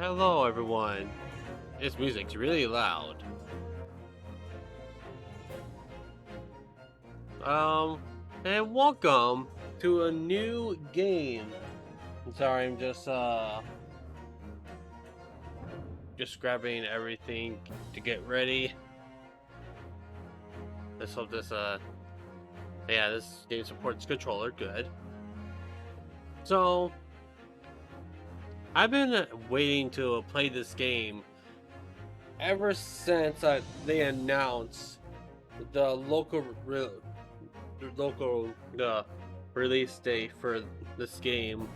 Hello, everyone. This music's really loud. Um, and welcome to a new game. I'm sorry, I'm just grabbing everything to get ready. Let's hope this game supports controller. Good. So, I've been waiting to play this game ever since they announced the the release date for this game,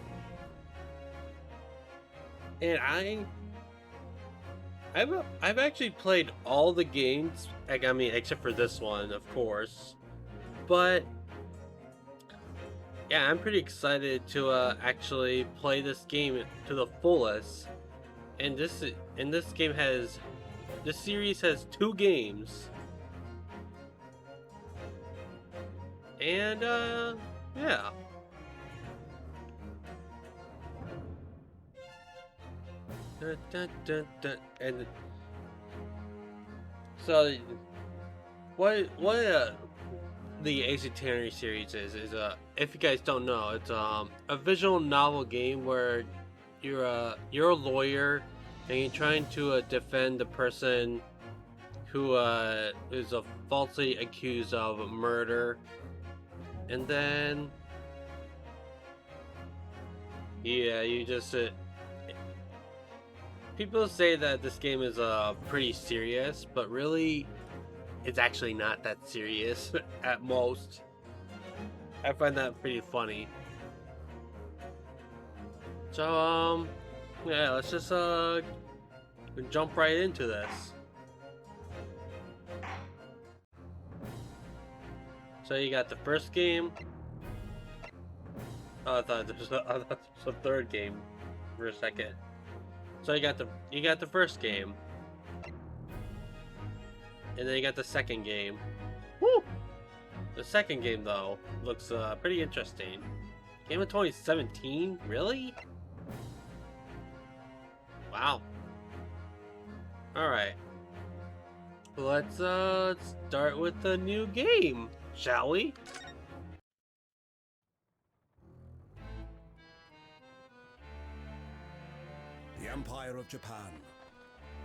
and I've actually played all the games. Like, I mean, except for this one, of course. But yeah, I'm pretty excited to actually play this game to the fullest. And this game has this series has two games, and yeah. Dun, dun, dun, dun. And so what the Ace Attorney series is if you guys don't know, it's a visual novel game where you're a lawyer and you're trying to defend the person who is falsely accused of murder, and then yeah, you just people say that this game is pretty serious, but really it's actually not that serious at most. I find that pretty funny. So yeah, let's just jump right into this. So you got the first game. Oh, I thought this was a third game for a second. So you got the first game, and then you got the second game. Woo! The second game though looks pretty interesting. Game of 2017, really? Wow. All right. Let's start with the new game, shall we? The Empire of Japan.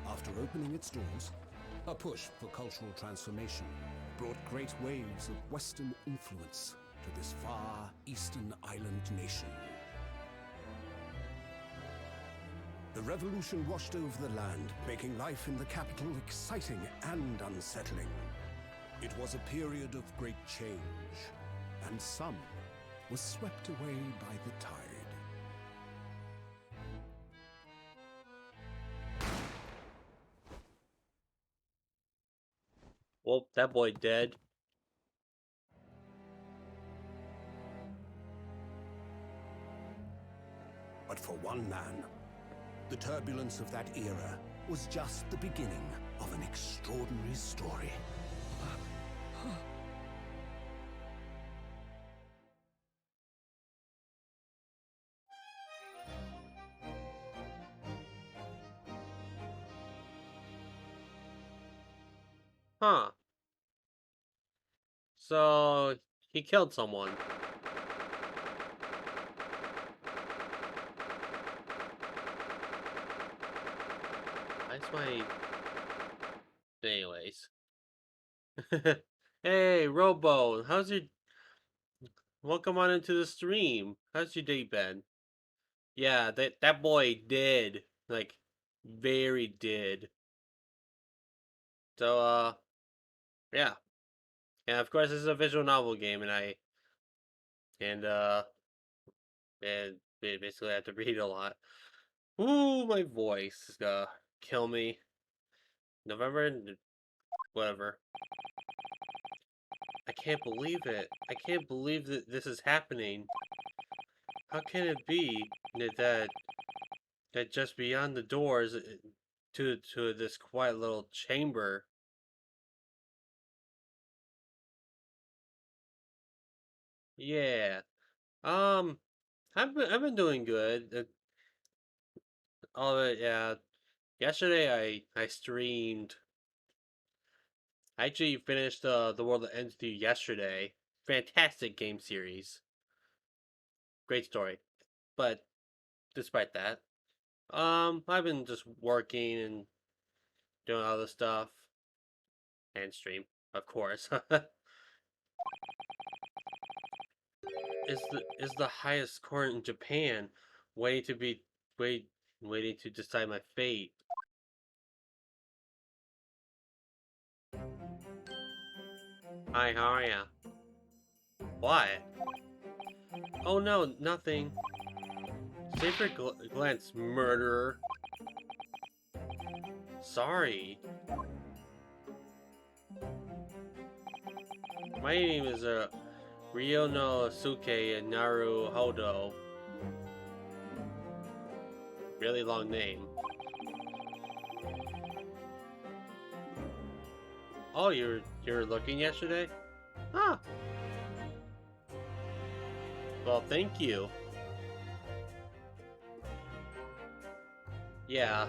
After opening its doors, a push for cultural transformation brought great waves of Western influence to this far eastern island nation. The revolution washed over the land, making life in the capital exciting and unsettling. It was a period of great change, and some was swept away by the tide. Well, that boy dead. But for one man, the turbulence of that era was just the beginning of an extraordinary story. Huh. So he killed someone. That's my. Anyways. Hey, Robo, how's your? Welcome on into the stream. How's your day been? Yeah, that boy did, like, very did. So yeah, and of course this is a visual novel game, and and uh and basically I have to read a lot. Ooh, my voice is gonna kill me. November, whatever. I can't believe it. I can't believe that this is happening. How can it be that just beyond the doors to this quiet little chamber? Yeah. Um, I've been doing good. All of it, yeah. Yesterday I streamed. I actually finished The World That Ends With You yesterday. Fantastic game series. Great story. But despite that, I've been just working and doing other stuff and stream, of course. is the highest court in Japan, waiting to be wait waiting to decide my fate. Hi, how are ya? What? Oh no, nothing. Save your glance, murderer. Sorry. My name is Ryonosuke Naruhodo. Really long name. Oh, you're looking yesterday? Huh. Well, thank you. Yeah.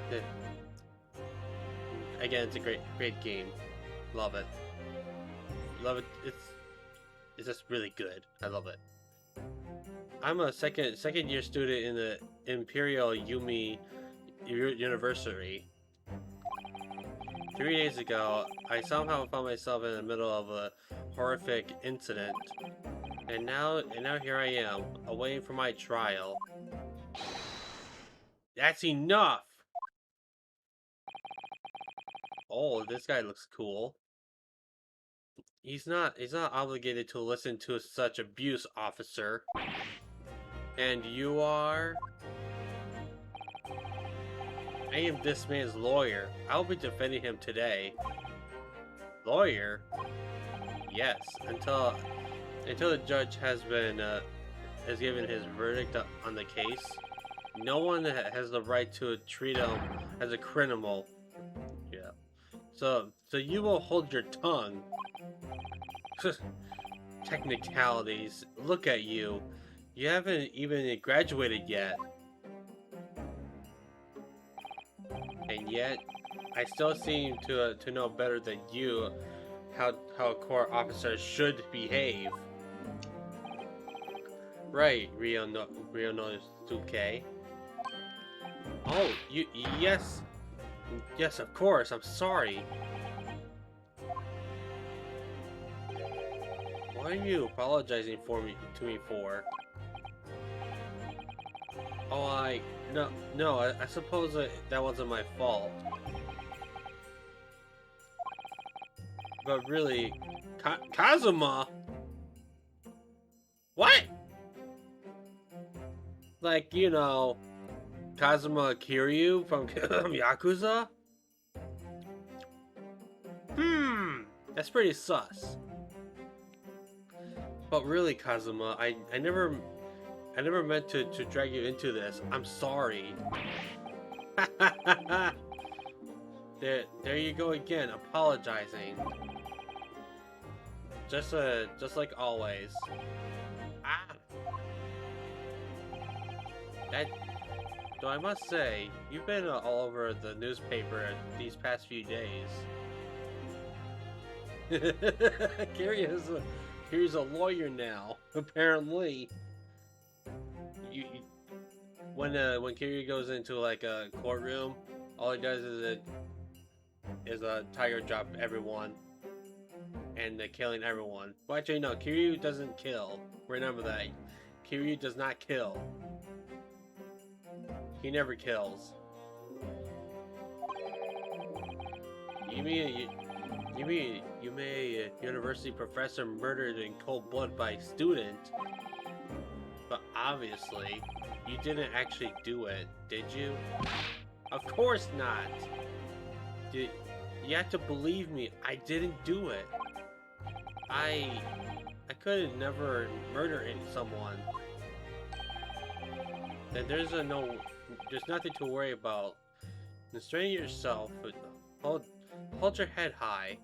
Again, it's a great game. Love it. Love it. It's just really good. I love it. I'm a second year student in the Imperial Yumi University. 3 days ago, I somehow found myself in the middle of a horrific incident, and now here I am, awaiting for my trial. That's enough! Oh, this guy looks cool. He's not obligated to listen to such abuse, officer. And you are? I am this man's lawyer. I'll be defending him today. Lawyer? Yes, until the judge has given his verdict on the case. No one has the right to treat him as a criminal. Yeah. So you will hold your tongue. Technicalities. Look at you. You haven't even graduated yet. And yet, I still seem to know better than you how a court officer should behave. Right, Ryonosuke. Oh, yes, of course. I'm sorry. What are you apologizing to me for? Oh, no. I suppose that wasn't my fault. But really, Kazuma. What? Like, Kazuma Kiryu from Yakuza? That's pretty sus. But really, Kazuma, I never meant to drag you into this. I'm sorry. There you go again, apologizing. Just like always. Though I must say, you've been all over the newspaper these past few days. Kiryu's a lawyer now, apparently. When Kiryu goes into like a courtroom, all he does is a tiger drop everyone and killing everyone. Well, actually, no, Kiryu doesn't kill. Remember that. Kiryu does not kill. He never kills. You mean a university professor murdered in cold blood by a student? But obviously, you didn't actually do it, did you? Of course not! You have to believe me, I didn't do it. I could never murder someone. Then there's nothing to worry about. Restrain yourself. Hold your head high.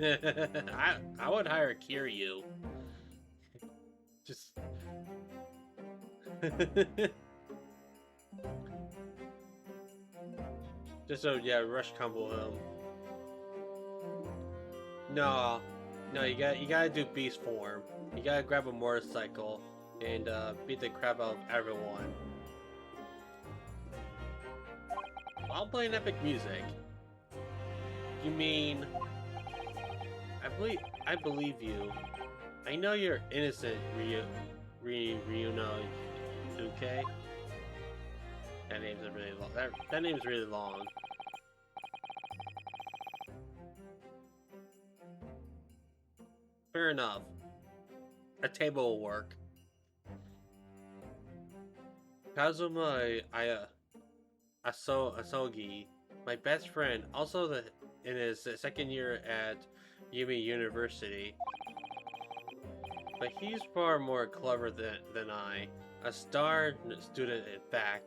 I would hire Kiryu. Just Just so yeah, rush combo him. No, no, you gotta do beast form. You gotta grab a motorcycle and beat the crap out of everyone while playing epic music. You mean? I believe you. I know you're innocent, Ryuno Suke. That name's really long. That name's really long. Fair enough. A table will work. Kazuma Asogi, my best friend, also in his second year at Yumi University. But he's far more clever than I. A star student, in fact.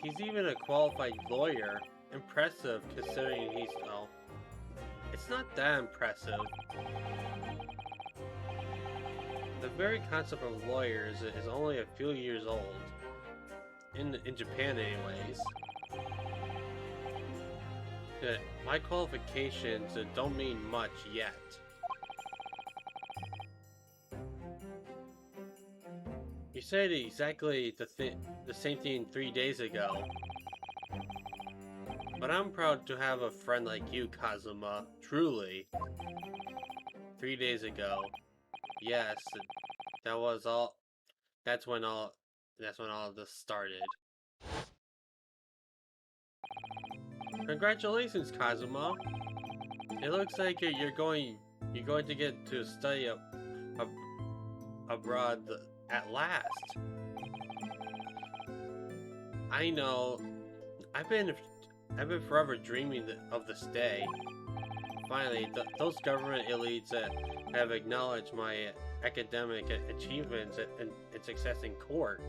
He's even a qualified lawyer. Impressive, considering he's... Oh. It's not that impressive. The very concept of lawyers is only a few years old. In Japan, anyways. My qualifications don't mean much yet. You said exactly the same thing 3 days ago. But I'm proud to have a friend like you, Kazuma. Truly. 3 days ago. Yes, that was all. That's when all of this started. Congratulations, Kazuma. It looks like you're going to get to study abroad at last. I know. I've been forever dreaming of this day. Finally, those government elites have acknowledged my academic achievements and success in court.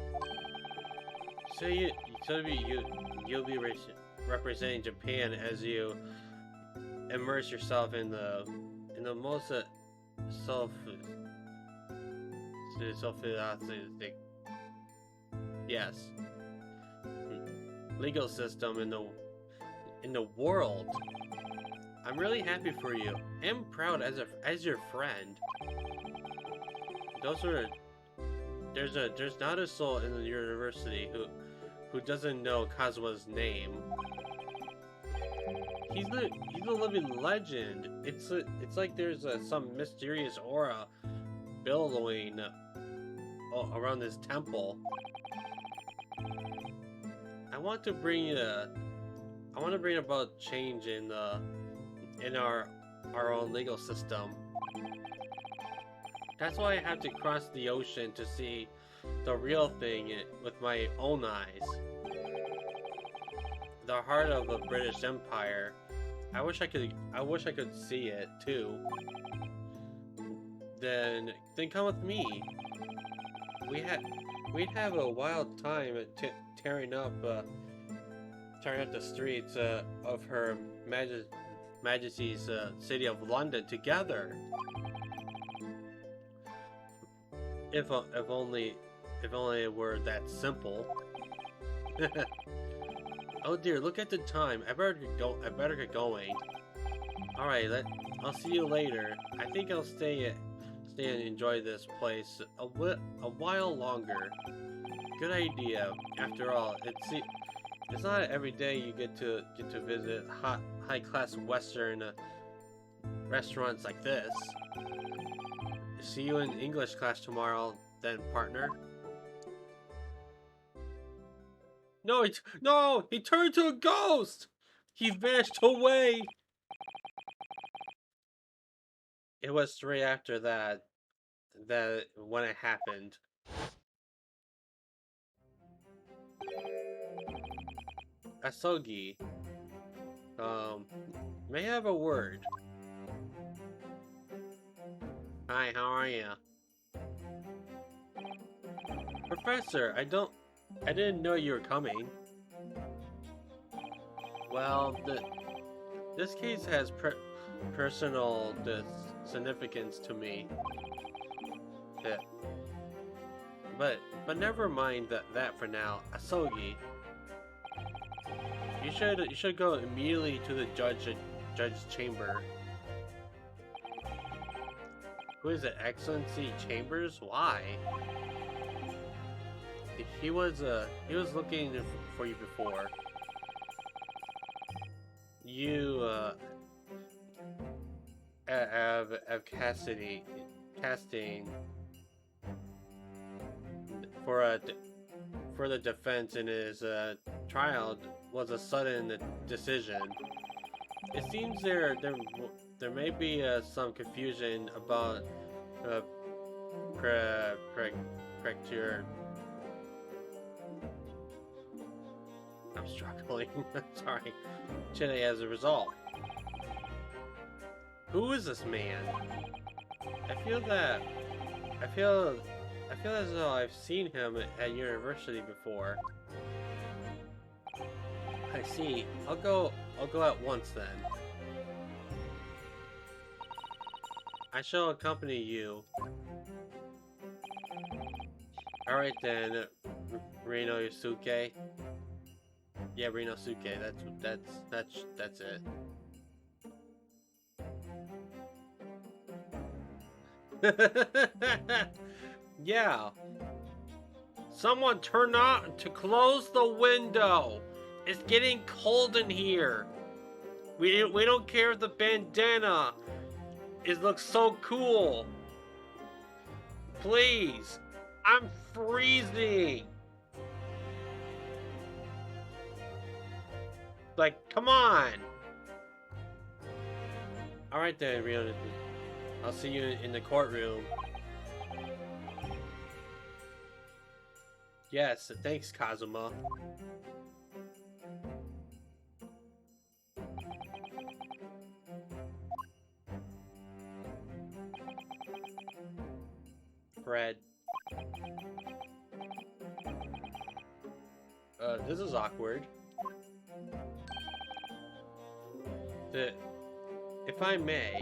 So you'll be representing Japan as you immerse yourself in the most yes, legal system in the world. I'm really happy for you and proud as your friend. There's not a soul in the university who doesn't know Kazuma's name. He's a living legend. It's like there's some mysterious aura billowing around this temple. I want to bring about change in our own legal system. That's why I have to cross the ocean to see the real thing with my own eyes. The heart of the British Empire. I wish I could see it too. Then come with me. We'd have a wild time tearing up the streets of Her Majesty's city of London together. If only it were that simple. Oh dear, look at the time. I better get going. All right, I'll see you later. I think I'll stay and enjoy this place a while longer. Good idea. After all, it's not every day you get to visit high-class Western restaurants like this. See you in English class tomorrow, then, partner. No, he turned to a ghost. He vanished away. It was straight after that when it happened. Asogi, may I have a word? Hi, how are you? Professor, I didn't know you were coming. Well, this case has personal significance to me. but never mind that for now. Asogi, you should go immediately to the judge's chamber. Who is it, Excellency Chambers? Why? He was looking for you before. You have casting for the defense in his trial was a sudden decision. It seems there may be some confusion about correcture. I'm struggling. Sorry. Today as a result. Who is this man? I feel as though I've seen him at university before. I see. I'll go at once then. I shall accompany you. Alright then, Rinosuke. Yeah, Rinosuke, that's it. Yeah. Someone turn on to close the window. It's getting cold in here. We don't care if the bandana looks so cool. Please. I'm freezing. Like, come on. Alright then, Rio. I'll see you in the courtroom. Yes, thanks, Kazuma. Fred. This is awkward. If I may.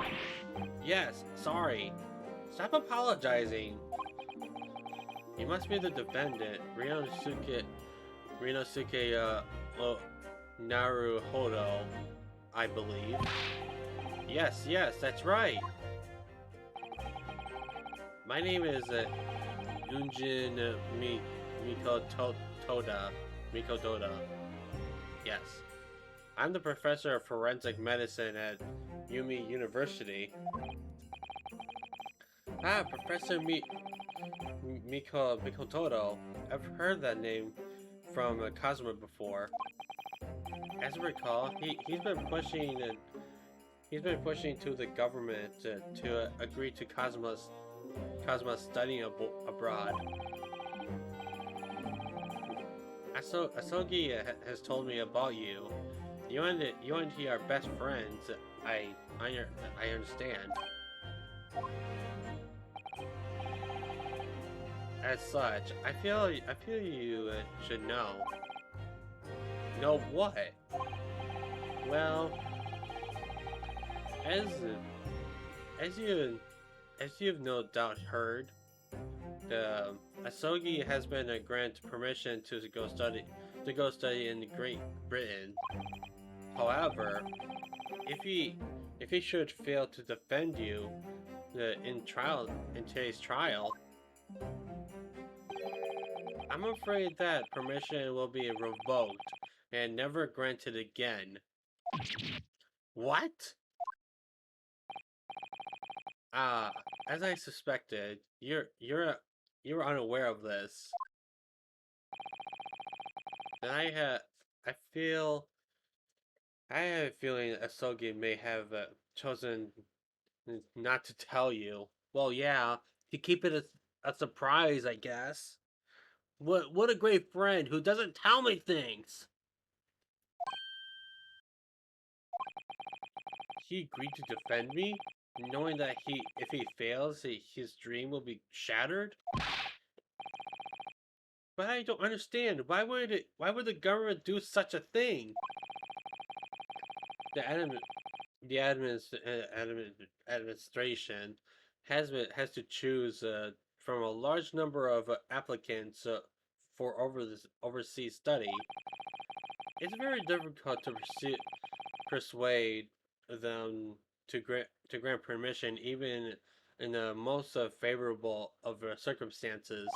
Yes, sorry. Stop apologizing. You must be the defendant, Rinosuke Naruhodo, I believe. Yes, that's right. My name is Yunjin Mikotoda. Yes. I'm the professor of forensic medicine at Yumi University. Ah, Professor Mikotodo. I've heard that name from Kazuma before. As I recall, he's been pushing to the government to agree to Kazuma's studying abroad. Asogi has told me about you. You and he are best friends. I understand. As such, I feel you should know. Know what? Well, as you've no doubt heard, the Asogi has been granted permission to go study in Great Britain. However, if he should fail to defend you in today's trial, I'm afraid that permission will be revoked and never granted again. What? As I suspected, you're unaware of this. And I have a feeling Asogi may have chosen not to tell you. Well, yeah, to keep it a surprise, I guess. What a great friend who doesn't tell me things. He agreed to defend me, knowing that if he fails, his dream will be shattered. But I don't understand. Why would the government do such a thing? The administration has to choose from a large number of applicants for overseas study, it's very difficult to persuade them to grant permission, even in the most favorable of circumstances.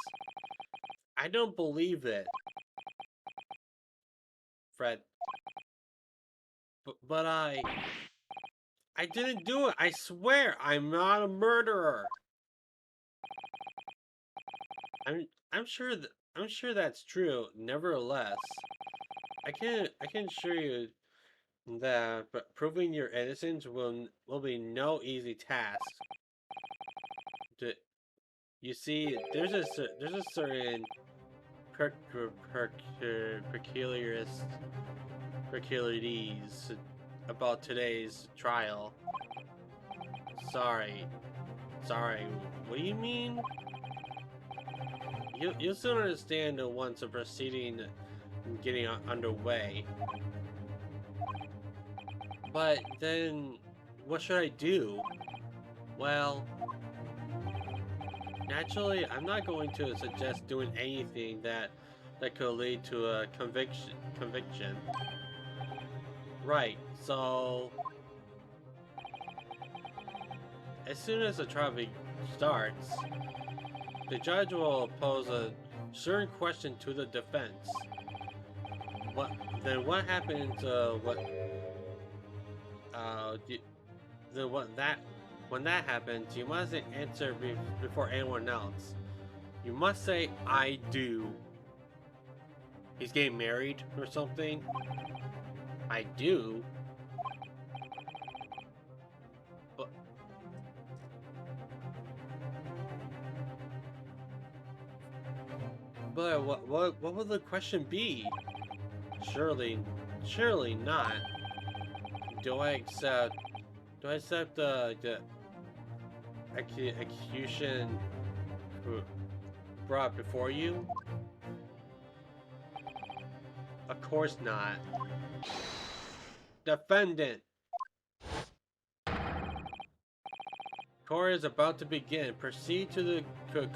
I don't believe it, Fred. But I didn't do it. I swear, I'm not a murderer. I'm sure I'm sure that's true. Nevertheless, I can assure you that proving your innocence will be no easy task. You see, there's a certain peculiarities about today's trial. Sorry, sorry. What do you mean? You'll soon understand once the proceeding getting underway. But then, what should I do? Well, naturally, I'm not going to suggest doing anything that could lead to a conviction. Right. So, as soon as the trial starts, the judge will pose a certain question to the defense. What happens? Then what that when that happens, you must answer before anyone else. You must say, "I do." He's getting married or something. I do. But what would the question be? Surely, surely not. Do I accept? Do I accept the accusation brought before you? Of course not. Defendant. Court is about to begin. Proceed to the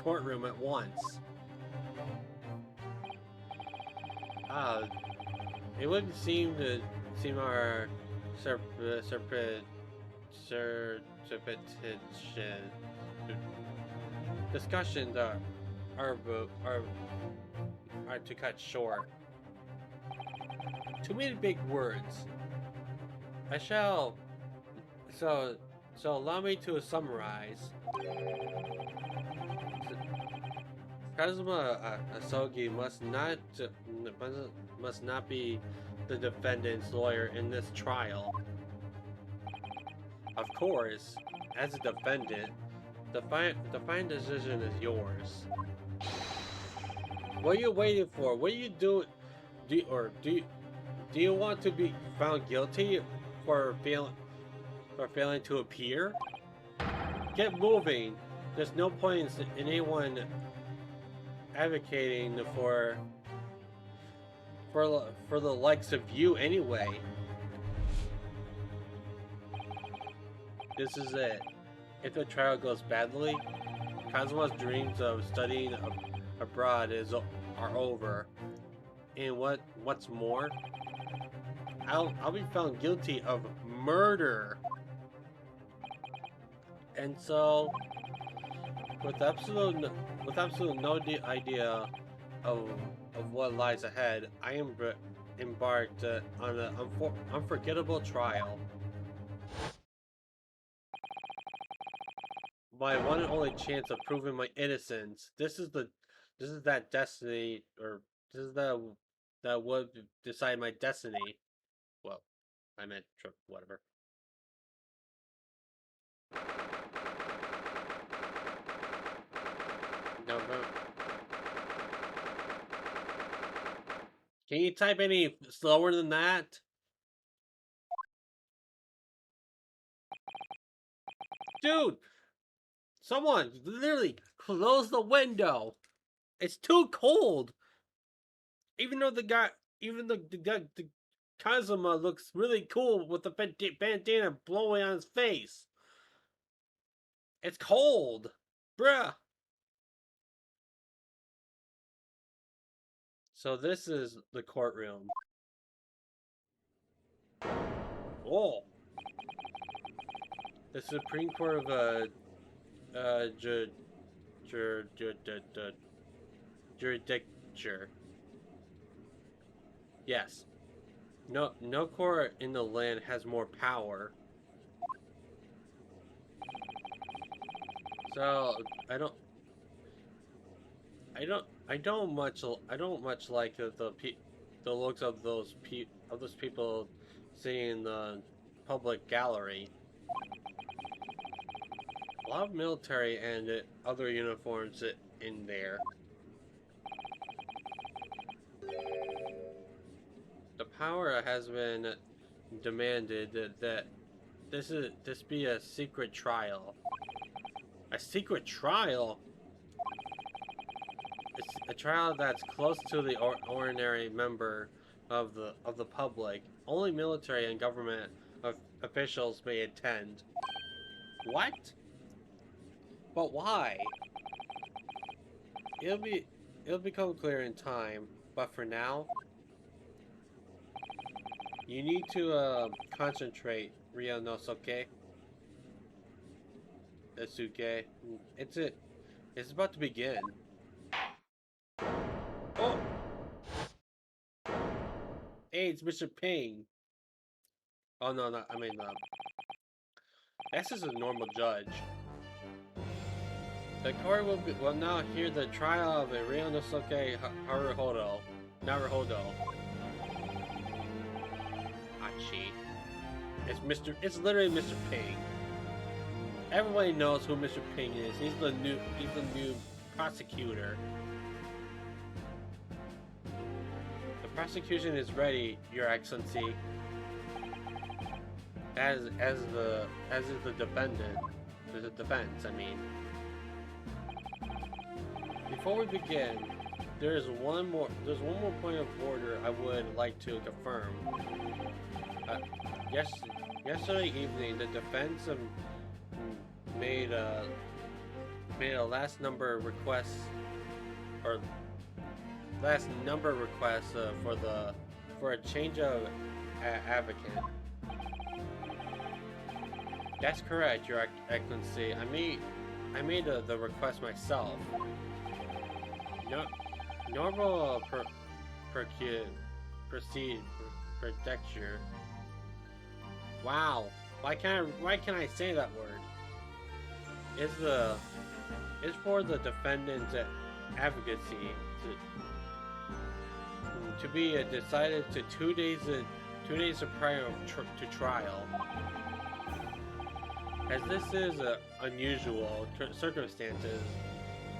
courtroom at once. It would seem our serpentition discussions are to cut short. Too many big words. I shall. So allow me to summarize. Kazuma Asogi must not be the defendant's lawyer in this trial. Of course, as a defendant, the final decision is yours. What are you waiting for? What are you doing? Do you want to be found guilty for failing to appear? Get moving. There's no point in anyone advocating for the likes of you anyway. This is it. If the trial goes badly, Kazuma's dreams of studying abroad are over. And what's more, I'll be found guilty of murder. And so, with absolute no idea of what lies ahead, I am embarked on an unforgettable trial. My one and only chance of proving my innocence. This is that destiny, or this is that would decide my destiny. Well, I meant whatever. No. Can you type any slower than that? Dude! Someone literally close the window! It's too cold! Even though the Kazuma looks really cool with the bandana blowing on his face. It's cold! Bruh! So this is the courtroom. Oh, the Supreme Court of jurisdiction. Yes. No court in the land has more power. So I don't much like the looks of those people sitting in the public gallery. A lot of military and other uniforms in there. The power has been demanded that this be a secret trial. A secret trial? It's a trial that's close to the ordinary member of the public. Only military and government officials may attend. What? But why? It'll become clear in time. But for now, you need to concentrate, Ryanosuke. Asuke. It's about to begin. Oh! Hey, it's Mr. Ping. Oh no, I mean, this is a normal judge. The court will now hear the trial of Ryanosuke Naruhodo. Achi. It's literally Mr. Ping. Everybody knows who Mr. Ping is. He's the new prosecutor. The prosecution is ready, Your Excellency. As is the defendant. There's a defense, I mean. Before we begin, there's one more point of order I would like to confirm. Yesterday evening, the defense made a last number request for a change of advocate. That's correct, Your Excellency. I made the request myself. Normal procedure. Wow. Why can't I say that word? It's for the defendant's advocacy to be decided to 2 days prior to trial. As this is unusual circumstances,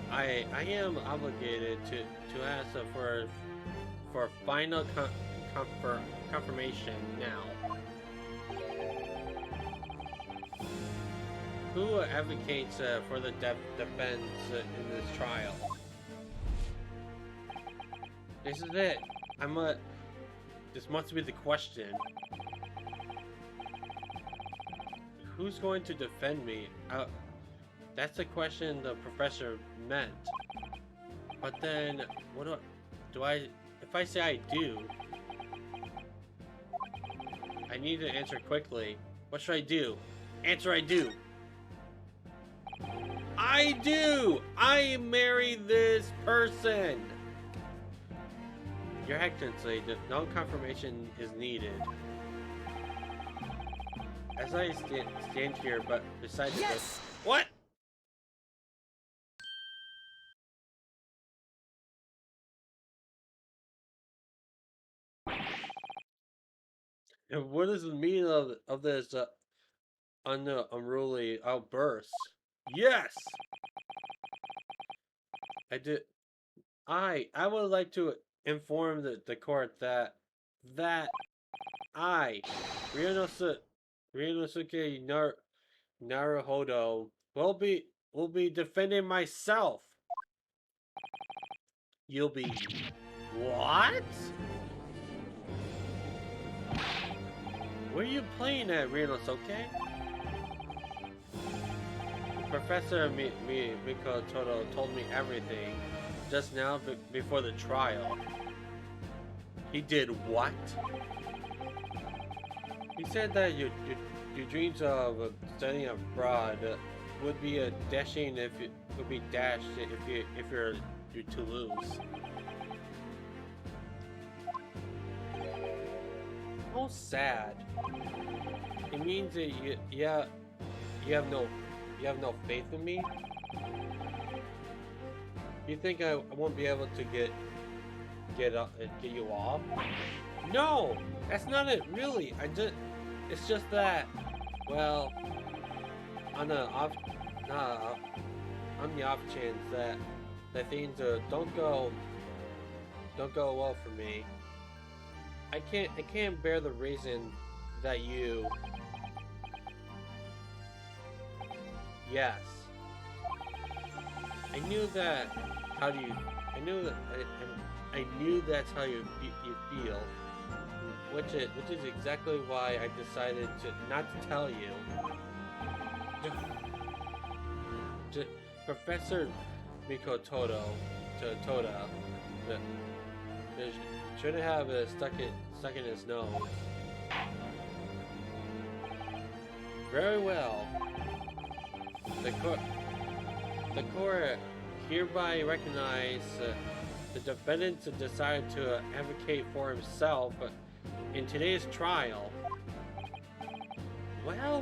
I am obligated to ask for final confirmation now. Who advocates for the defense in this trial? This is it. This must be the question. Who's going to defend me? That's the question the professor meant. But then, what do I? If I say I do, I need to answer quickly. What should I do? Answer I do. I do! I marry this person! Your Excellency, no confirmation is needed. As I stand here, but beside this... What? And what is the meaning of this unruly outburst? Yes! I would like to inform the court that I, Ryanosuke Naruhodo, will be defending myself. You'll be what? Where are you playing at, Ryanosuke? Professor Miko Todo told me everything just now before the trial. He did what? He said that your dreams of studying abroad would be a dashing if it would be dashed if you're to lose. How sad. It means that you have no faith in me. You think I won't be able to get you off? No, that's not it. Really, it's just that. Well, on the off chance that things don't go well for me. I can't bear the reason that you. Yes. I knew that. How do you? I knew that. I knew that's how you feel. Which is exactly why I decided not to tell you. Professor Toda shouldn't have stuck in his nose. Very well. The court hereby recognize the defendant's desire to advocate for himself in today's trial.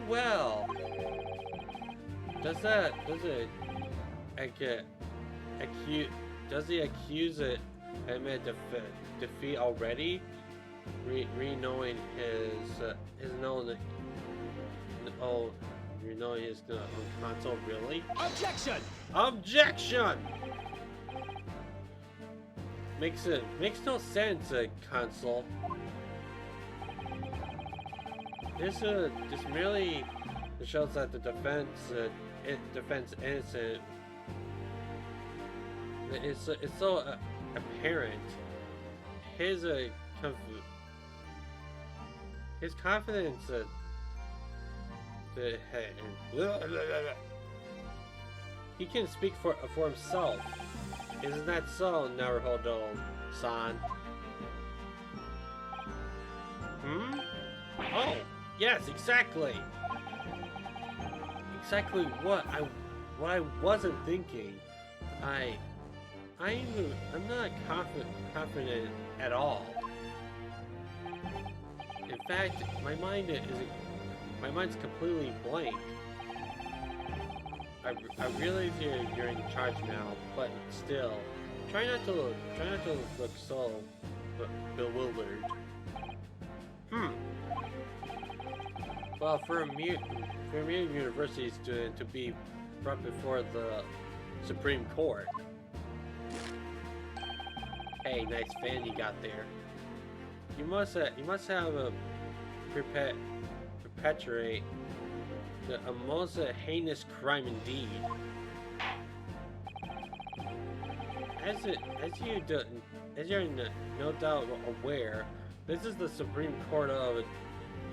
Well. Does the accuser admit defeat already? Knowing his known knowing his console, really? Objection! Makes no sense, console. This merely shows that the defense innocent. It's so apparent. His confidence he can speak for himself. Isn't that so, Naruhodo-san? Oh, yes, exactly. Exactly what I wasn't thinking. I'm not confident at all. In fact, my mind's completely blank. I realize you're in charge now, but still, try not to look so bewildered. Well, for a mere university student to be brought before the Supreme Court. Hey, nice fan you got there. You must have a perpetrate a most heinous crime indeed. As you're no doubt aware, this is the Supreme Court of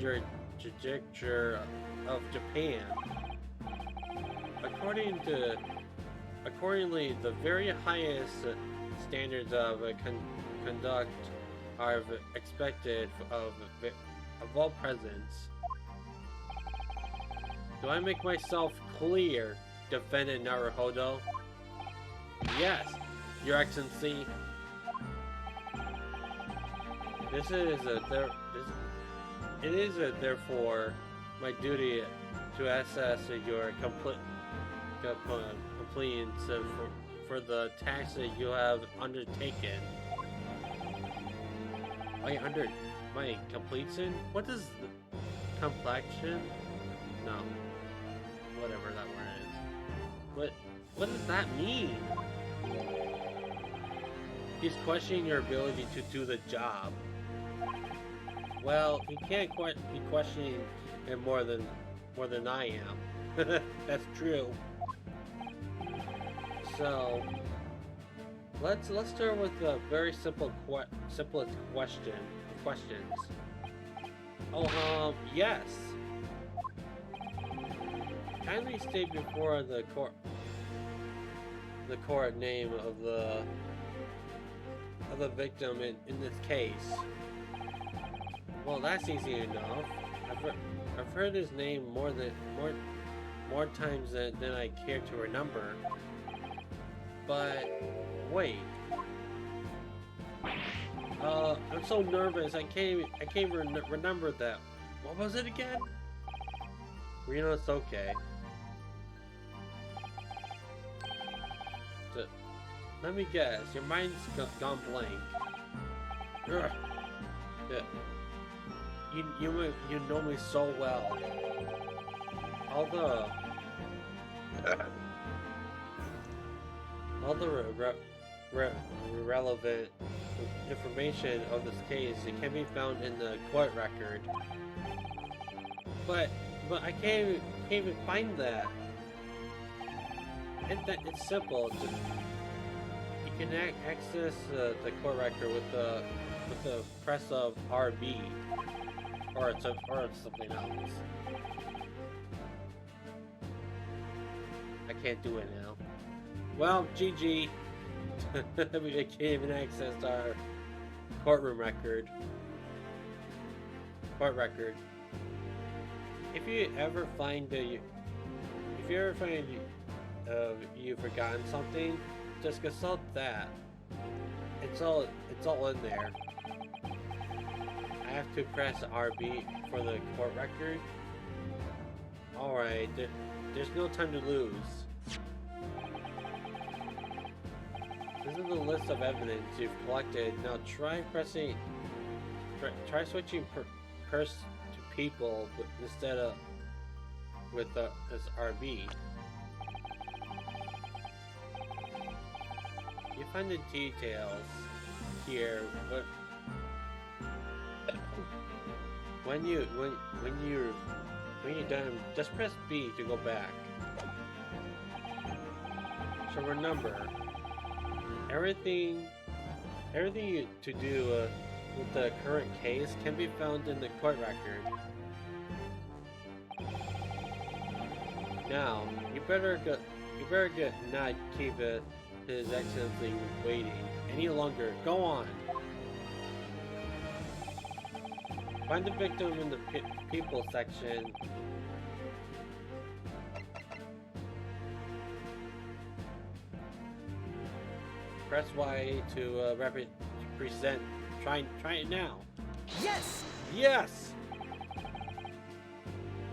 Judicature of Japan. Accordingly, the very highest standards of conduct are expected of all presence. Do I make myself clear, Defendant Naruhodo? Yes, Your Excellency. It is therefore my duty to assess your compliance for the task that you have undertaken. My completion? What is the complexion? No. Whatever that word is. What does that mean? He's questioning your ability to do the job. Well, he can't be questioning it more than I am. That's true. So let's start with the very simplest questions. Oh, yes. Kindly state before the court name of of the victim in this case. Well, that's easy enough. I've heard his name more times than I care to remember. But wait. I'm so nervous. I can't even remember that. What was it again? Reno, it's okay. Let me guess. Your mind's gone blank. Ugh. Yeah. You know me so well. All the relevant information of this case, it can be found in the court record. But I can't even find that. It's simple. You can access the court record with the press of RB, or it's something else. I can't do it now. Well, GG. We can't even access our courtroom record. Court record. If you ever find you've forgotten something, just consult that. It's all in there. I have to press RB for the court record. Alright, there's no time to lose. This is the list of evidence you've collected. Now try switching purse to people instead of with this RB. You find the details here, but when you're done, just press B to go back. So remember, everything you to do with the current case can be found in the court record. Now, you better not keep His Excellency waiting any longer. Go on. Find the victim in the people section. Press Y to represent. Try it now. Yes! Yes!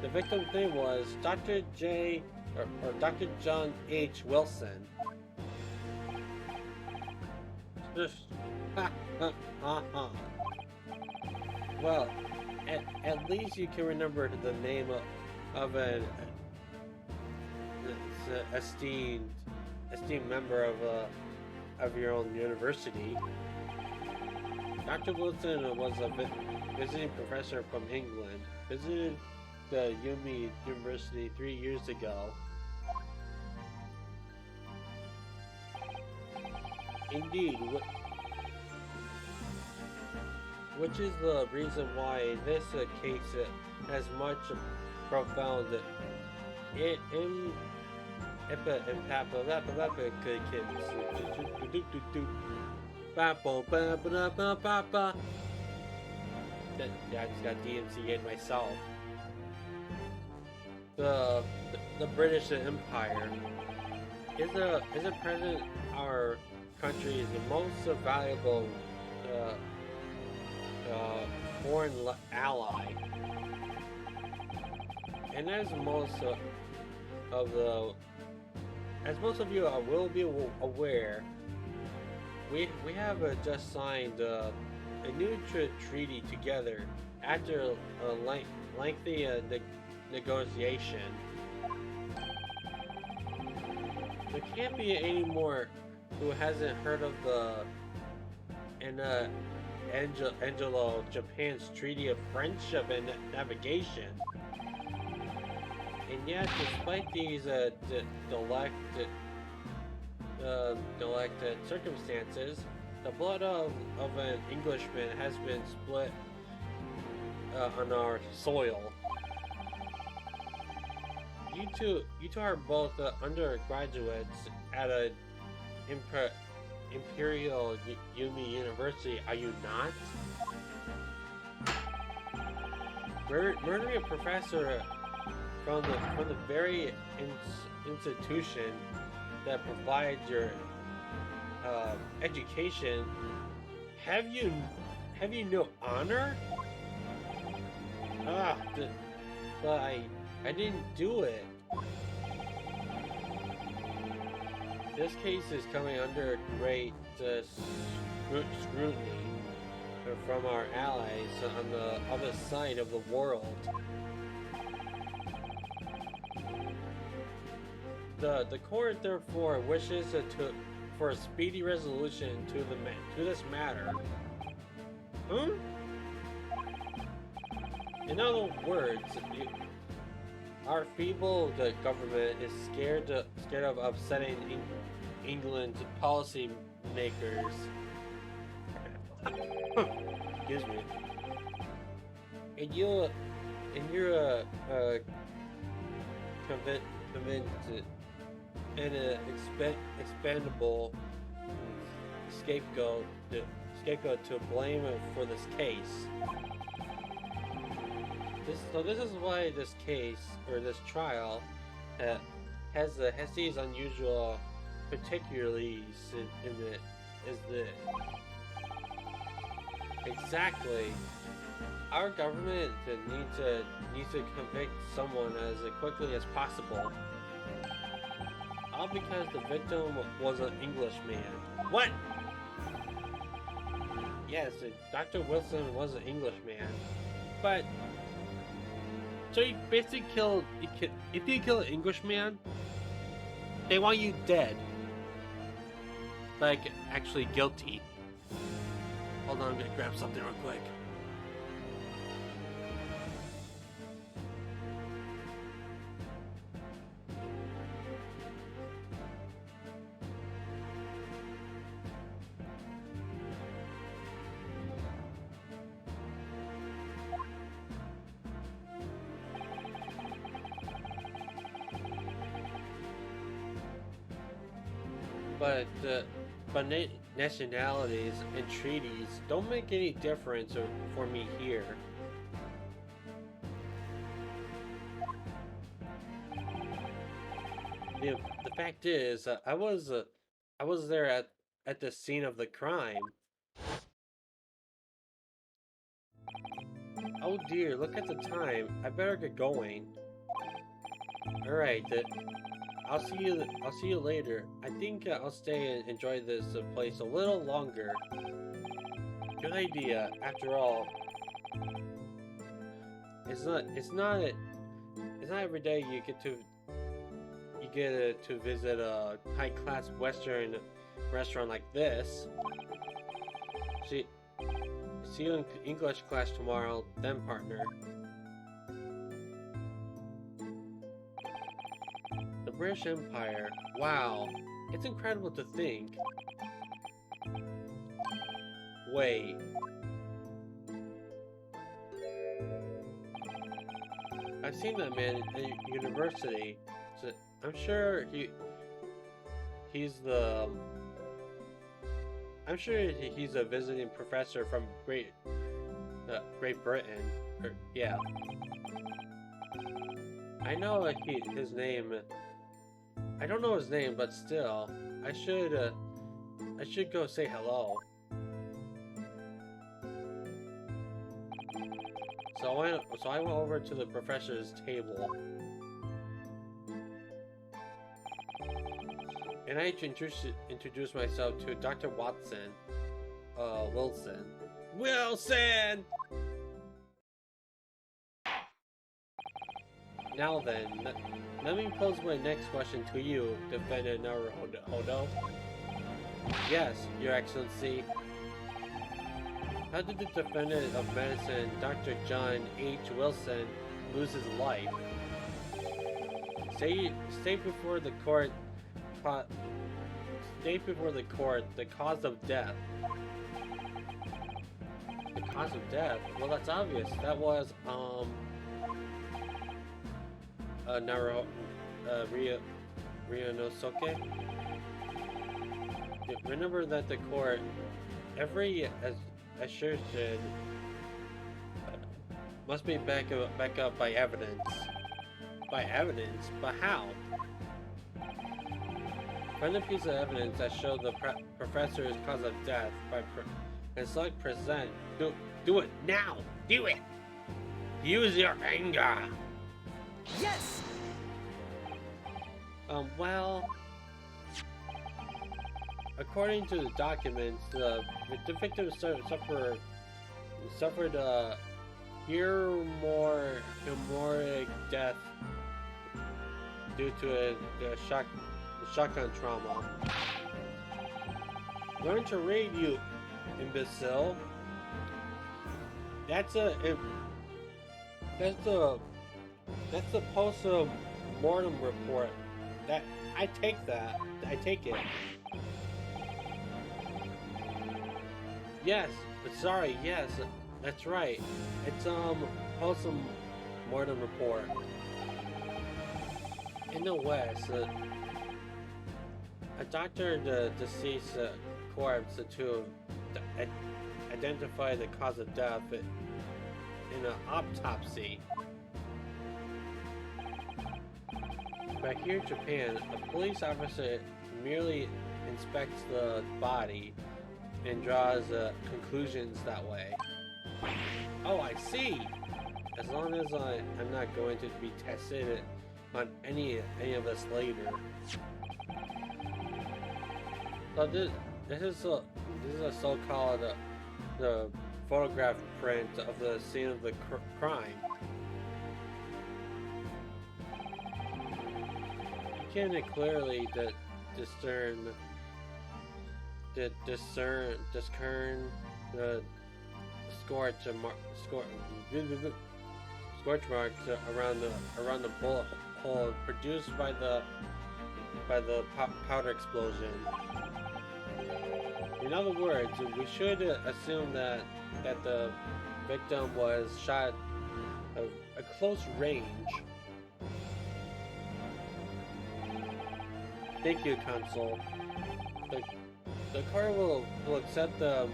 The victim's name was Dr. J. or Dr. John H. Wilson. Well, at least you can remember the name of an esteemed member of your own university. Dr. Wilson was a visiting professor from England. Visited the University 3 years ago. Indeed, which is the reason why this case has much profound impact. I just got DMCA'd myself. The British Empire is a present our country is the most valuable foreign ally, and as most of you will be aware, we have just signed a new treaty together after a lengthy negotiation. There can't be any more who hasn't heard of Anglo-Japan's Treaty of Friendship and Navigation. And yet, despite these delected circumstances, the blood of an Englishman has been split on our soil. You two are both undergraduates at an Imperial Yumi University, are you not? Murdering a professor from the very institution that provides your education. Have you no honor? Ah, but I didn't do it. This case is coming under great scrutiny from our allies on the other side of the world. The court therefore wishes for a speedy resolution to this matter. In other words, our feeble government is scared of upsetting England's policy makers. Excuse me. And you're convinced and an expendable scapegoat to blame for this case. This is why this case, or this trial, has these unusual particularities in it. Is this exactly? Our government needs to convict someone as quickly as possible. All because the victim was an Englishman. What? Yes, Dr. Wilson was an Englishman, but so you basically killed. If you kill an Englishman, they want you dead. Like, actually guilty. Hold on, I'm gonna grab something real quick. But nationalities and treaties don't make any difference for me here. The fact is, I was there at the scene of the crime. Oh dear, look at the time. I better get going. All right. I'll see you later. I think I'll stay and enjoy this place a little longer. Good idea. After all, it's not every day you get to visit a high-class Western restaurant like this. See you in English class tomorrow, then, partner. The British Empire. Wow, it's incredible to think. Wait. I've seen that man at university. So I'm sure he's a visiting professor from Great Britain. Yeah. I know his name. I don't know his name, but still, I should go say hello. So I went over to the professor's table, and I introduced myself to Dr. Wilson. Now then, let me pose my next question to you, Defendant Naruhodo. Yes, Your Excellency. How did the defendant of medicine, Dr. John H. Wilson, lose his life? State before the court the cause of death. The cause of death? Well, that's obvious. That was Ryunosuke? remember that the court, every assertion must be back up by evidence. By evidence? But how? Find a piece of evidence that shows the professor's cause of death and select present. Do it now! Do it! Use your anger! Yes! Well... According to the documents, the victim suffered a hemorrhagic death due to a shotgun trauma. Learn to read, you imbecile. That's a post-mortem report. I take it. Yes, but sorry, yes, that's right. It's post-mortem report. In the West, a doctor the deceased corpse to identify the cause of death in an autopsy. Back here in Japan, a police officer merely inspects the body and draws conclusions that way. Oh, I see! As long as I'm not going to be tested on any of us later. So this is a so-called the photograph print of the scene of the crime. You can clearly discern the scorch marks around the bullet hole produced by the powder explosion. In other words, we should assume that the victim was shot at a close range. Thank you, Consul. The court will accept the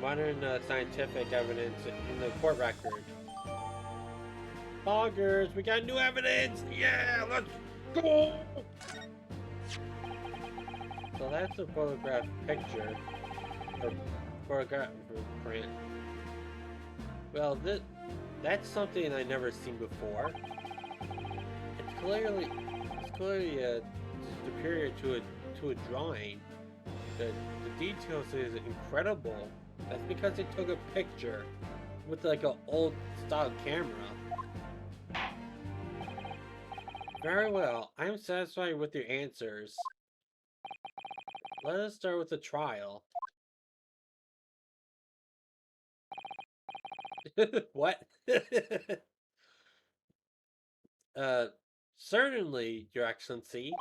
modern scientific evidence in the court record. Loggers, we got new evidence! Yeah, let's go! So that's a photograph picture, or photograph print. Well, that's something I never seen before. It's clearly superior to a drawing. The details is incredible. That's because they took a picture with like an old style camera. Very well, I am satisfied with your answers. Let us start with the trial. What? Certainly, Your Excellency.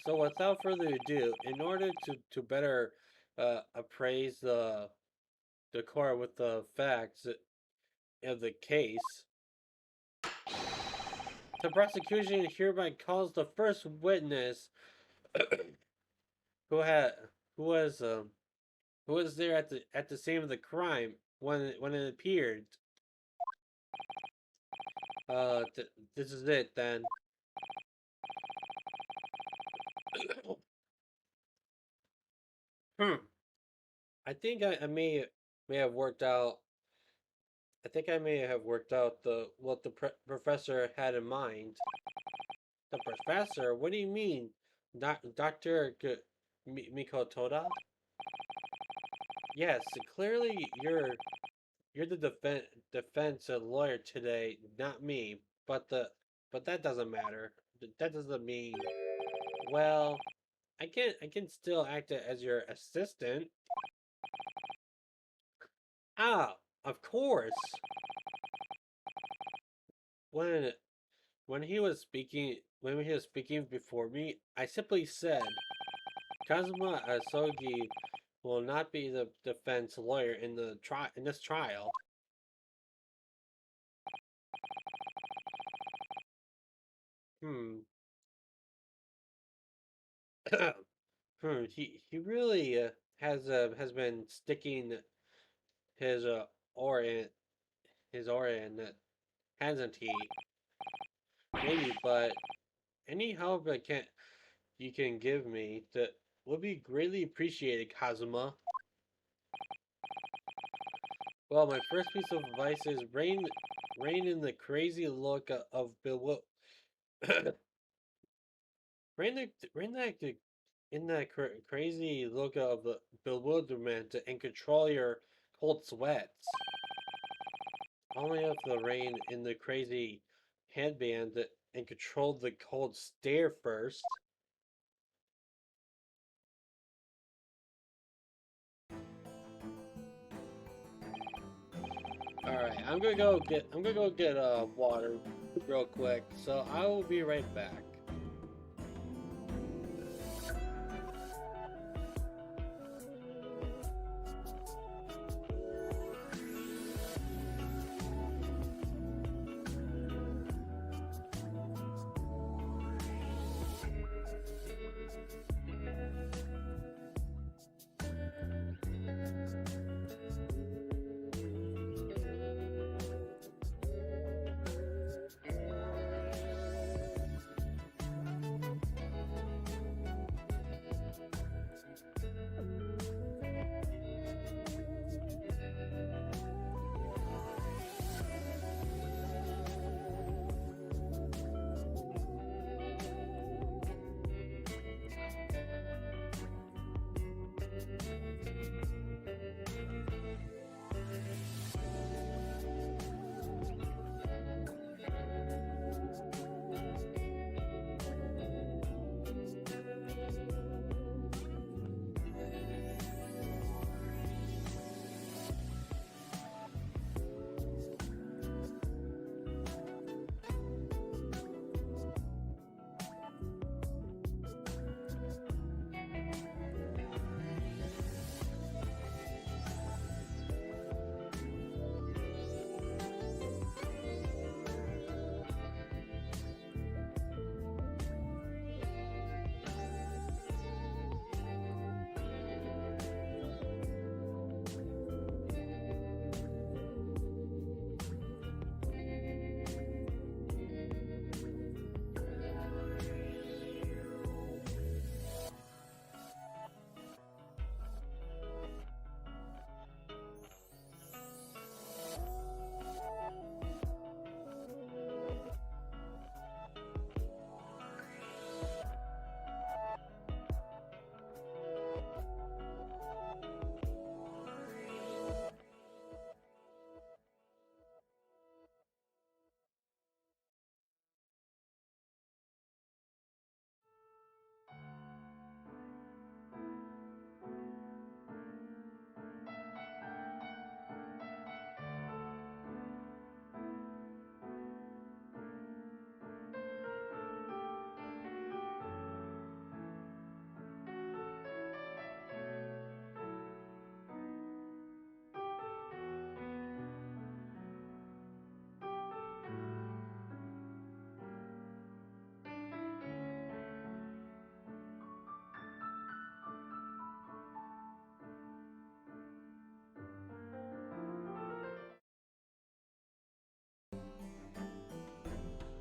So without further ado, in order to better appraise the court with the facts of the case, the prosecution hereby calls the first witness who was there at the scene of the crime when it appeared. This is it then. I think I may have worked out. I think I may have worked out what the professor had in mind. The professor? What do you mean, Doctor Mikotoda? Yes, clearly you're the defense lawyer today, not me. But that doesn't matter. That doesn't mean. Well, I can still act as your assistant. Ah, of course. When he was speaking before me, I simply said, Kazuma Asogi will not be the defense lawyer in this trial. Hmm. He really has been sticking his aura in his aura in, hasn't he? Maybe, but any help you can give me that would be greatly appreciated, Kazuma. Well, my first piece of advice is rein in the crazy look of bewil rein in that crazy look of bewilderment and control your cold sweats. Only have to rein in the crazy headband and control the cold stare first. Alright, I'm gonna go get water real quick, so I will be right back.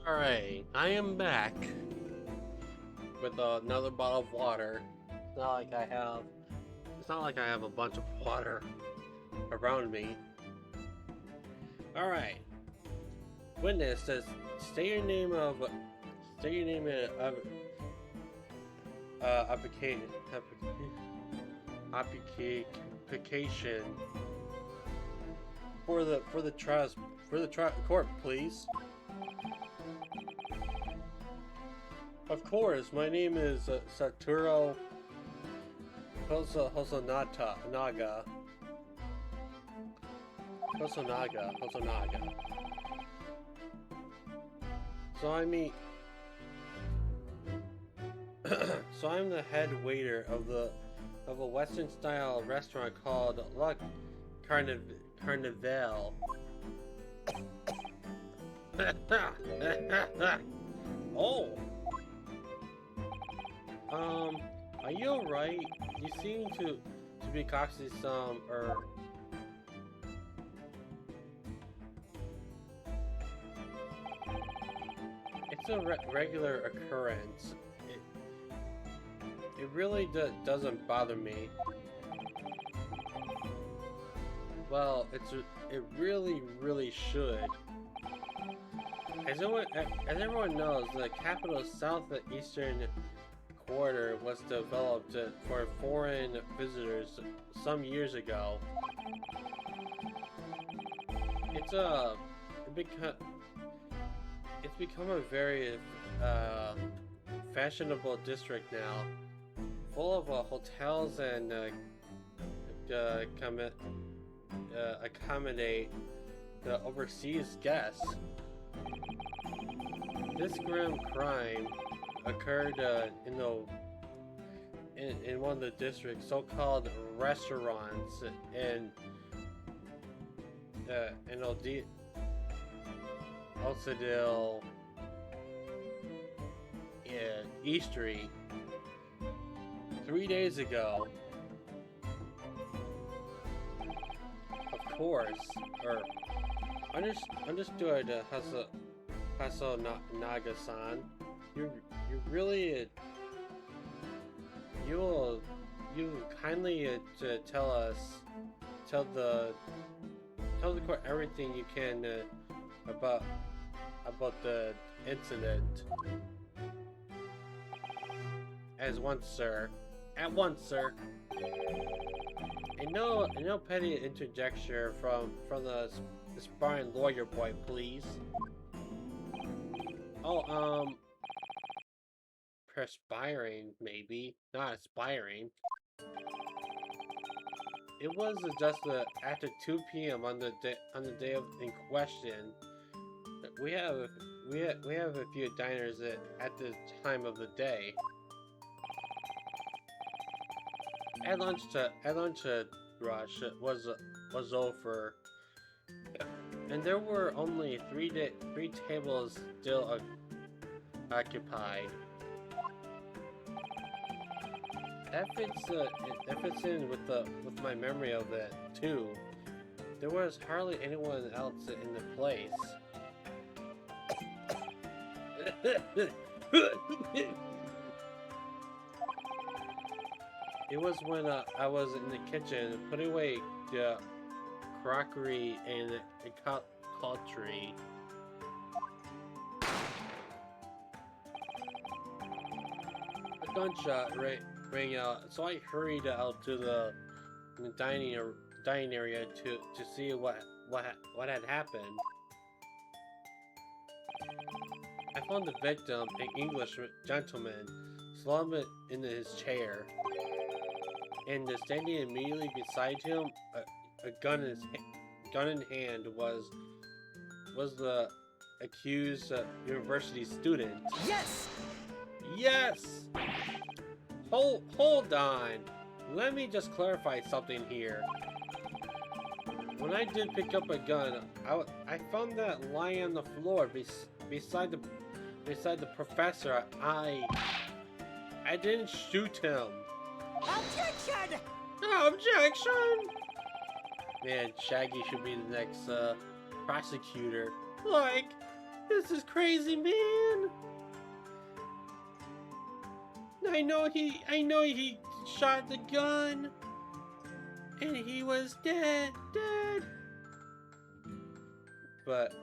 Alright, I am back with another bottle of water. It's not like I have a bunch of water around me. Alright. Witness says state your name of application for the trust court, please. Of course, my name is Satoru Hosonaga. So I mean, so I'm the head waiter of a Western style restaurant called La Carnival. Oh! Are you alright? You seem to be causing some, It's a regular occurrence. It really doesn't bother me. Well, it really should. As everyone knows, the capital's southeastern quarter was developed for foreign visitors some years ago. It's become a very fashionable district now, full of hotels and accommodate the overseas guests. This grim crime occurred in one of the district's so-called restaurants in Elsidale Eastery 3 days ago. Of course, understood, Haso Naga-san. You really you kindly to tell the court everything you can about the incident. At once, sir. And no petty interjection from the aspiring lawyer boy, please. Oh, perspiring, maybe. Not aspiring. It was just after 2 p.m. on the day in question. We have a few diners at the time of the day. At lunch rush was over, and there were only three tables still occupied. That fits in with my memory of it too. There was hardly anyone else in the place. It was when I was in the kitchen putting away the crockery and the cutlery. A gunshot rang out, so I hurried out to the dining area to see what had happened. I found the victim, an English gentleman, slumped in his chair, and standing immediately beside him, a gun in hand, was the accused university student. Yes! Yes! Hold on. Let me just clarify something here. When I did pick up a gun, I found that lying on the floor beside the professor. I didn't shoot him. Objection! Objection! Man, Shaggy should be the next prosecutor. Like, this is crazy, man. I know he shot the gun, and he was dead. But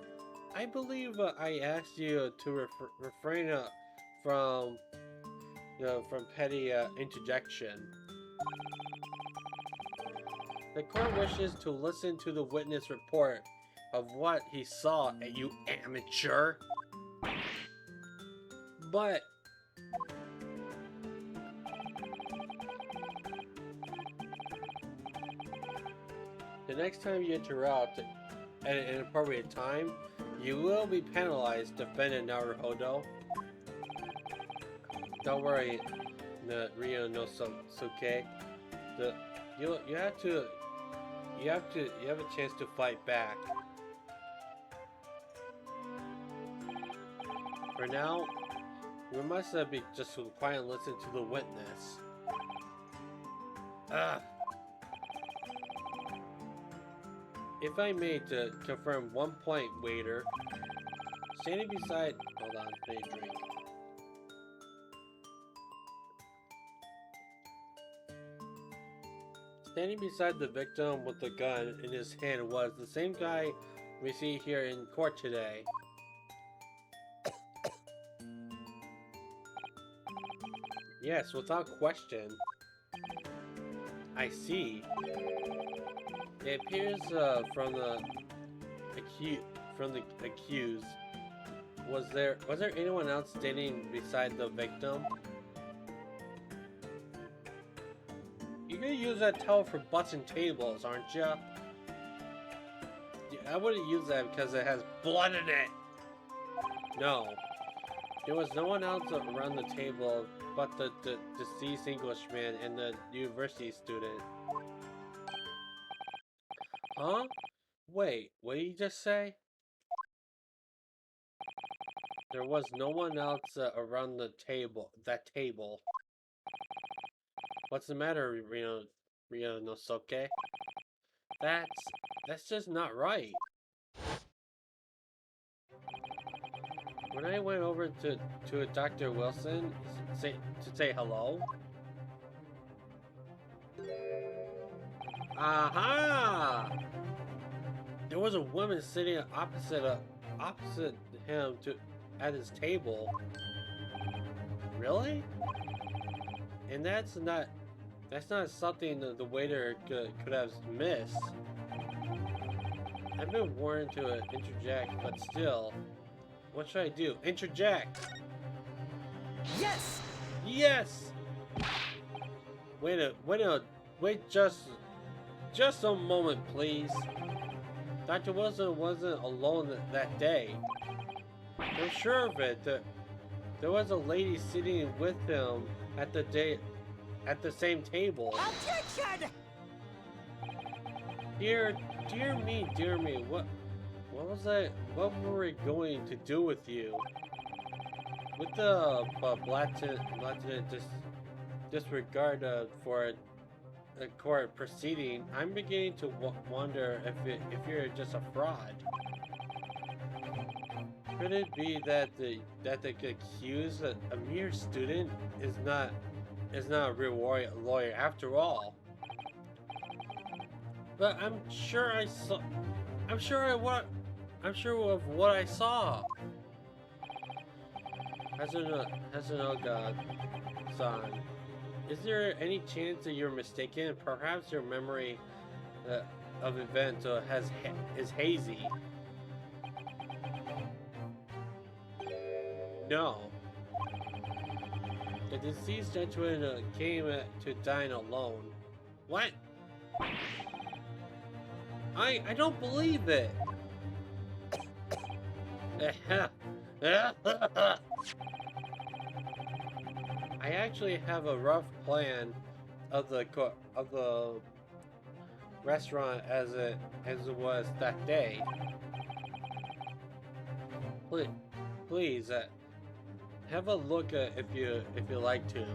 I believe I asked you to refrain from petty interjection. The court wishes to listen to the witness report of what he saw, you amateur. But the next time you interrupt at an inappropriate time, you will be penalized, defendant Naruhodo. Don't worry, Rio no Suke. You have a chance to fight back. For now, We must have been just quiet and listen to the witness. Ah. If I may to confirm one point, waiter. Standing beside... Hold on, I need a drink. Standing beside the victim with the gun in his hand was the same guy we see here in court today. Yes, without question. I see. It appears from the accused. Was there anyone else standing beside the victim? You're gonna use that towel for butts and tables, aren't you? I wouldn't use that because it has blood in it. No. There was no one else around the table but the deceased Englishman and the university student. Huh? Wait, what did you just say? There was no one else around the table. That table. What's the matter, Ryo Nosuke? That's just not right. When I went over to Dr. Wilson to say hello. Aha! There was a woman sitting opposite him at his table. Really? And that's not something that the waiter could have missed. I've been warned to interject, but still, what should I do? Interject! Yes! Yes! Wait just a moment, please. Dr. Wilson wasn't alone that day. I'm sure of it. There was a lady sitting with him at the same table. Objection! Dear me, what was that? What were we going to do with you? With the blatant disregard for a court proceeding, I'm beginning to wonder if you're just a fraud. Could it be that the accused, a mere student, is not a real lawyer after all? But I'm sure of what I saw. Hazunoga-san, is there any chance that you're mistaken? Perhaps your memory of events is hazy. No. The deceased gentleman came to dine alone. What? I don't believe it. I actually have a rough plan of the restaurant as it was that day. Please, have a look if you like to.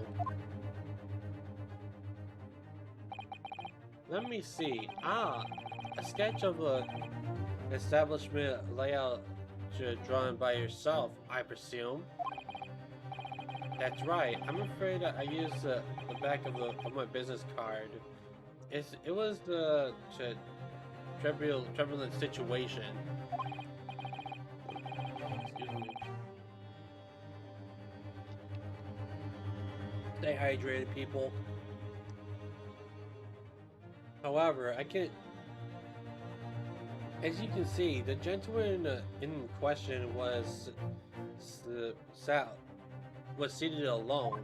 Let me see. A sketch of a establishment layout drawn by yourself, I presume. That's right. I'm afraid I used the back of my business card. It was the turbulent situation. Excuse me. Stay hydrated, people. However, as you can see, the gentleman in question was seated alone.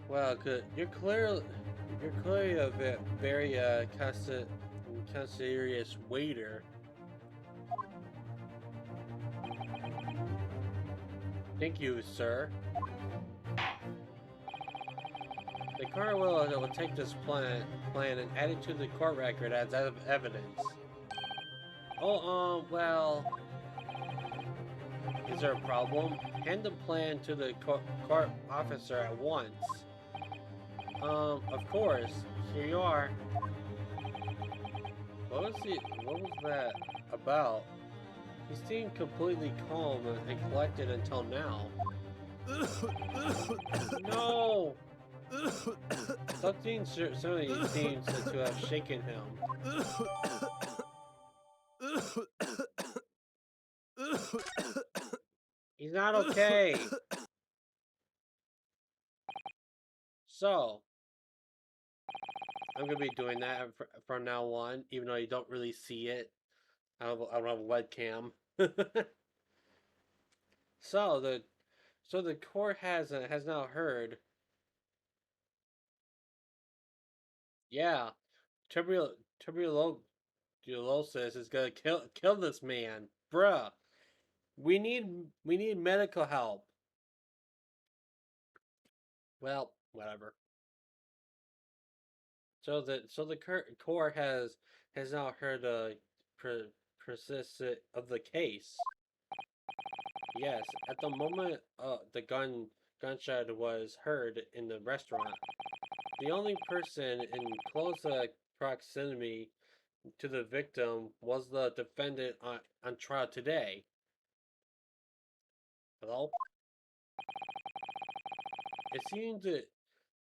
Well, good. You're clearly a very serious waiter. Thank you, sir. court will take this plan and add it to the court record as evidence. Oh, well, is there a problem? Hand the plan to the court officer at once. Of course. Here you are. What was that about? He seemed completely calm and collected until now. No! Something certainly seems to have shaken him. He's not okay. So, I'm gonna be doing that from now on, even though you don't really see it. I don't have a webcam. So the court has now heard. Yeah, tuberculosis is gonna kill this man, bruh. We need medical help. Well, whatever. So the court has now heard persist of the case. Yes, at the moment the gunshot was heard in the restaurant, the only person in close proximity to the victim was the defendant on trial today. Hello?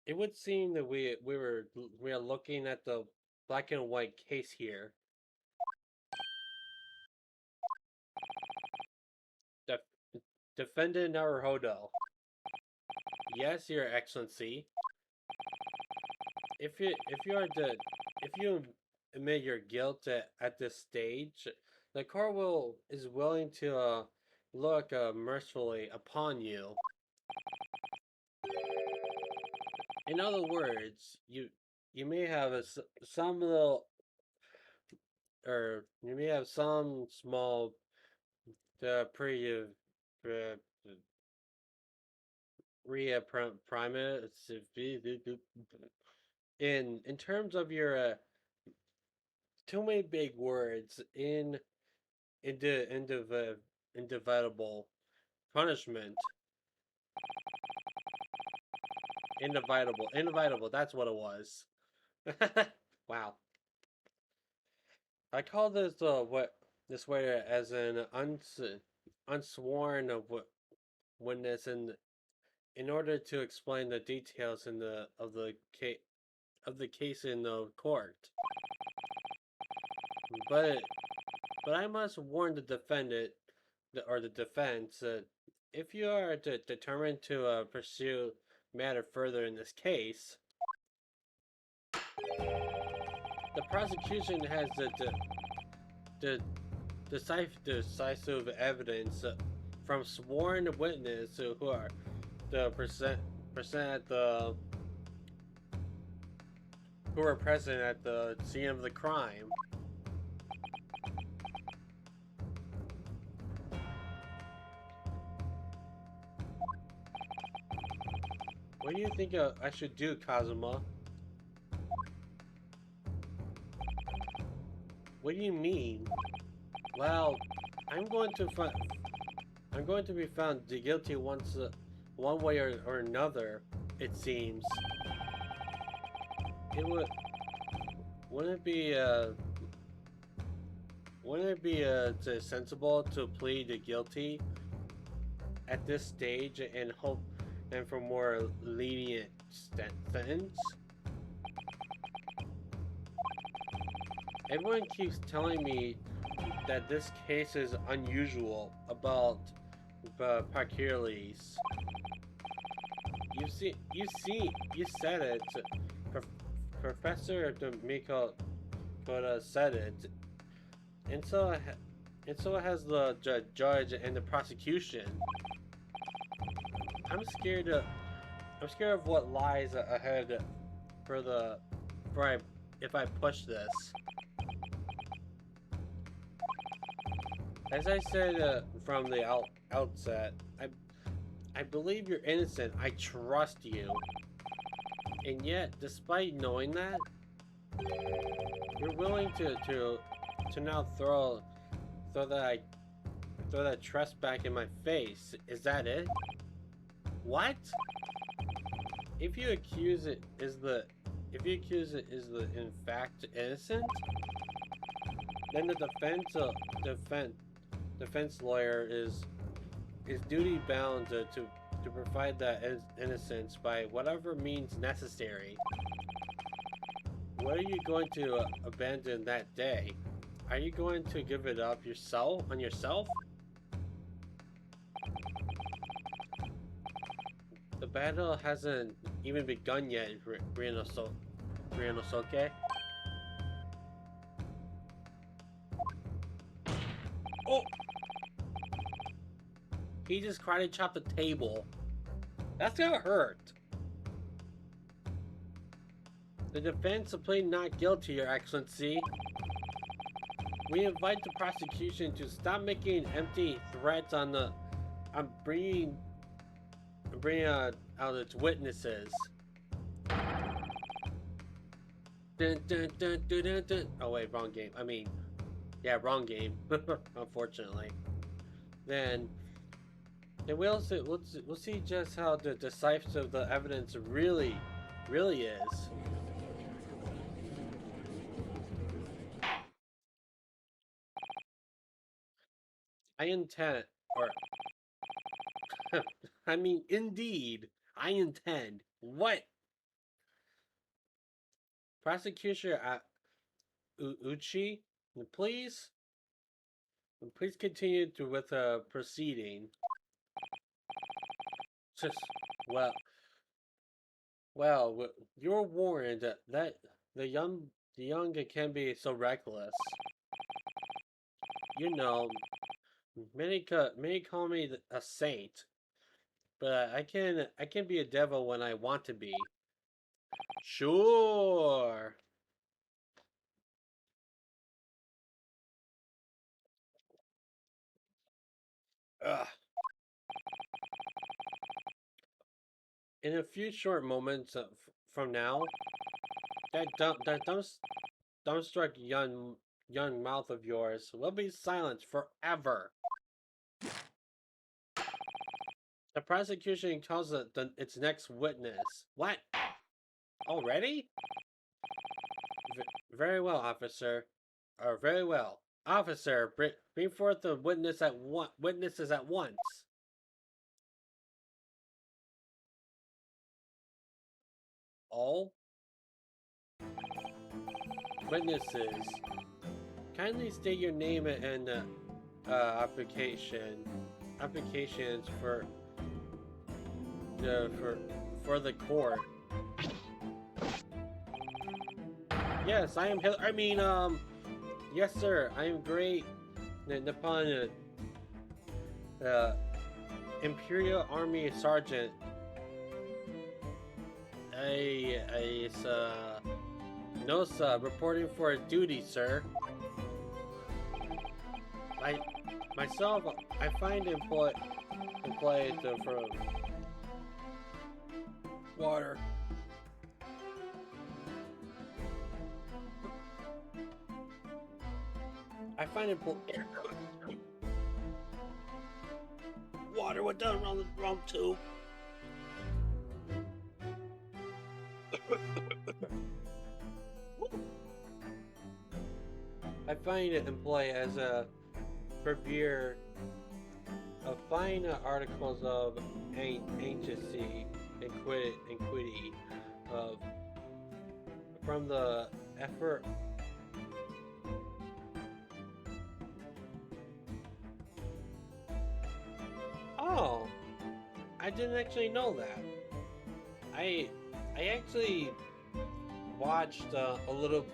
It would seem that we are looking at the black and white case here. Def Defendant Naruhodo. Yes, Your Excellency. If you admit your guilt at this stage, the court is willing to look mercifully upon you. In other words, you may have some little, or you may have some small, primate in terms of your too many big words in indivisible punishment. Indivisible, that's what it was. Wow. I call this this way as an unsworn witness in order to explain the details of the case in the court. But I must warn the defendant or the defense that if you are determined to pursue matter further in this case, the prosecution has the decisive evidence from sworn witnesses who are the present at the who were present at the scene of the crime. What do you think I should do, Kazuma? What do you mean? Well, I'm going to be found guilty once, one way or another. It seems. Wouldn't it be sensible to plead guilty at this stage and hope for more lenient sentence? Everyone keeps telling me that this case is unusual about peculiarities. You said it. Professor D'Amico said it, and so has the judge and the prosecution. I'm scared of what lies ahead if I push this. As I said from the outset, I believe you're innocent. I trust you. And yet, despite knowing that, you're willing to now throw that trust back in my face. Is that it? What? If you accuse it is the in fact innocent, then the defense lawyer is duty bound to provide that innocence by whatever means necessary. What are you going to abandon that day? Are you going to give it up on yourself? The battle hasn't even begun yet, Ryanosuke. Oh! He just karate chopped the table. That's gonna hurt. The defense of pleading not guilty, Your Excellency. We invite the prosecution to stop making empty threats on bringing out its witnesses. Dun, dun, dun, dun, dun, dun. Oh wait, wrong game. I mean, yeah, wrong game. Unfortunately. Then we'll see just how decisive the evidence really is. I intend, or I mean, indeed, I intend. What? Prosecutor Uchi, please continue with the proceeding. Just well, you're warned that the young can be so reckless. You know, many call me a saint, but I can be a devil when I want to be. Sure. Ugh. In a few short moments from now, that dumbstruck young mouth of yours will be silenced forever. The prosecution calls its next witness. What? Already? Very well, officer. Very well. Officer, bring forth the witnesses at once. All witnesses, kindly state your name and applications for the court. Yes, I am. Yes, sir. I am great. Nippon Imperial Army Sergeant. Nosa reporting for duty, sir. Myself, I find employed for water. I find employed water went down around the wrong tube. I find it employ as a purveyor of fine articles of agency and quiddy of from the effort. Oh, I didn't actually know that. I actually watched a little,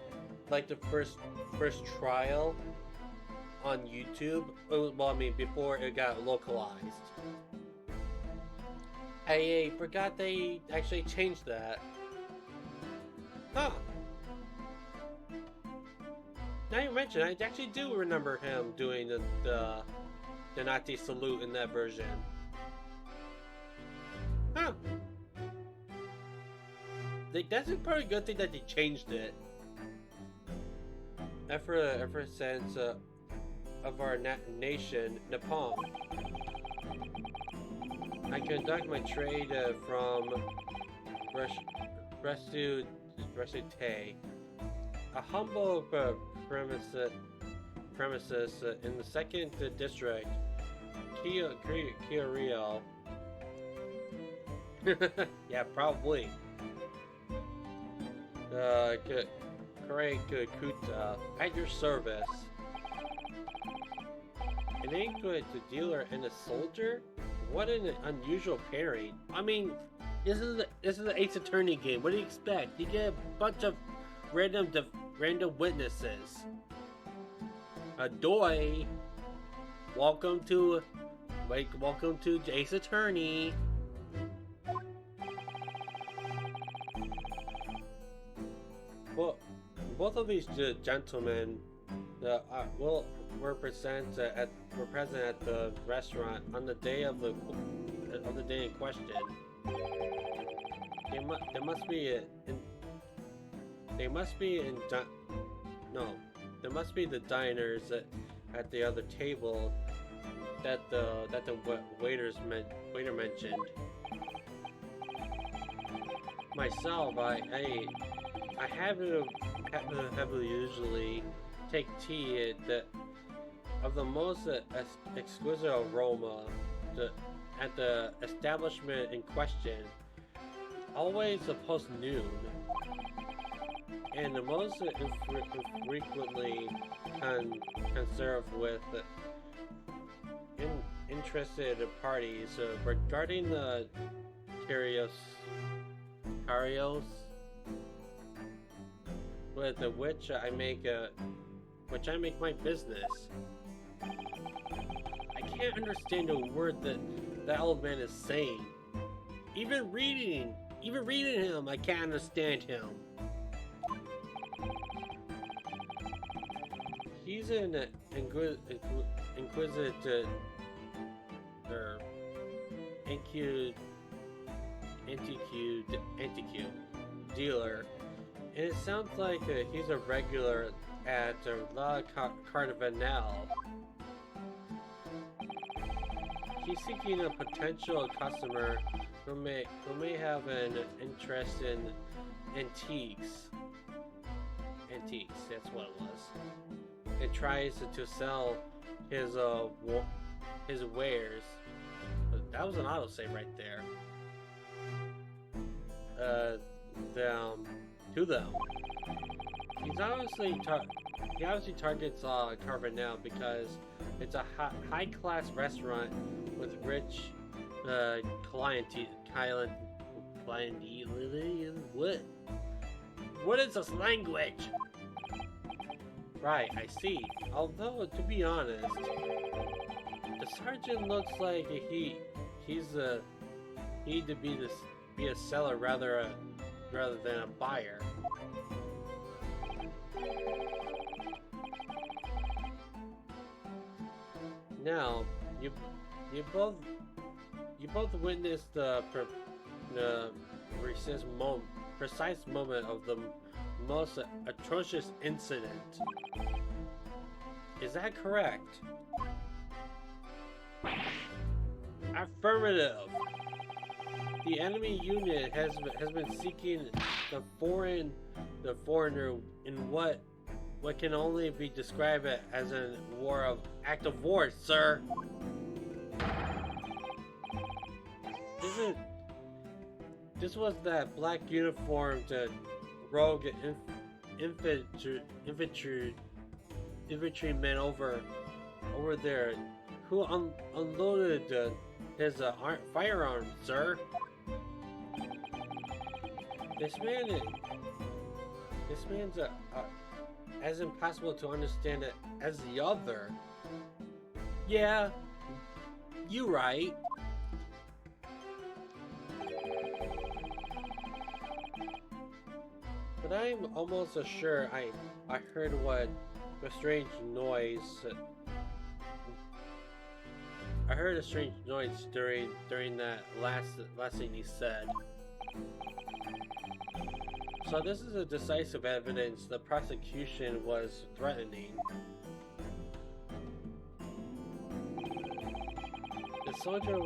like the first trial on YouTube. Well, I mean, before it got localized. I forgot they actually changed that. Huh. Now you mention, I actually do remember him doing the Nazi salute in that version. Huh. That's a pretty good thing that they changed it. Ever since of our nation, Nepal. I conduct my trade from Resute, a humble premises in the second district, Kyorio. Yeah, probably. Craig Kuta, at your service. An ink dealer and a soldier? What an unusual pairing. I mean, this is the Ace Attorney game. What do you expect? You get a bunch of random witnesses. Adoy! Welcome to Ace Attorney. Well, both of these gentlemen were present at the restaurant on the day of the day in question. They must be the diners at the other table that the waiter mentioned. Myself, I heavily usually take tea of the most exquisite aroma at the establishment in question, always post noon, and the most infrequently conserved with interested parties regarding the curios with which I make my business. I can't understand a word that old man is saying. Even reading him, I can't understand him. He's an inquisitive antique dealer, and it sounds like he's a regular at La Carnival. He's seeking a potential customer who may have an interest in antiques. Antiques, that's what it was. It tries to sell his wares. That was an autosave right there. To them. He obviously targets Carvanel because it's a high-class restaurant with rich clientele. What is this language? Right, I see. Although, to be honest, the sergeant looks like he's to be a seller rather than a buyer. Now, you both witnessed the precise moment of the most atrocious incident. Is that correct? Affirmative. The enemy unit has been seeking the foreigner in what can only be described as an act of war, sir. This was that black uniformed rogue infantryman over there who unloaded his firearm, sir. This man's as impossible to understand it as the other. Yeah, you right. But I'm almost sure I heard a strange noise. I heard a strange noise during that last thing he said. So this is a decisive evidence the prosecution was threatening. The soldier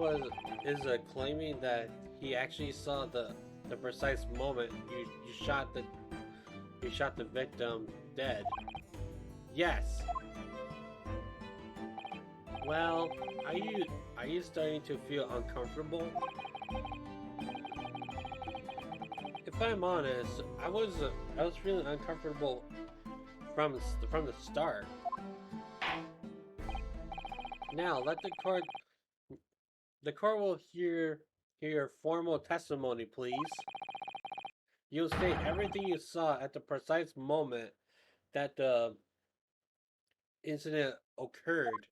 is claiming that he actually saw the precise moment you shot the victim dead. Yes. Well, are you starting to feel uncomfortable? If I'm honest, I was feeling uncomfortable from the start. Now let the court will hear your formal testimony, please. You'll state everything you saw at the precise moment that the incident occurred.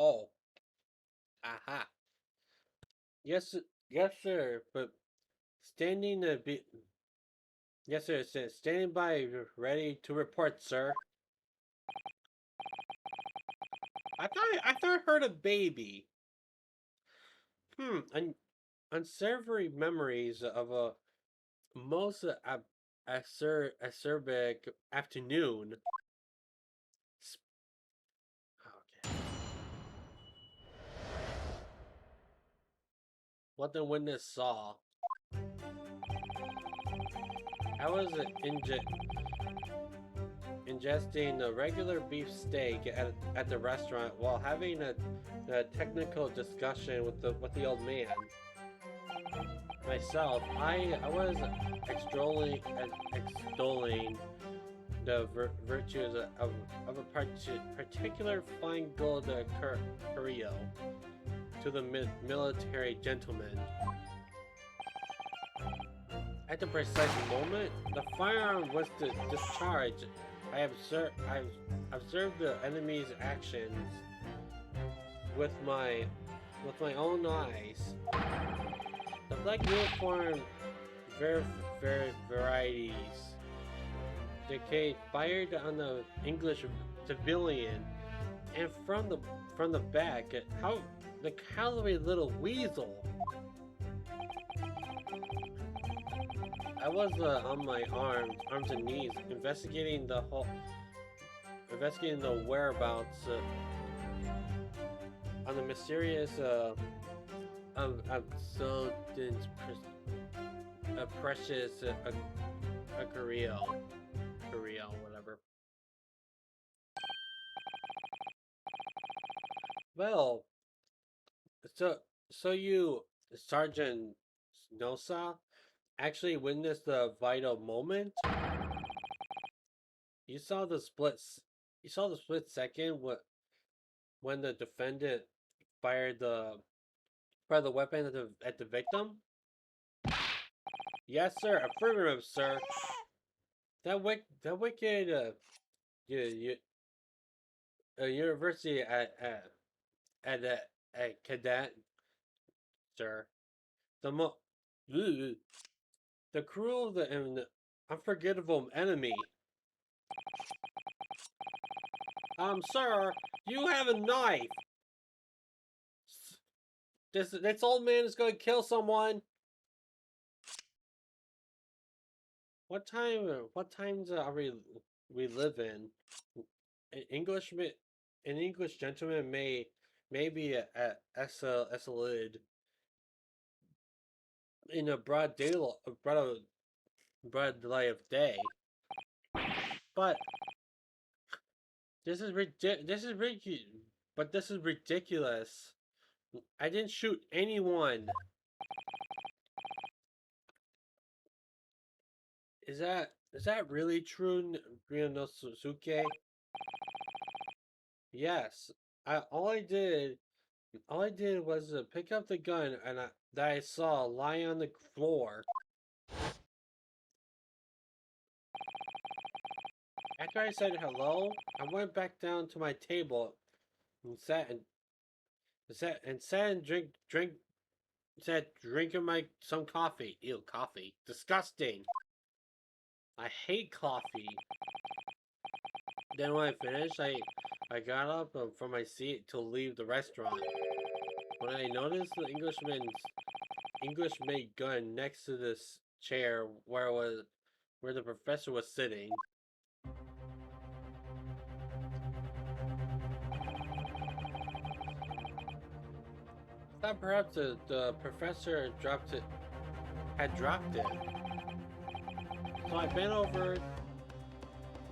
Oh, aha. Yes, yes, sir. But standing a bit. Yes, sir. It says standing by, ready to report, sir. I thought I heard a baby. Unsavory memories of a most acerbic afternoon. Okay. What the witness saw. I was ingesting a regular beef steak at the restaurant while having a technical discussion with the old man. Myself, I was extolling the virtues of a particular fine gold Carrillo to the military gentleman. At the precise moment the firearm was discharged, I observed the enemy's actions with my own eyes. The black uniform varieties decayed fired on the English civilian, and from the back, how the cowardly little weasel. I was on my arms and knees, investigating the whereabouts on the mysterious precious Carrillo, whatever. Well, so you, Sergeant Nosa, actually witnessed the vital moment. You saw the split. You saw the split second when the defendant fired the weapon at the victim. Yes, sir. Affirmative, sir. That wicked university at cadet, sir. The mo the cruel and unforgettable enemy. Sir, you have a knife. This old man is going to kill someone. What times are we live in? An English gentleman may be a lid in a broad light of day, but this is ridiculous. I didn't shoot anyone. Is that really true, Ryonosuke? Yes. All I did was pick up the gun that I saw lying on the floor. After I said hello, I went back down to my table and sat and drinking some coffee. Ew, coffee. Disgusting. I hate coffee. Then when I finished, I got up from my seat to leave the restaurant when I noticed the English-made gun next to this chair where the professor was sitting. Thought perhaps the professor had dropped it. So I bent over.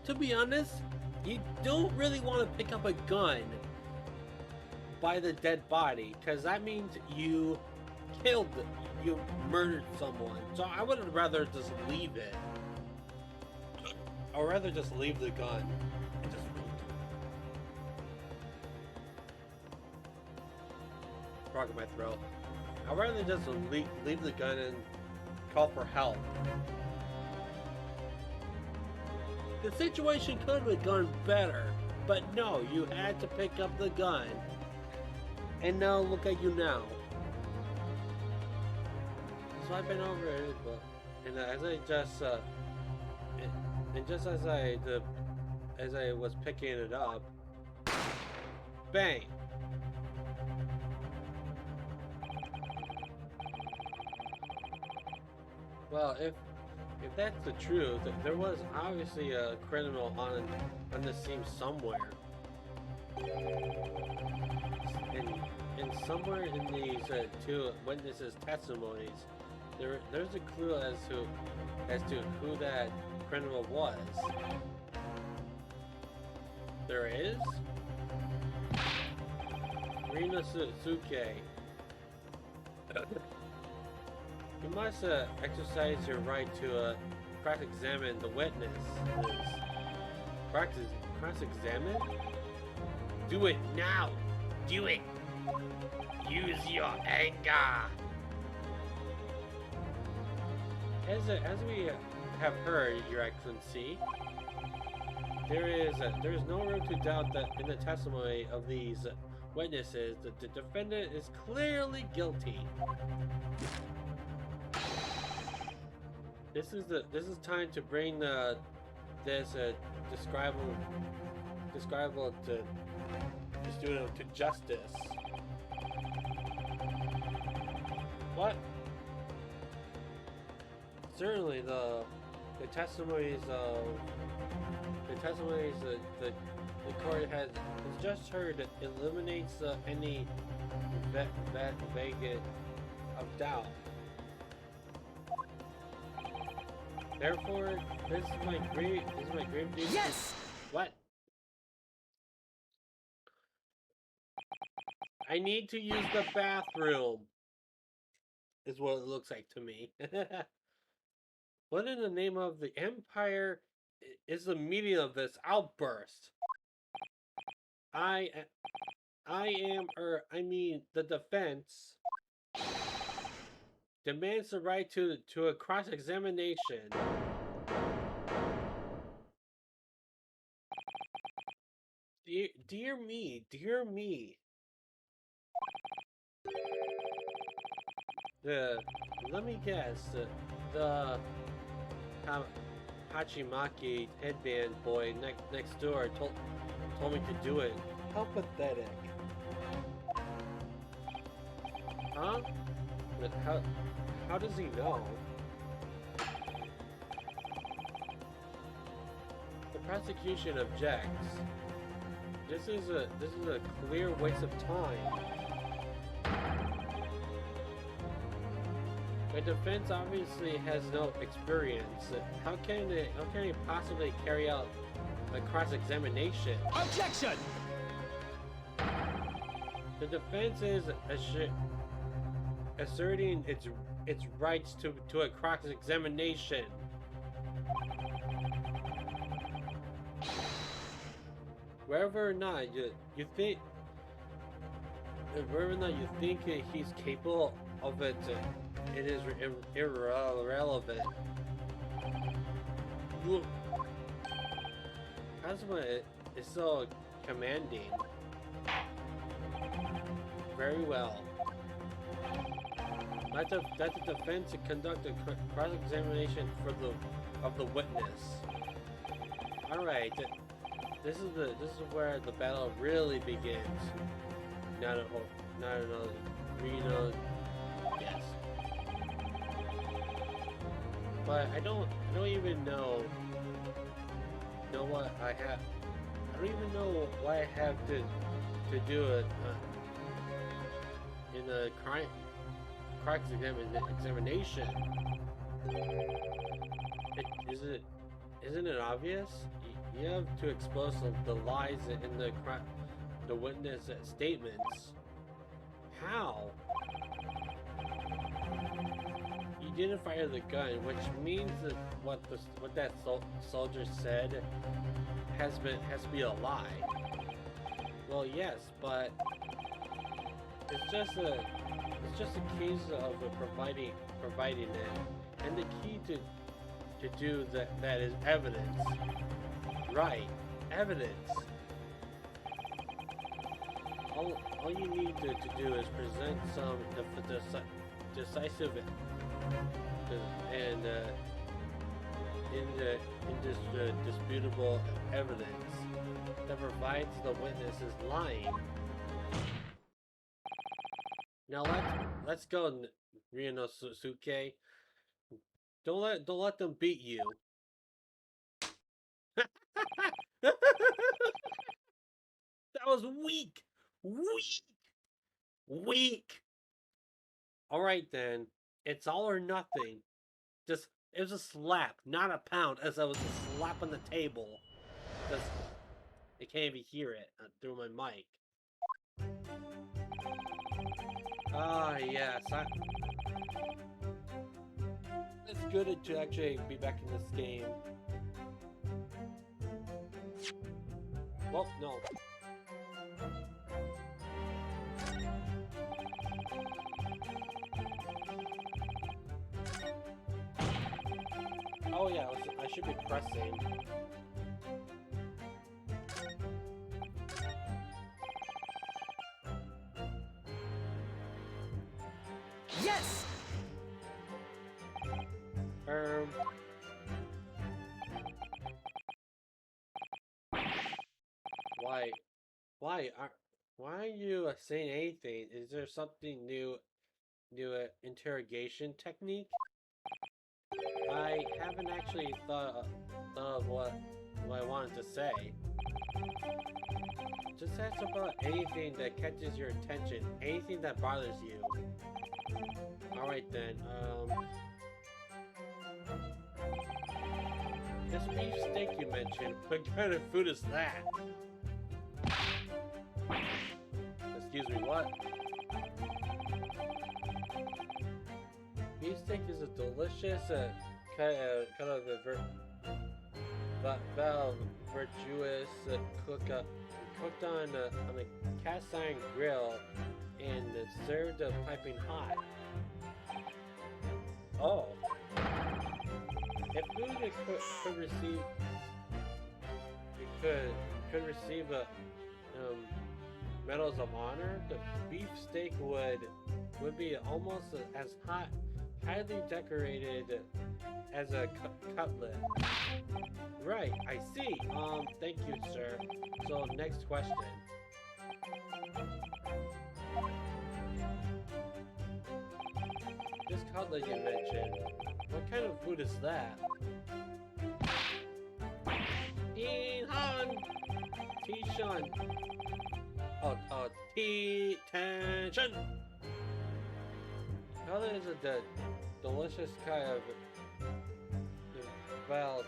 To be honest, you don't really want to pick up a gun by the dead body, because that means you murdered someone. So I would rather just leave it. Or rather just leave the gun and just frog in my throat. I'd rather just leave the gun and call for help. The situation could have gone better, but no, you had to pick up the gun. And now look at you now. So I've been over it, and as I just and just as I was picking it up, bang! Well, if that's the truth, there was obviously a criminal on the scene somewhere, and somewhere in these two witnesses' testimonies, there's a clue as to who that criminal was. There is? Rina Suke. You must exercise your right to cross-examine the witness. Cross-examine? Do it now! Do it! Use your anger! As we have heard, Your Excellency, there is no room to doubt that in the testimony of these witnesses, the defendant is clearly guilty. This is time to bring this describable to student to justice. What? Certainly, the testimonies the court has just heard eliminates any vague of doubt. Therefore, this is my grave duty. Yes! What? I need to use the bathroom. Is what it looks like to me. What in the name of the Empire is the meaning of this outburst? I mean, the defense demands the right to a cross-examination. Dear me. Let me guess, the Hachimaki headband boy next door told me to do it. How pathetic. Huh? But how does he know? The prosecution objects. This is a clear waste of time. The defense obviously has no experience. How can it possibly carry out a cross-examination? Objection! The defense is asserting its rights to a cross-examination. Whether or not you think he's capable of it, it is irrelevant. Kazuma is so commanding. Very well. Let the defense conduct a cross-examination of the witness. All right. this is where the battle really begins. Not another Reno. Yes. But I don't even know what I have. I don't even know what I have to do it in the Chronicles examination. Isn't it obvious? You have to expose the lies in the witness statements. How? You didn't fire the gun, which means that what that soldier said has to be a lie. Well, yes, but it's just a case of providing it, and the key to do that is evidence. Right, evidence. All you need to do is present some decisive and indisputable evidence that provides the witness is lying. Now let's go, Ryunosuke. Don't let them beat you. That was weak. Weak. All right then. It's all or nothing. Just it was a slap, not a pound, as I was a slap on the table. Just I can't even hear it through my mic. Ah, yes. It's good to actually be back in this game. Well, no. Oh yeah, I should be pressing. Yes! Why are you saying anything? Is there something new interrogation technique? I haven't actually thought of what I wanted to say. Just ask about anything that catches your attention, anything that bothers you. Alright then, this beef steak you mentioned, what kind of food is that? Excuse me, what? Beef steak is a delicious kind of virtuous cooked on a cast iron grill and served piping hot. Oh, if food could receive a medals of honor, the beef steak would be almost as highly decorated as a cutlet. Right, I see. Thank you, sir. So, next question. This cutlet you mentioned, what kind of food is that? T-Shun! T-Tension! Cutlet is a delicious kind of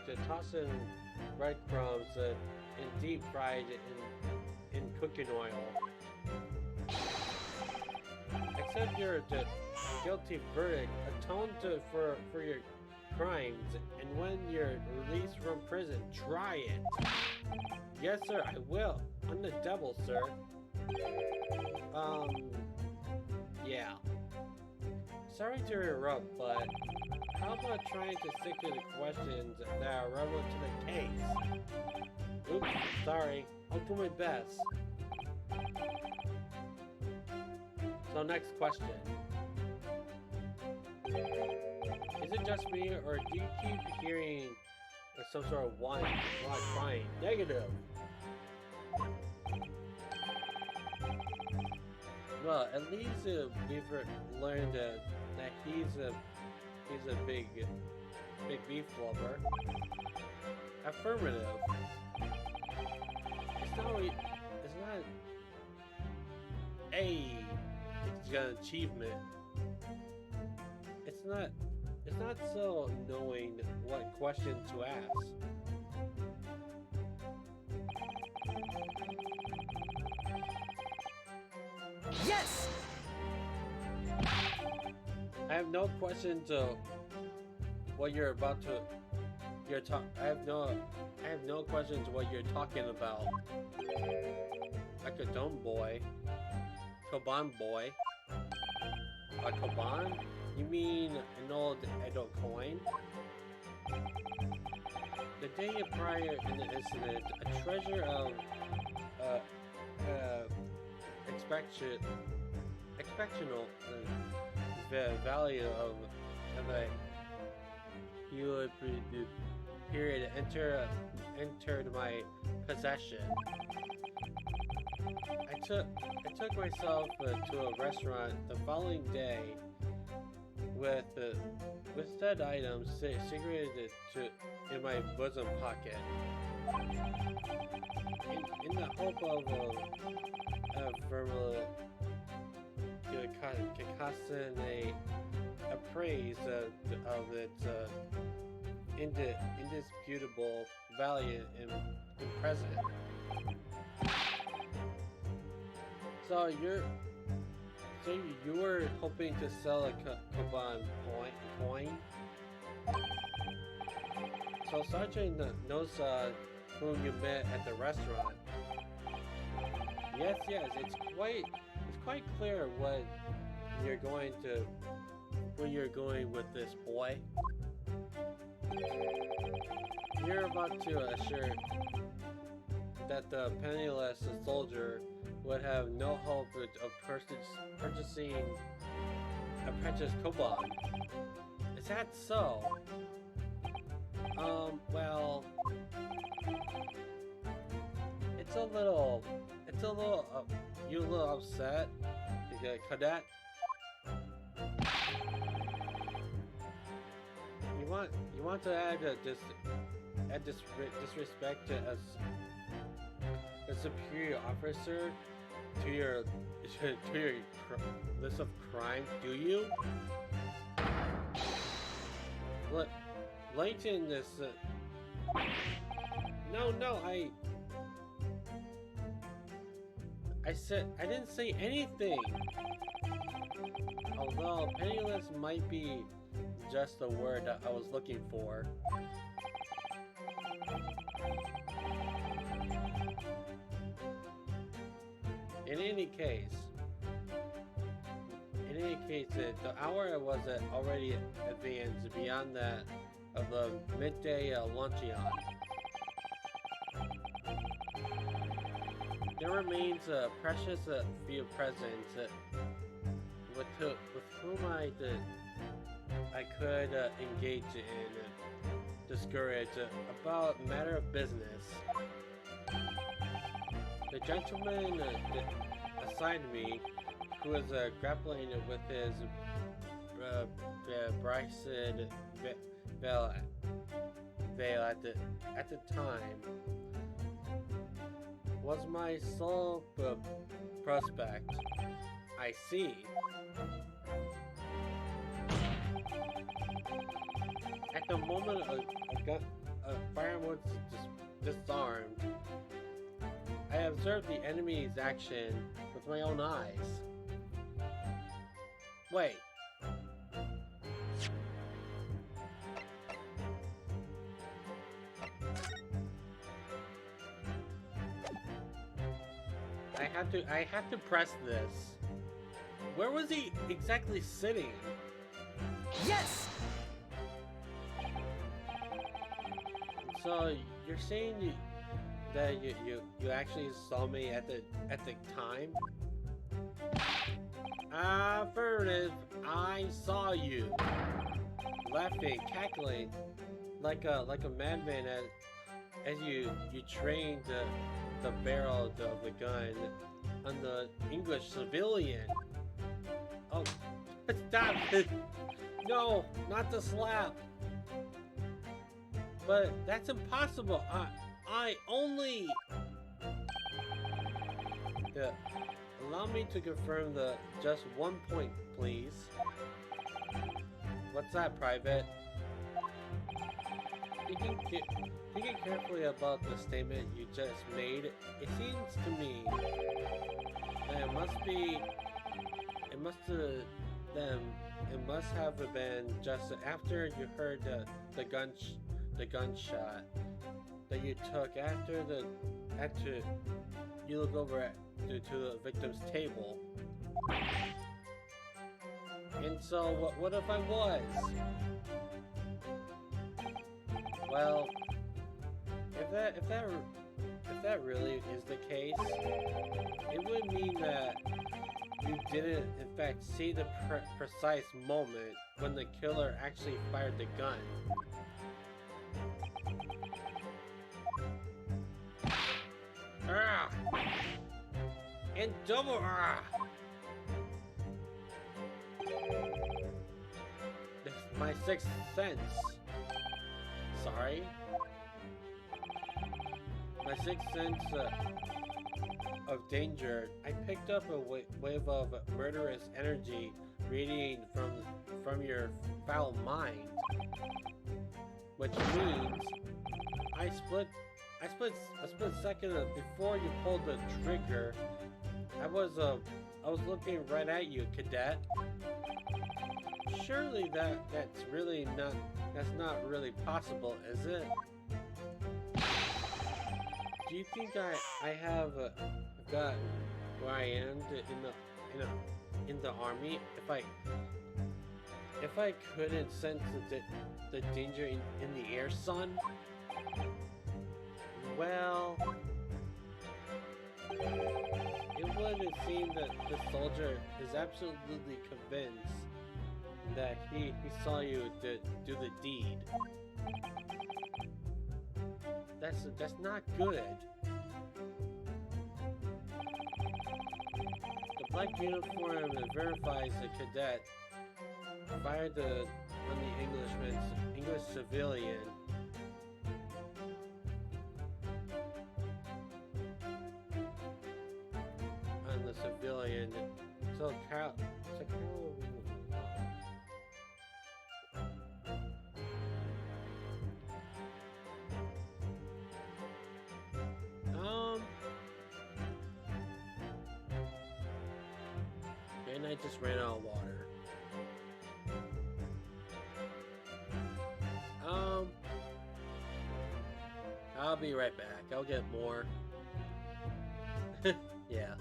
to toss in breadcrumbs and deep fried in cooking oil. Accept your guilty verdict, atone for your crimes, and when you're released from prison, try it. Yes, sir, I will. I'm the devil, sir. Yeah. Sorry to interrupt, but how about trying to stick to the questions that are relevant to the case? Oops, sorry. I'll do my best. So next question. Is it just me, or do you keep hearing some sort of wine while crying. Negative. Well, at least we've learned that he's a big beef lover. Affirmative. It's not it's an achievement. It's not so knowing what question to ask. Yes! I have no question to what you're about to I have no question to what you're talking about. Like a dumb boy. Koban boy. A Koban? You mean an old Edo coin? The day prior in the incident, a treasure of expectional the value of a huge period entered my possession. I took myself to a restaurant the following day with said items secreted in my bosom pocket, in the hope of verbal appraise of its indisputable value in present. So you were hoping to sell a Koban coin? So Sergeant knows whom you met at the restaurant. Yes, it's quite clear where you're going with this boy. You're about to assure that the penniless soldier would have no hope of purchasing a precious Koban. Is that so? Well, it's a little, you a little upset, cadet? You want to add disrespect to a superior officer to your list of crimes, do you? Look, Langton is no, I didn't say anything. Although penniless might be just the word that I was looking for. In any case, the hour was already advanced beyond that of the midday luncheon. There remains a precious few presents with whom I could engage in discourage about matter of business. The gentleman assigned me, who was grappling with his Bryson veil at the time, was my sole prospect. I see. At the moment a firearm was disarmed, I observed the enemy's action with my own eyes. Wait. I have to press this. Where was he exactly sitting? Yes! So you're saying that you actually saw me at the time? Affirmative. I saw you laughing, cackling like a madman as you train the barrel of the gun on the English civilian. Oh, stop! No, not the slap. But that's impossible. I only. Yeah. Allow me to confirm the just 1 point, please. What's that, Private? Thinking carefully about the statement you just made, it seems to me that it must have been just after you heard the gunshot that you took after you look over to the victim's table. And so what if I was? Well, if that really is the case, it would mean that you didn't in fact see the precise moment when the killer actually fired the gun. Ah! And double ah! That's my sixth sense. Sorry? My sixth sense of danger. I picked up a wave of murderous energy radiating from your foul mind. Which means I split a split second before you pulled the trigger. I was looking right at you, cadet. Surely that's not really possible, is it? Do you think I have gotten where I am in the army if I couldn't sense the danger in the air, son? Well, it would seem that the soldier is absolutely convinced that he saw you do the deed. That's not good. The black uniform verifies the cadet fired on the English civilian. On the civilian. So Carol. And I just ran out of water. I'll be right back. I'll get more. Yeah.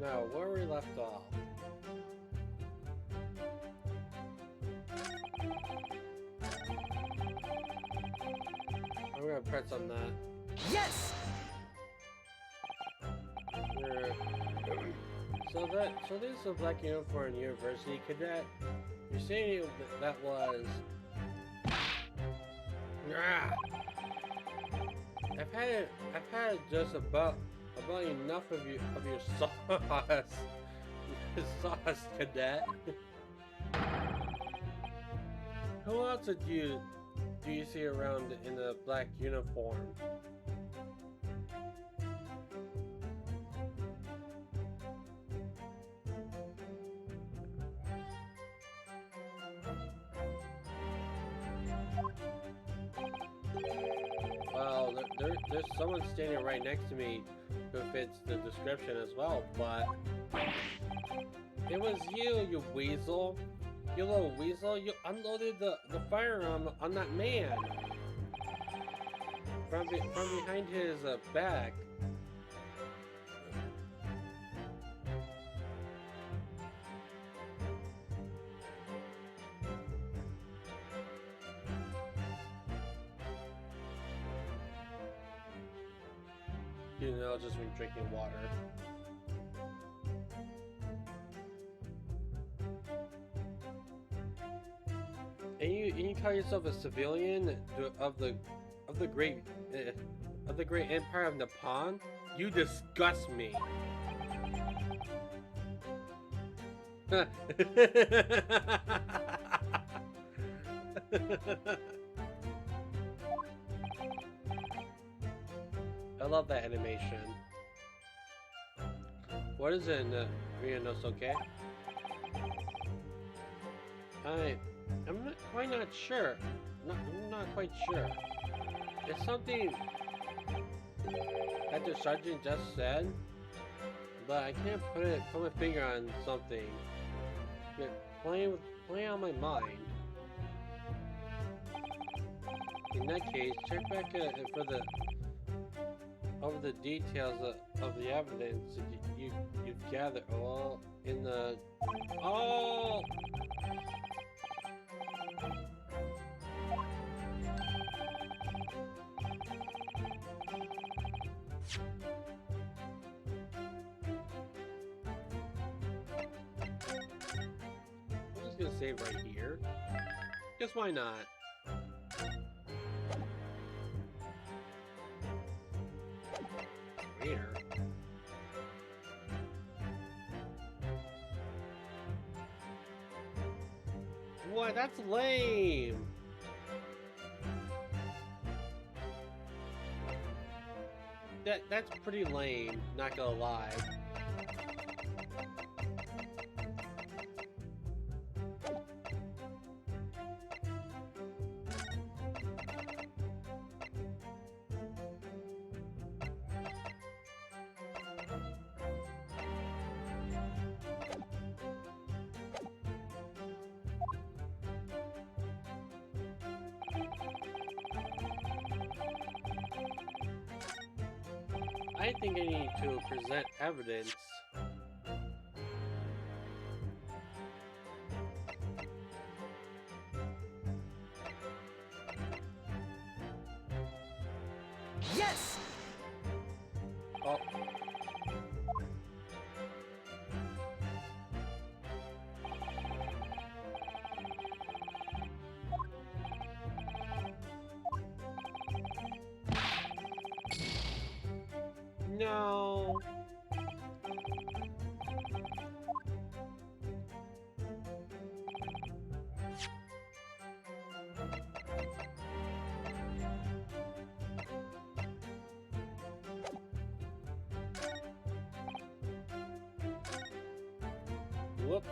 Now, where we left off. I'm gonna press on that. Yes! So this is a black uniform university cadet. You're saying that was. I've had just about enough of your sauce, sauce, cadet. Who else do you see around in a black uniform? Well, there's someone standing right next to me who fits the description as well, but it was you weasel. You little weasel. You unloaded the firearm on that man from behind his back. You know, just been drinking water. And you call yourself a civilian of the great empire of Nippon? You disgust me. I love that animation. What is it in Ryanosuke? I'm not sure. I'm not quite sure. It's something that the sergeant just said, but I can't put my finger on something. It's playing on my mind. In that case, check back over the details of the evidence you've gathered. Oh, in the oh. I'm just gonna save right here. Guess why not? Here. What? That's lame. That's pretty lame, not gonna lie. I think I need to present evidence. Yes! Oh. No. Whoops.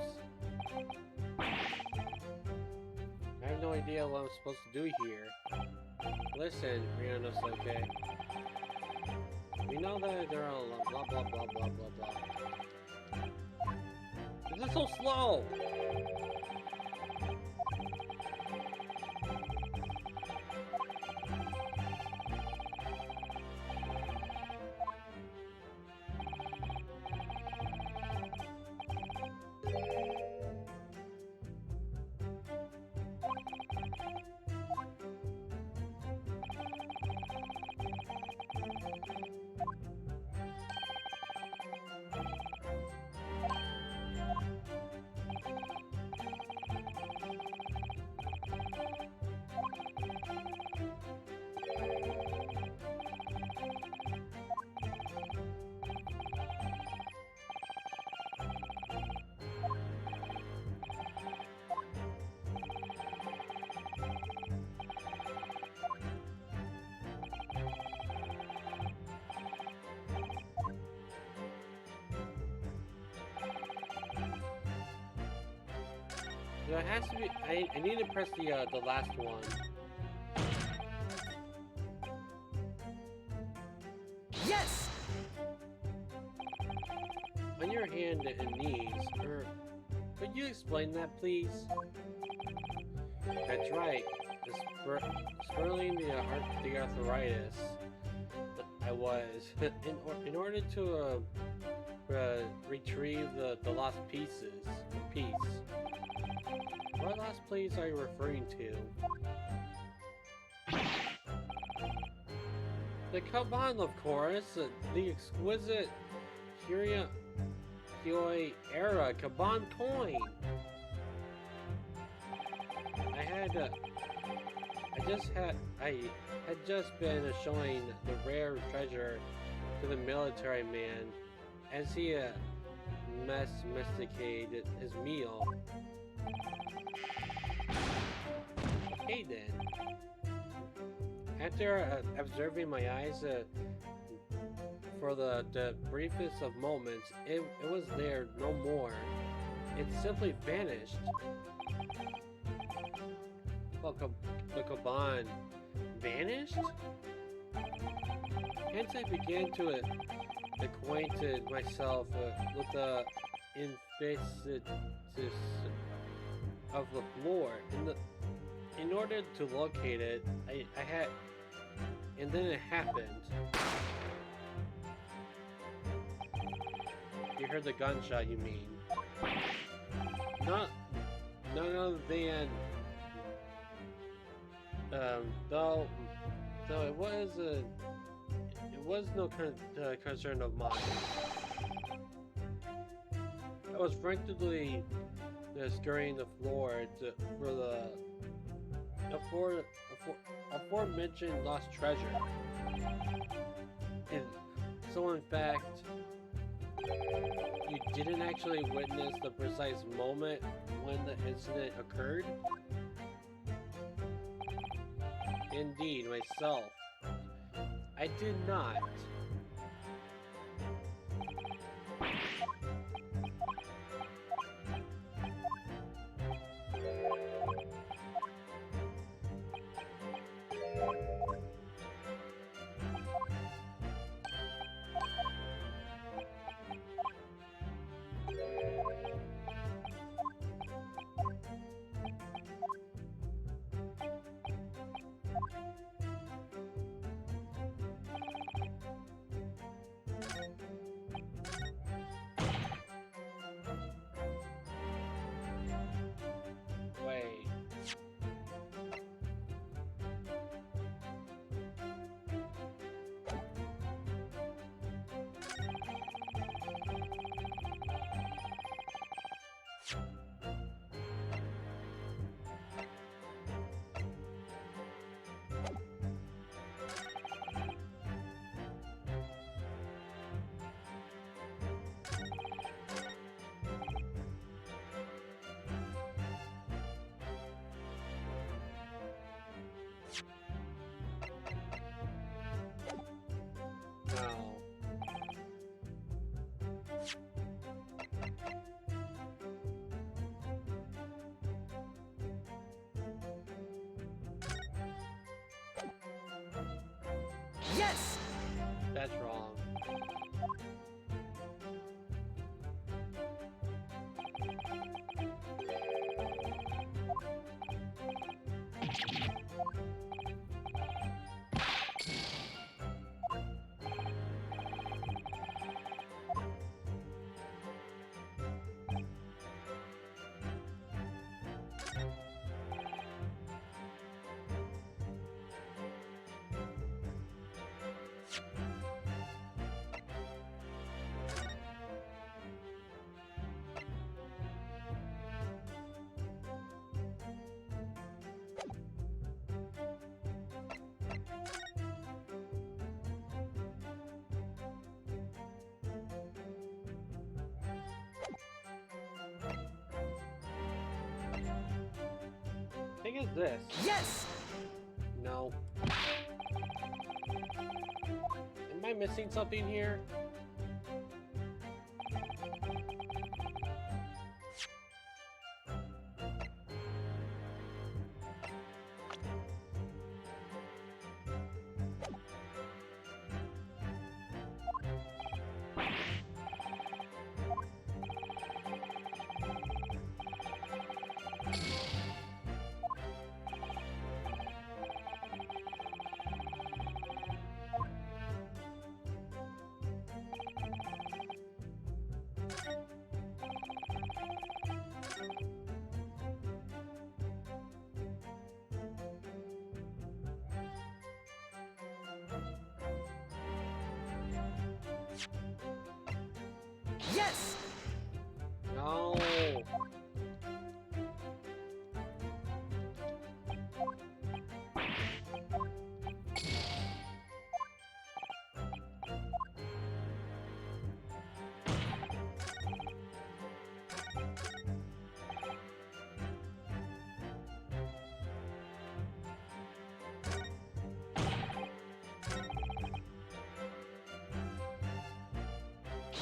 I have no idea what I'm supposed to do here. Listen, Ryanosuke. We know that there are blah blah blah blah blah blah. This is so slow! So it has to be. I need to press the last one. Yes! On your hand and knees. Could you explain that, please? That's right. Spurling the arthritis. I was in order to retrieve the lost piece. What lost piece are you referring to? The Kaban, of course. The exquisite Hyoi era Kaban coin. I had just been showing the rare treasure to the military man as he masticated his meal. Okay then. After observing my eyes for the briefest of moments, it was there no more. It simply vanished. Well, the Kaban vanished? Hence I began to acquaint myself with the emphasis of the floor. In order to locate it, I had... And then it happened. You heard the gunshot, you mean? None other than... though it was no concern of mine. I was frantically scurrying the floor for the aforementioned lost treasure. And so in fact, you didn't actually witness the precise moment when the incident occurred? Indeed, myself. I did not. Wait. No. Yes! That's wrong. Thing is this. Yes! No. Am I missing something here?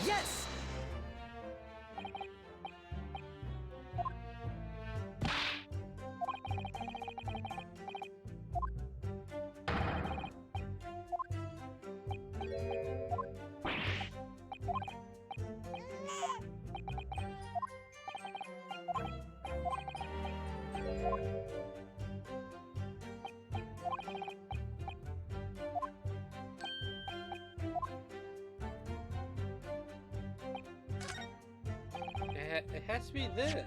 Yes! It has to be this.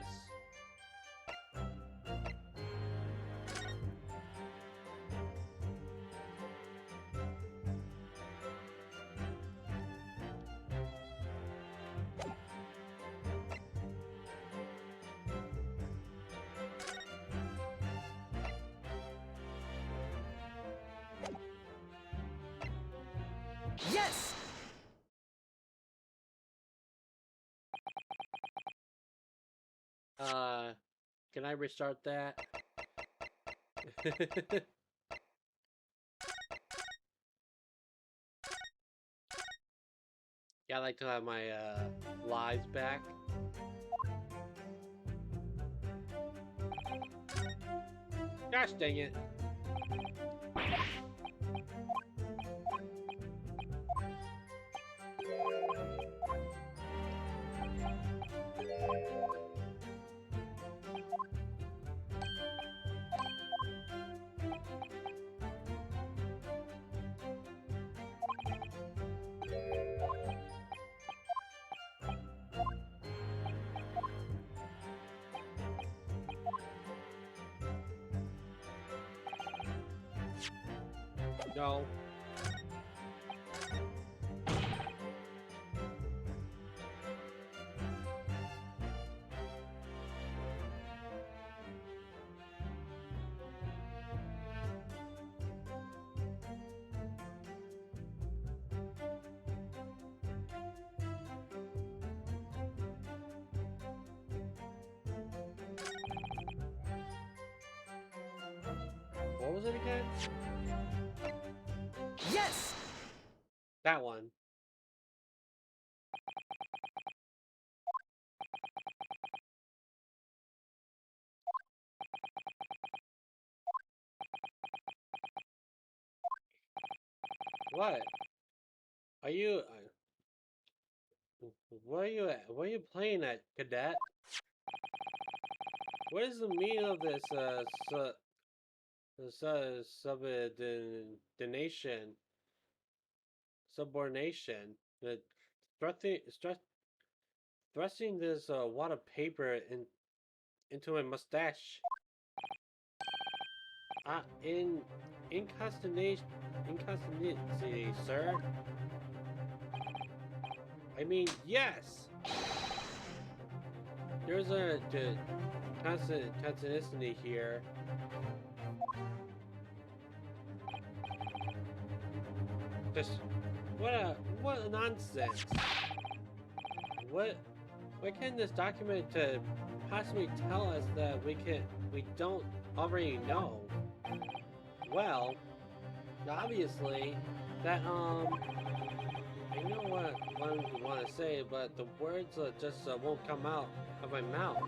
Yes! Can I restart that? Yeah, I like to have my lives back. Gosh dang it. No. What was it again? Yes! That one. What? Are you? Where are you at? Where are you playing at, cadet? What is the meaning of this subordination? Subordination. The thrusting this wad of paper into my mustache. In inconsistency, sir. I mean, yes. There's a consistency here. Just what nonsense. What can this document to possibly tell us that we don't already know? Well, obviously that I know what I want to say, but the words just won't come out of my mouth.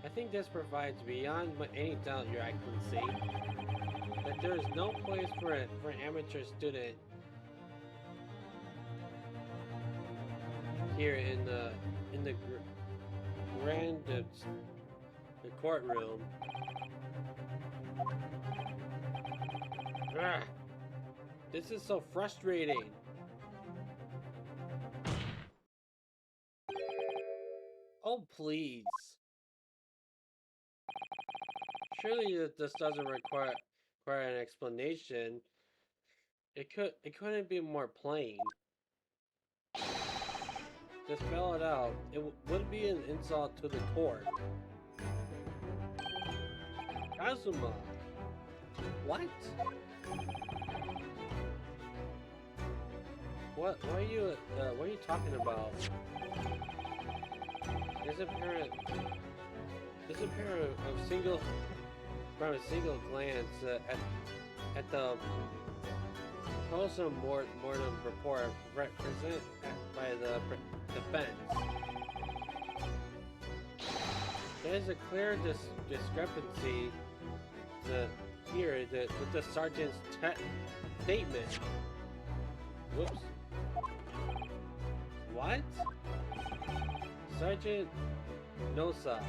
I think this provides beyond any doubt, Your Excellency, that there is no place for an amateur student here in the grand the courtroom. Ugh. This is so frustrating. Oh, please. Surely this doesn't require an explanation. It couldn't be more plain. Just spell it out. It would be an insult to the court. Kazuma. What? What are you talking about? There's a pair of from a single glance at the post-mortem report presented by the defense. There's a clear discrepancy here with the sergeant's statement. Whoops. What? Sergeant Nosa.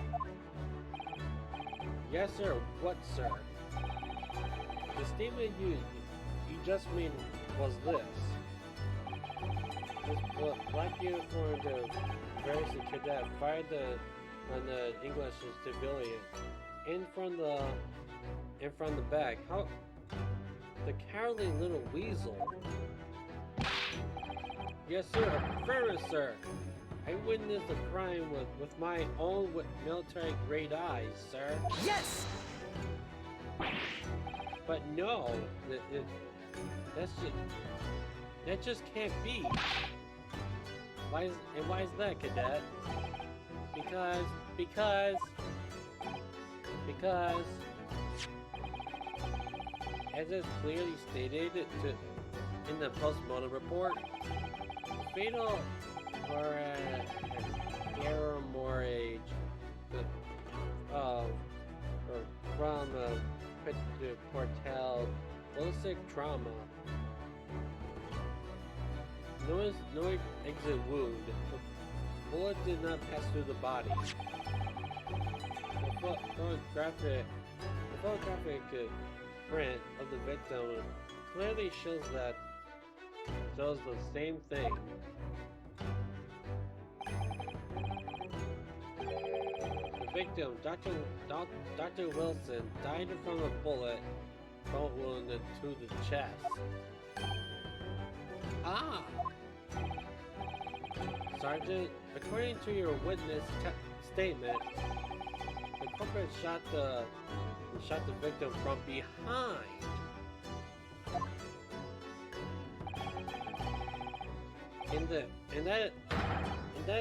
Yes, sir. What, sir? The statement you just made was this. This black uniformed various cadet fired on the English civilian in from the back. How the cowardly little weasel. Yes, sir. Affirmative, sir. I witnessed the crime with my own military grade eyes, sir. Yes! But no, that just can't be. Why is that, cadet? Because as is clearly stated in the post-mortem report, fatal or hemorrhage from portal ballistic trauma. No exit wound. The bullet did not pass through the body. The photographic print of the victim clearly shows the same thing. The victim, Dr. Wilson, died from a bullet wound to the chest. Ah! Sergeant, according to your witness statement, the culprit shot the victim from behind. And that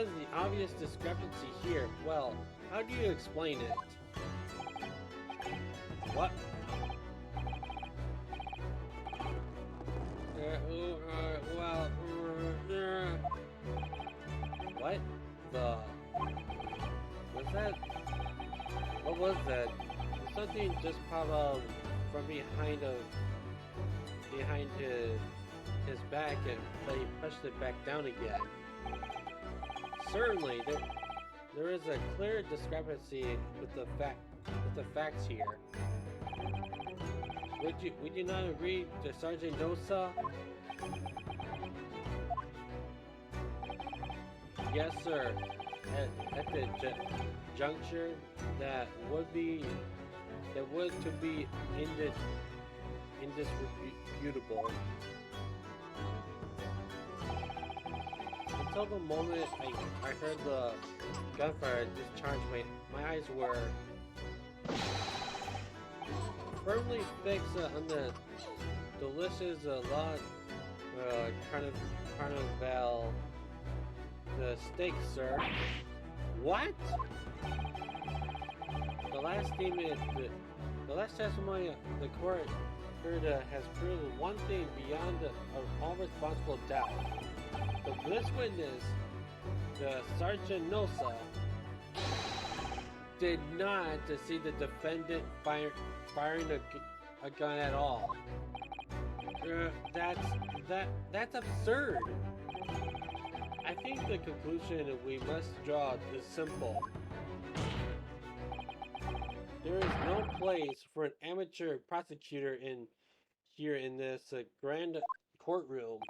is the obvious discrepancy here. Well, how do you explain it? What? What? What was that? Something just popped out from behind his back, but he pushed it back down again. Certainly, there is a clear discrepancy with the facts here. Would you not agree to Sergeant Nosa? Yes, sir. At the juncture that would to be indisputable. Until the moment I heard the gunfire discharge, my eyes were firmly fixed on the delicious carnival the steak, sir. What? The last testimony the court heard has proved one thing beyond all responsible doubt. This witness, the Sergeant Nosa, did not see the defendant firing a gun at all. That's absurd. I think the conclusion we must draw is simple. There is no place for an amateur prosecutor here in this grand courtroom.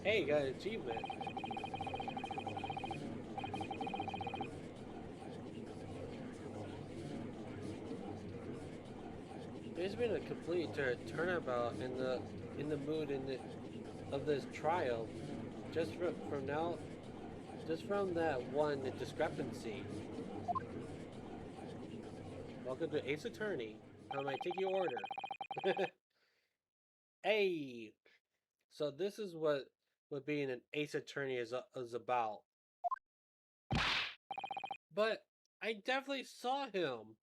Hey, got an achievement. There's been a complete turnabout in the mood of this trial, just from that one discrepancy. Welcome to Ace Attorney. How may I take your order? Hey, so this is what being an Ace Attorney is about. But I definitely saw him.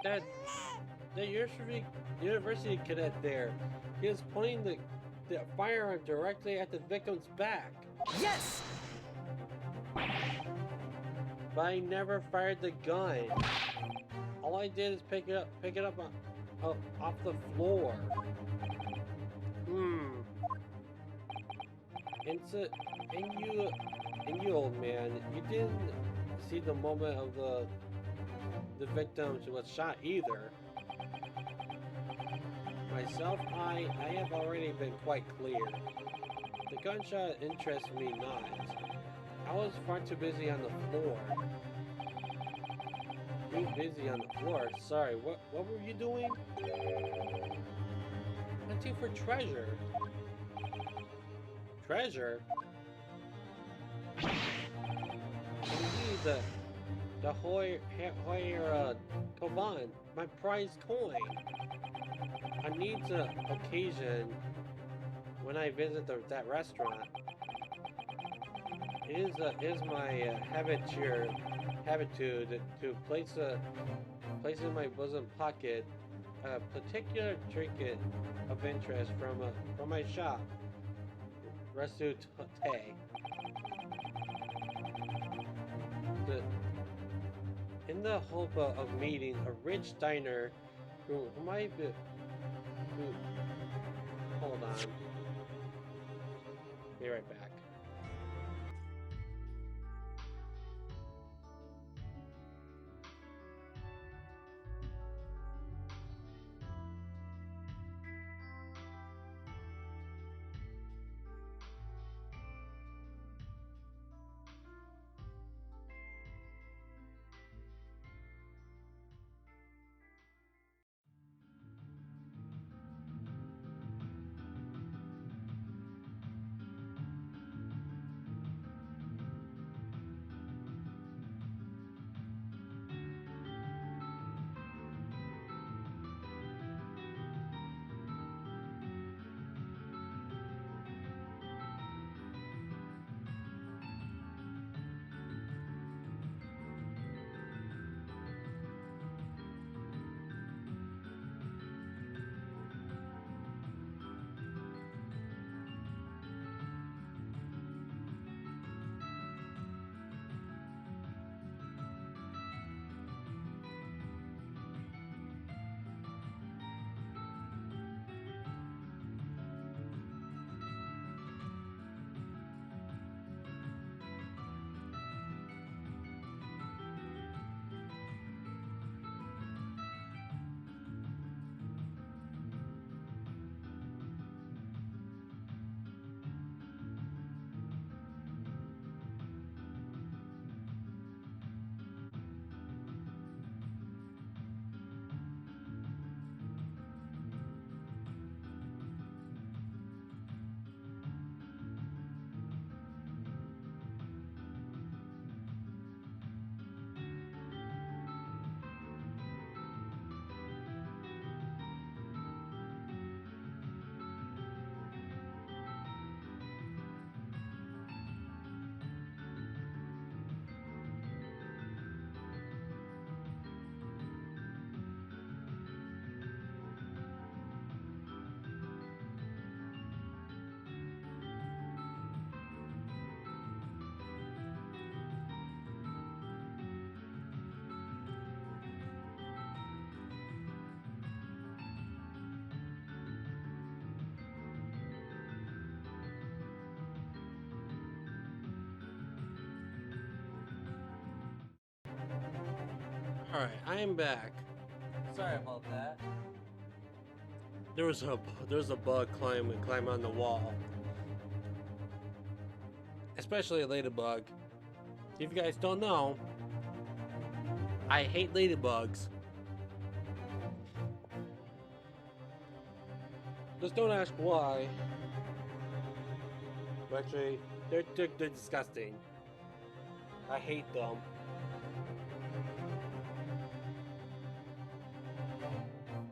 That the university cadet there, he was pointing the firearm directly at the victim's back. Yes! But I never fired the gun. All I did is pick it up off the floor. And you old man, you didn't see the moment of the victim was shot either. Myself, I have already been quite clear. The gunshot interests me not. I was far too busy on the floor. Too busy on the floor? Sorry, what were you doing? Hunting for treasure. Treasure? Indeed, the Hoyer Koban, my prized coin. On needs occasion when I visit that restaurant. It is my habitude to place in my bosom pocket a particular trinket of interest from my shop, Restaurant. In the hope of meeting a rich diner who might be. Hold on. Be right back. Alright, I am back. Sorry about that. There was a bug climb on the wall. Especially a ladybug. If you guys don't know, I hate ladybugs. Just don't ask why. Actually, they're disgusting. I hate them.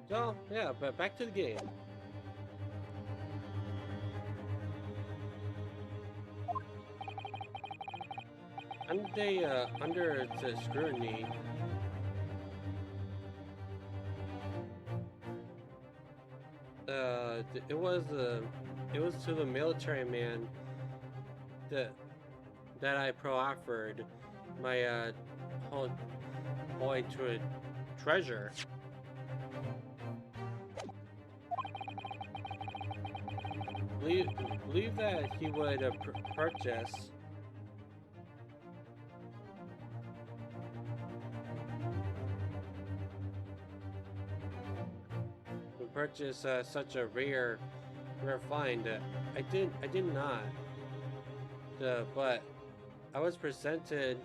So, yeah, but back to the game. Under the scrutiny, it was to the military man that I proffered my whole boy to a treasure. Believe that he would purchase. Purchase such a rare find. I did not. But I was presented.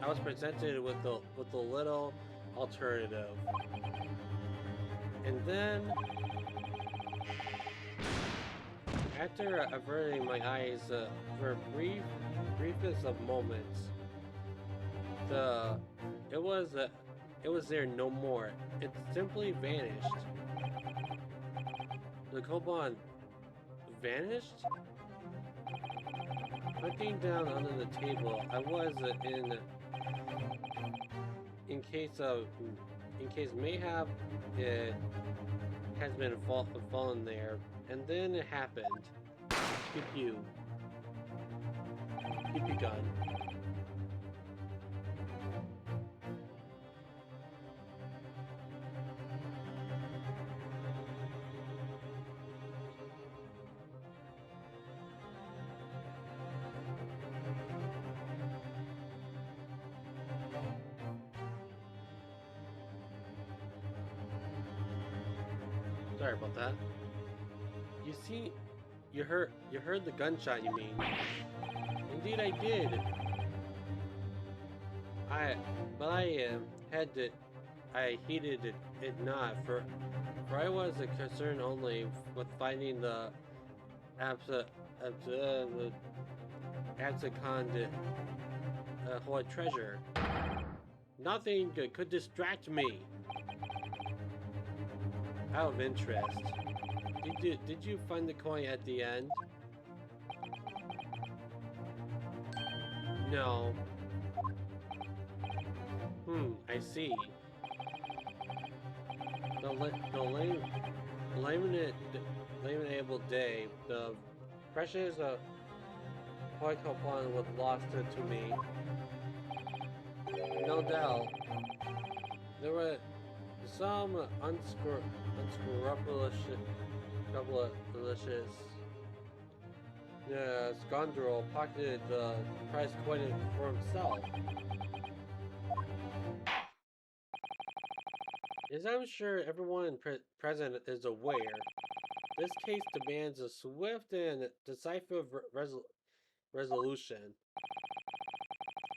With a little alternative, and then after averting my eyes for briefest of moments, it was there no more. It simply vanished. The kobold vanished. Looking down under the table, I was in case mayhap it has been fallen there, and then it happened. Pew pew. Pew pew gun. Sorry about that. You see, you heard the gunshot, you mean? Indeed I did. I heeded it not, for I was concerned only with finding the abscond whole treasure. Nothing could distract me. Out of interest, did you find the coin at the end? No. I see. The laminable day, the precious white coupon was lost to me. No doubt, there were some unscrupulous scoundrel pocketed the prize coin for himself. As I'm sure everyone present is aware, this case demands a swift and decisive resolution.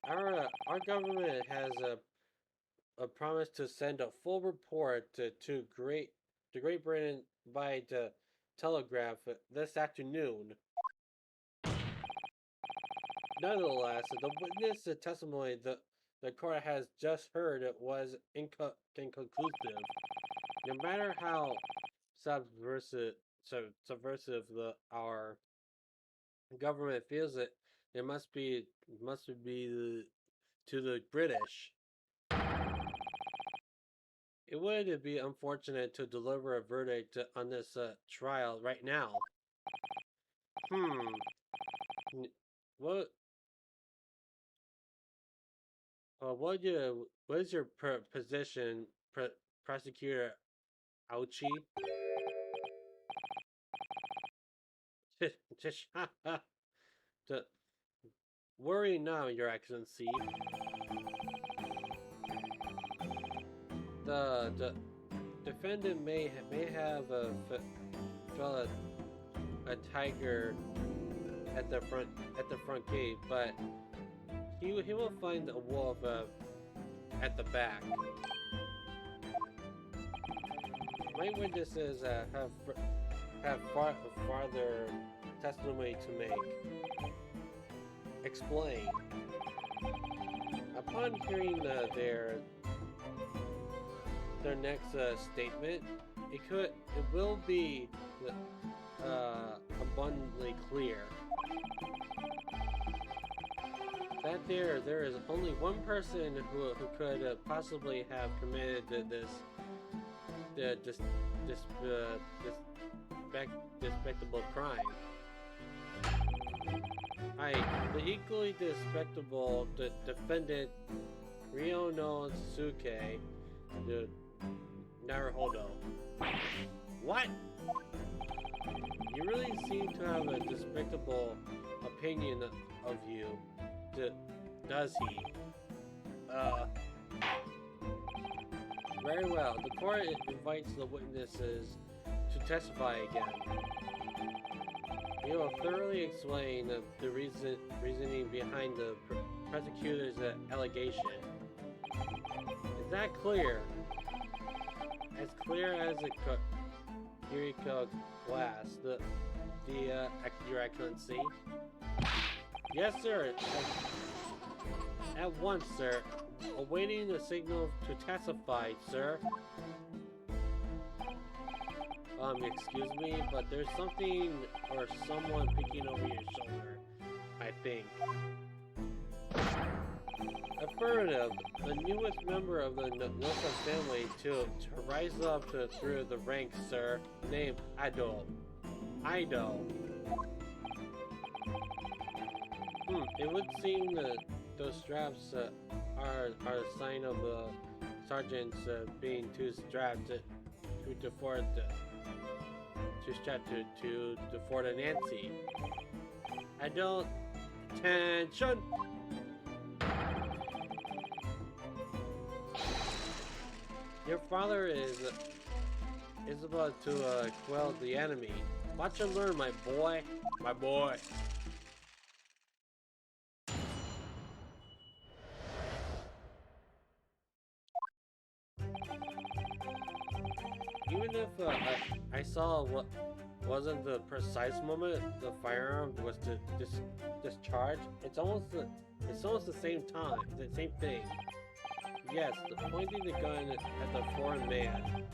Our government has a promise to send a full report to Great Britain by the telegraph this afternoon. Nonetheless, the witness testimony the court has just heard was inconclusive. No matter how subversive our government feels it must be to the British. It would be unfortunate to deliver a verdict on this trial right now. What? What is your position, prosecutor Ouchie? Worry now, Your Excellency. The defendant may have felt a tiger at the front gate, but he will find a wolf at the back. My witnesses have farther testimony to make. Explain. Upon hearing their next statement, it will be abundantly clear. That there is only one person who could possibly have committed this despicable crime. The equally despicable defendant Ryono Suke, the Naruhodo. What? You really seem to have a despicable opinion of you. Does he? Very well. The court invites the witnesses to testify again. You will thoroughly explain the reasoning behind the prosecutor's allegation. Is that clear? As clear as a Kiriko glass, Your Excellency. Yes, sir. At once, sir. Awaiting the signal to testify, sir. Excuse me, but there's something or someone peeking over your shoulder, I think. Affirmative. The newest member of the Nosa family to rise up through the ranks, sir. Named Ido. It would seem that those straps are a sign of the sergeants being too strapped to defort a Nancy. I don't. Attention! Your father is about to quell the enemy. Watch and learn, my boy. My boy. Even if I saw what wasn't the precise moment the firearm was to discharge, it's almost the same time, the same thing. Yes, pointing the gun at the foreign man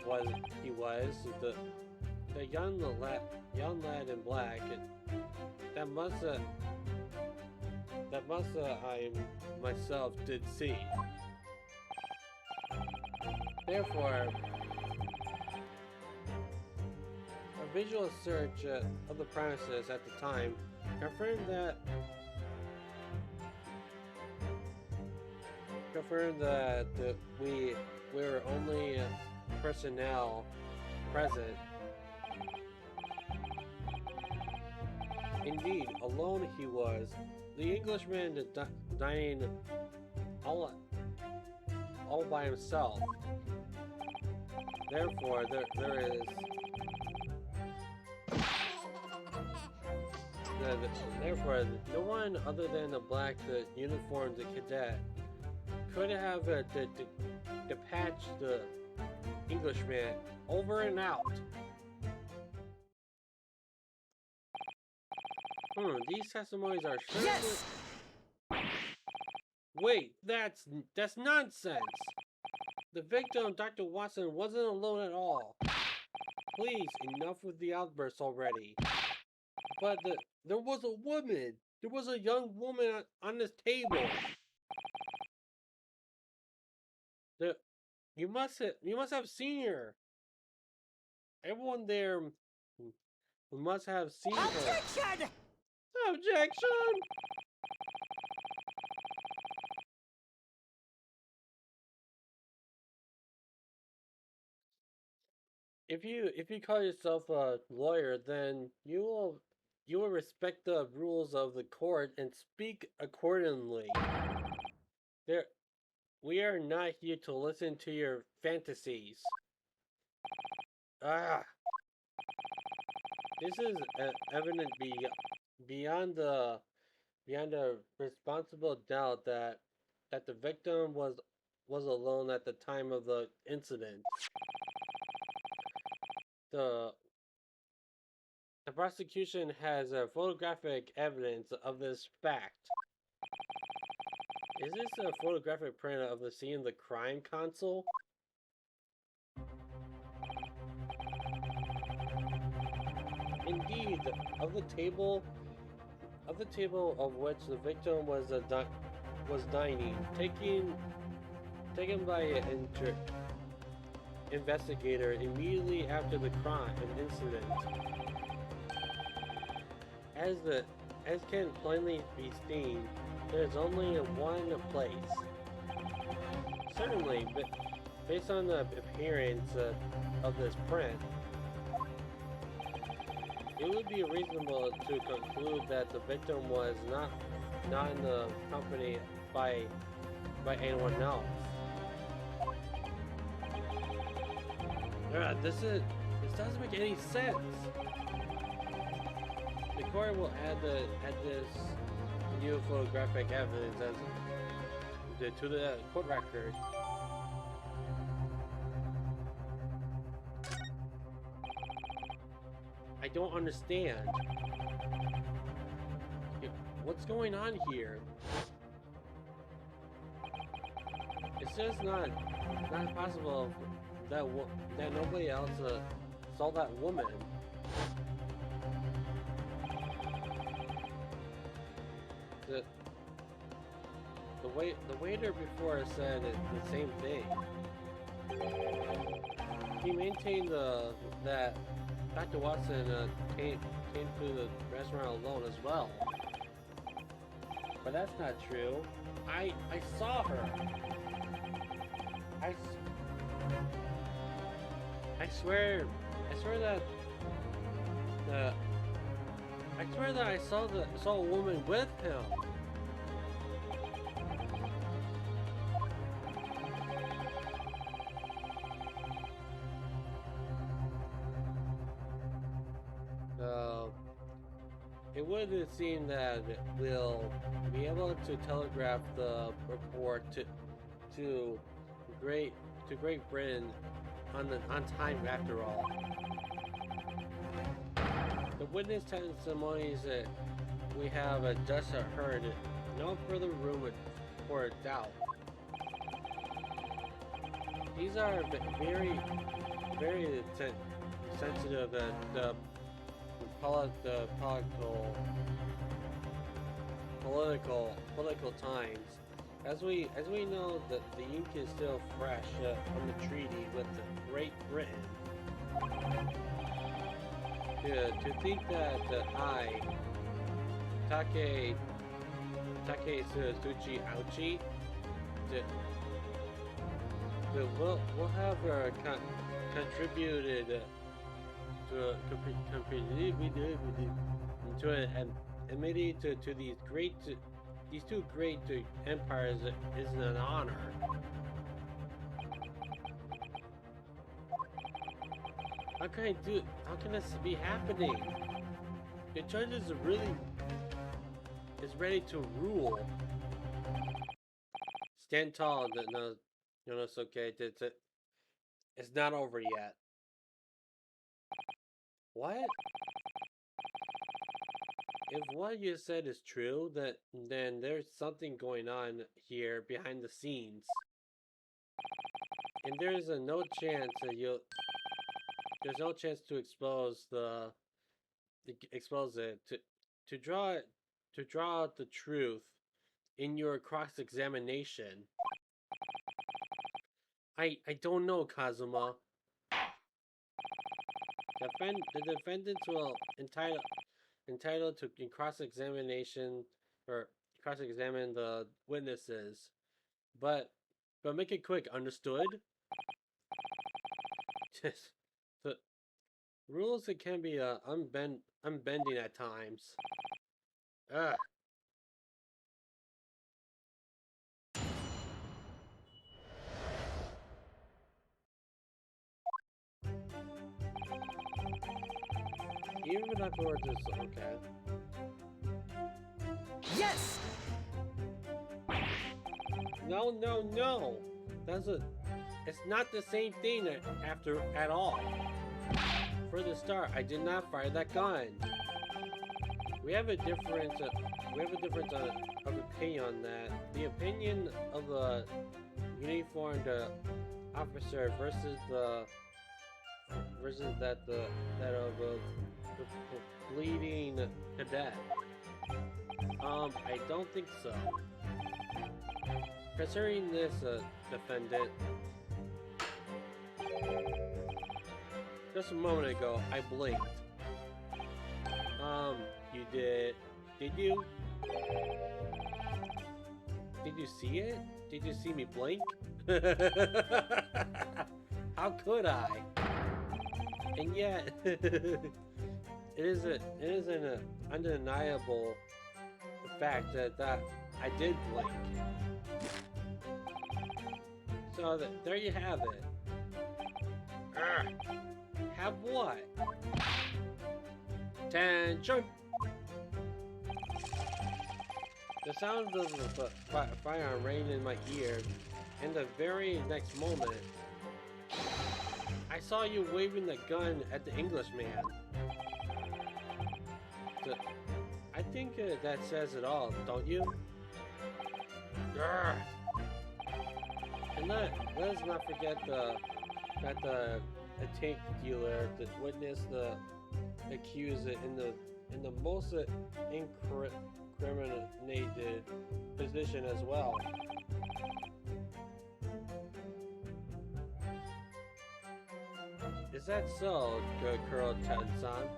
was the young lad in black. That must I myself did see. Therefore, a visual search of the premises at the time confirmed that we were only personnel present. Indeed, alone he was. The Englishman dining all by himself. Therefore, there is. Therefore, no one other than the black uniformed cadet could have dispatched the Englishman over and out. These testimonies are sure. Yes! Wait, that's nonsense. The victim, Dr. Watson, wasn't alone at all. Please, enough with the outbursts already. But there was a woman. There was a young woman on this table. You must have seen her. Everyone there must have seen her. Objection! Objection! If you call yourself a lawyer, then you will respect the rules of the court and speak accordingly. We are not here to listen to your fantasies. This is evident beyond a responsible doubt that the victim was alone at the time of the incident. The prosecution has photographic evidence of this fact. Is this a photographic print of the scene of the crime console? Indeed, of the table of the table of which the victim was dining, taken by an investigator immediately after the crime and incident. As can plainly be seen, there is only one place. Certainly, but based on the appearance of this print, it would be reasonable to conclude that the victim was not in the company by anyone else. This doesn't make any sense. The court will add this new photographic evidence to the court record. I don't understand. What's going on here? It's just not possible that nobody else saw that woman. The waiter before said the same thing. He maintained that Dr. Watson came to the restaurant alone as well. But that's not true. I saw her. I swear that I saw a woman with him. It would seem that we'll be able to telegraph the report to Great Britain on time after all. The witness testimonies that we have just heard, no further room for doubt. These are very sensitive political times. As we know that the ink is still fresh on the treaty with Great Britain. To think that I, Take Suzuki Ouchi, will have contributed to an enmity to these two great empires is an honor. How can this be happening? The judge is ready to rule. Stand tall. No, it's okay. It's not over yet. What? If what you said is true, then there's something going on here behind the scenes, and there's no chance that there's no chance to expose it to draw out the truth in your cross-examination. I don't know, Kazuma. The defendants will entitled to cross-examination or cross-examine the witnesses, but make it quick. Understood? Just the rules that can be unbending at times. Ugh. Even afterwards, it's okay. Yes! No. It's not the same thing at all. For the start, I did not fire that gun. We have a difference of opinion on that. The opinion of a uniformed officer versus that of a bleeding cadet. I don't think so. Considering this, defendant, just a moment ago, I blinked. You did you? Did you see it? Did you see me blink? How could I? And yet, it is an undeniable fact that I did blink. So there you have it. Have what? Tension! The sound of the firearm rang in my ear, and the very next moment, I saw you waving the gun at the Englishman. I think that says it all, don't you? And let us not forget that the tank dealer that witnessed the accused in the most incriminated position as well. Is that so, Colonel Tensan?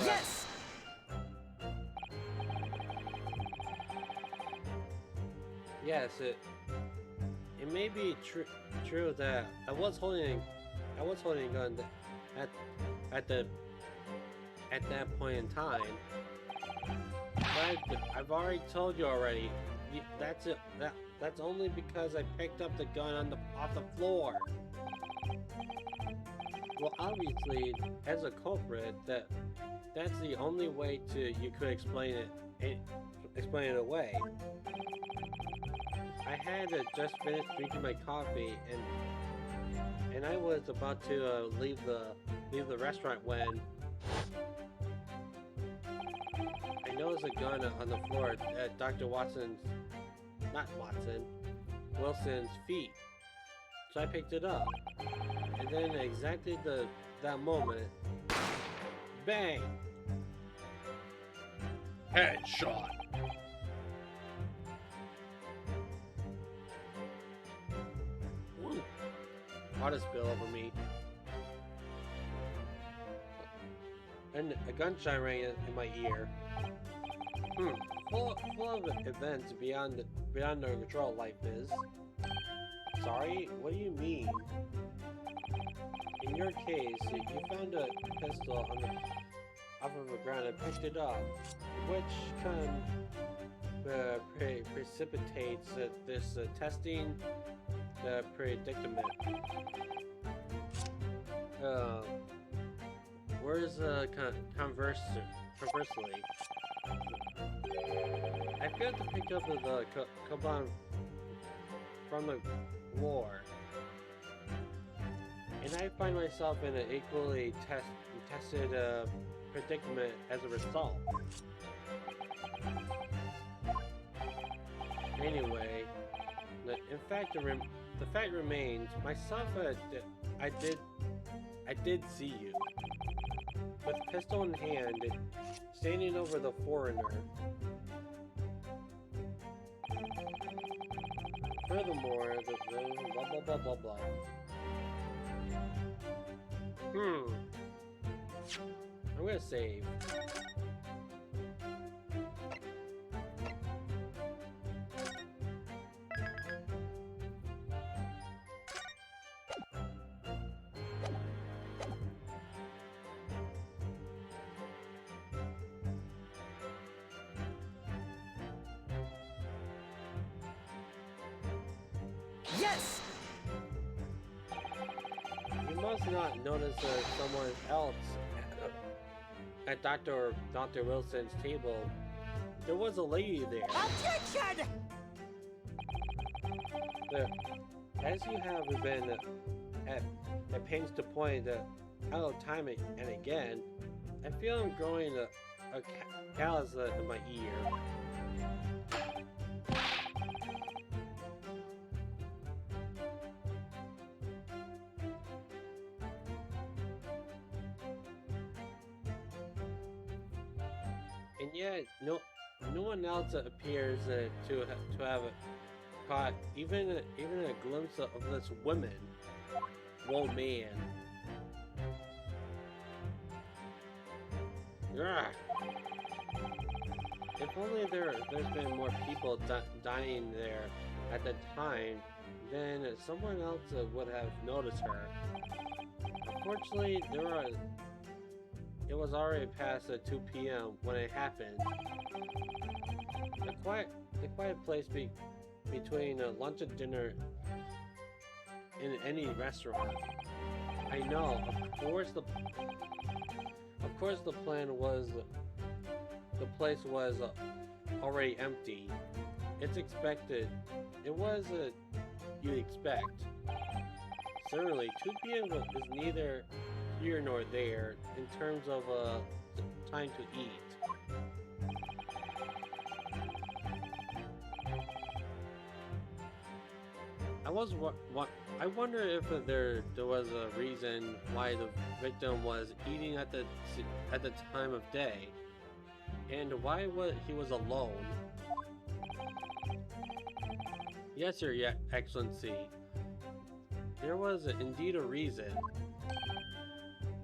Yes! Yes, it may be true that I was holding a gun at that point in time. But I've already told you already. That's it. That's only because I picked up the gun off the floor. Well, obviously, as a culprit, that's the only way you could explain it away. I had just finished drinking my coffee, and I was about to leave the restaurant when I noticed a gun on the floor at Dr. Wilson's feet. So I picked it up, and then exactly that moment, bang! Headshot. Water spill over me, and a gunshot rang in my ear. Full of events beyond the control life is. Sorry, what do you mean? In your case, you found a pistol off of the ground and picked it up, which precipitates this testing predicament. Whereas conversely, I failed to pick up the coupon from the war, and I find myself in an equally tested predicament as a result. Anyway, the fact remains, myself, I did see you, with pistol in hand, standing over the foreigner. Furthermore, the blah blah blah blah blah. I'm gonna save. Yes! You must not notice someone else at Dr. Wilson's table. There was a lady there. Objection! As you have been at pains to point out time and again, I feel I'm growing a callus in my ear. And yet, no one else appears to have caught even a glimpse of this woman. Whoa, man. Ugh. If only there's been more people dying there at the time, then someone else would have noticed her. Unfortunately, it was already past 2 p.m. when it happened. The quiet place between lunch and dinner in any restaurant. I know, of course the plan was, the place was already empty. It's expected. It was you'd expect. Certainly, 2 p.m. is neither here nor there in terms of time to eat. I wonder if there was a reason why the victim was eating at the time of day, and why he was alone. Yes, Your Excellency. There was indeed a reason.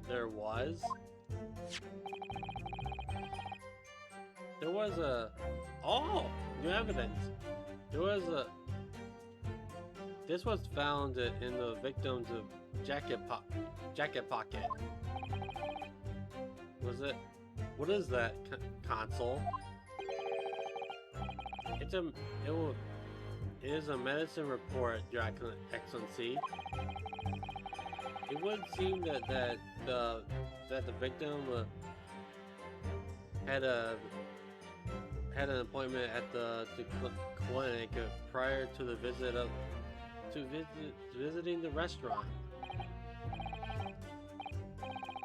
There was new evidence. This was found in the victim's jacket pocket. Was it? What is that console? It is a medicine report, Your Excellency. It would seem that the victim had an appointment at the clinic prior to the visiting the restaurant.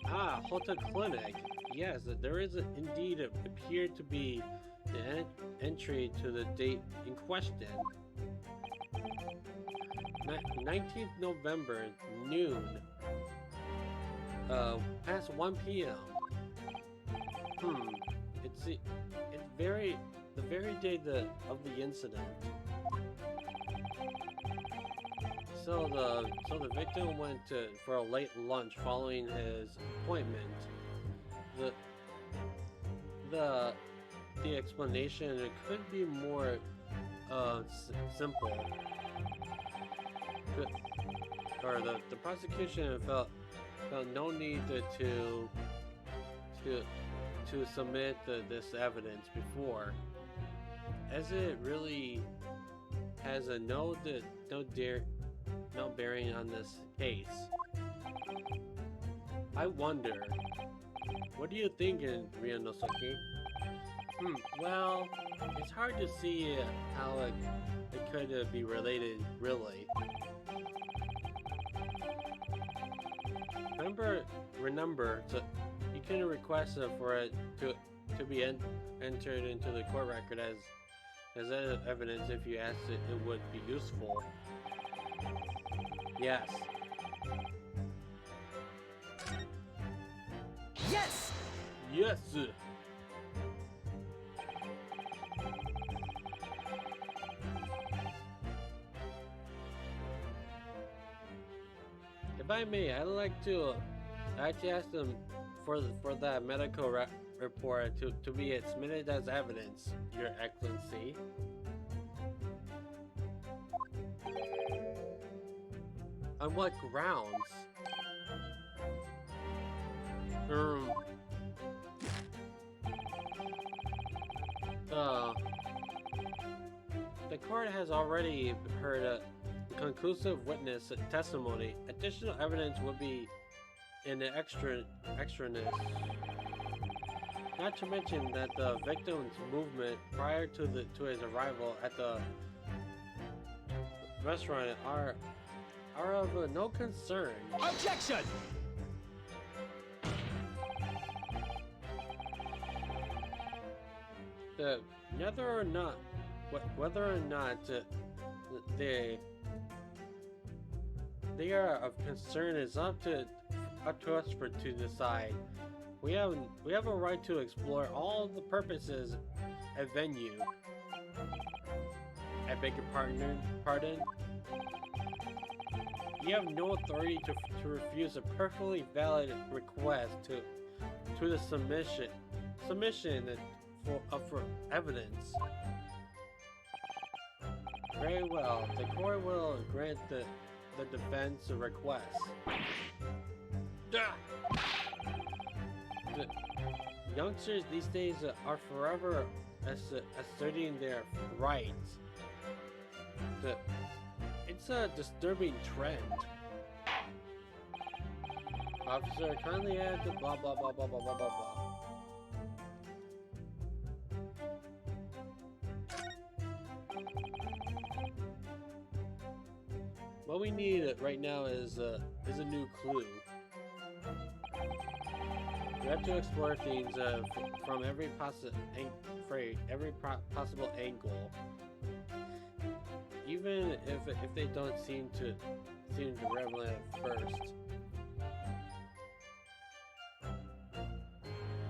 Ah, Hotel Clinic. Yes, there is indeed appeared to be an entry to the date in question. 19th November, noon. Past 1 p.m. It's the very day of the incident. So the victim went for a late lunch following his appointment. The explanation could be more simple. The prosecution felt no need to submit this evidence before, as it really has no bearing on this case. I wonder, what do you think, Ryanosuke? Well, it's hard to see how it could be related, really. Remember, you can request for it to be entered into the court record as evidence if you asked it would be useful. Yes. Yes! Yes! If I may, I'd like to ask them for that medical report to be submitted as evidence, Your Excellency. On what grounds? The court has already heard a conclusive witness testimony. Additional evidence would be in the extraness. Not to mention that the victim's movement prior to his arrival at the restaurant are of no concern. Objection! Whether or not they are of concern is up to us to decide. We have a right to explore all the purposes at venue. I beg your pardon? You have no authority to refuse a perfectly valid request to the submission for evidence. Very well, the court will grant the defense a request. The youngsters these days are forever asserting their rights. It's a disturbing trend. Officer, kindly add the blah blah blah blah blah blah blah blah. What we need right now is a new clue. We have to explore things from every possible angle, even if they don't seem relevant at first.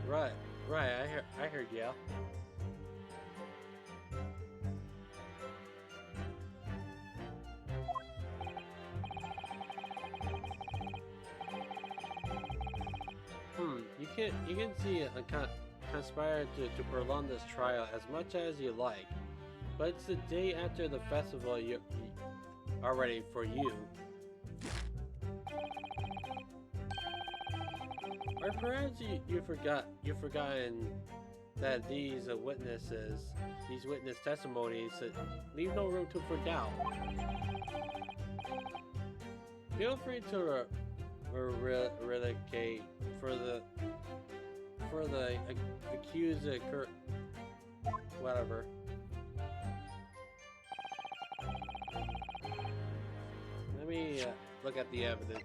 Right. I heard ya. You can see conspire to prolong this trial as much as you like, but it's the day after the festival already for you. Or perhaps you've forgotten that these witness testimonies leave no room for doubt. Feel free to relegate for the accused whatever. Let me look at the evidence.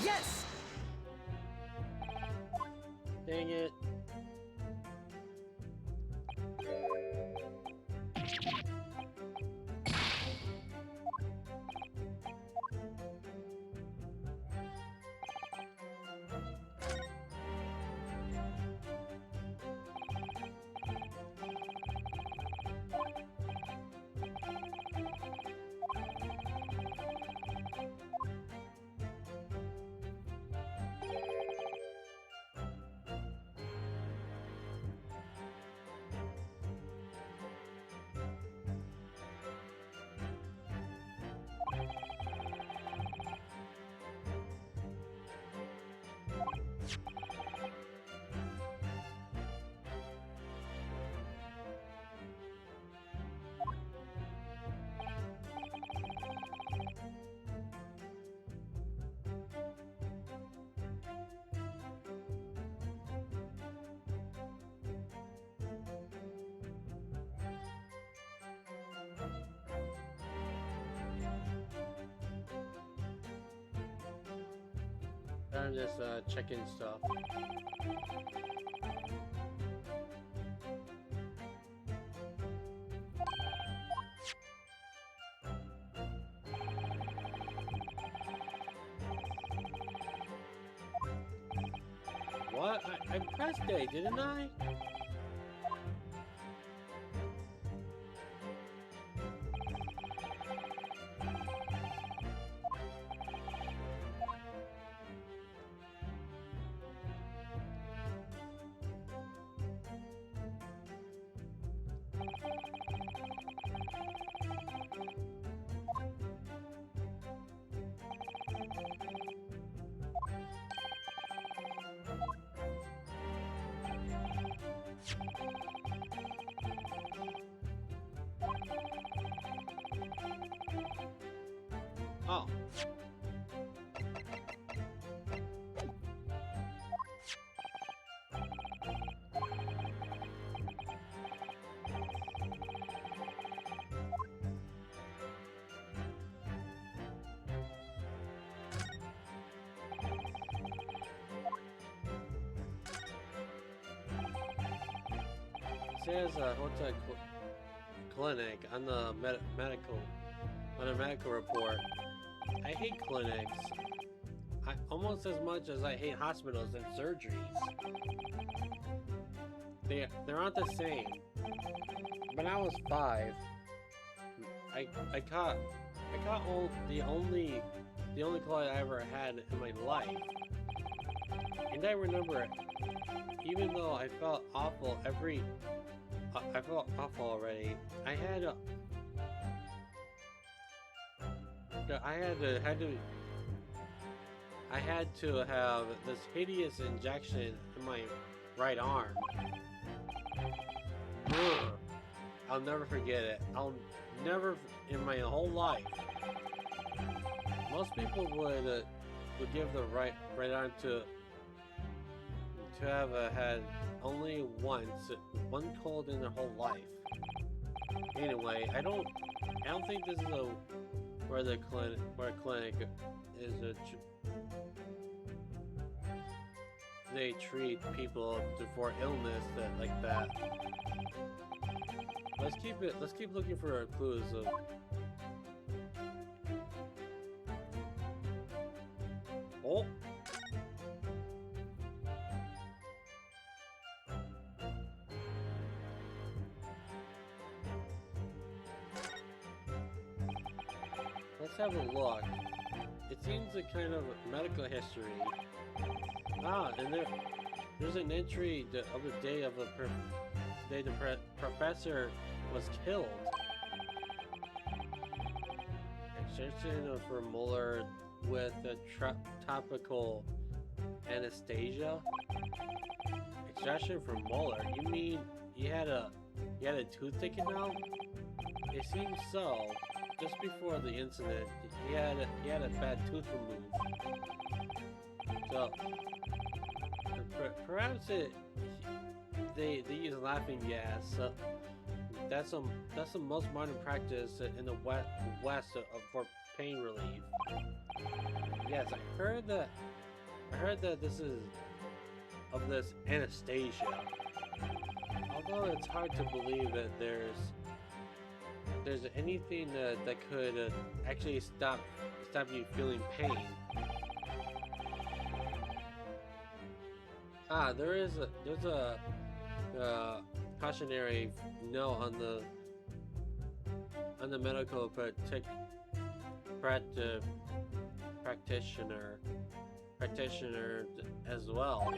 Yes! Dang it. I'm just checking stuff. What? I pressed A, didn't I? Oh. says what's a clinic on the medical report. I hate clinics. Almost as much as I hate hospitals and surgeries. They aren't the same. When I was 5, I caught the only cold I ever had in my life. And I remember, even though I felt awful I felt awful already. I had to have this hideous injection in my right arm. Ugh. I'll never forget it. I'll never in my whole life. Most people would give the right arm to have had only one cold in their whole life. Anyway, I don't think this is where a clinic is they treat people for illness like that. Let's keep looking for clues of. Oh. Let's have a look. It seems a kind of medical history. Ah, and there's an entry of the day of the professor was killed. Extraction for molar with a topical anesthesia. Extraction from molar? You mean he had a tooth taken out? It seems so. Just before the incident, he had a bad tooth removed. So perhaps they use laughing gas. That's the most modern practice in the west for pain relief. Yes, I heard that this is of this anesthesia. Although it's hard to believe that there's anything that could actually stop you feeling pain. Ah, there's a cautionary note on the medical practitioner as well.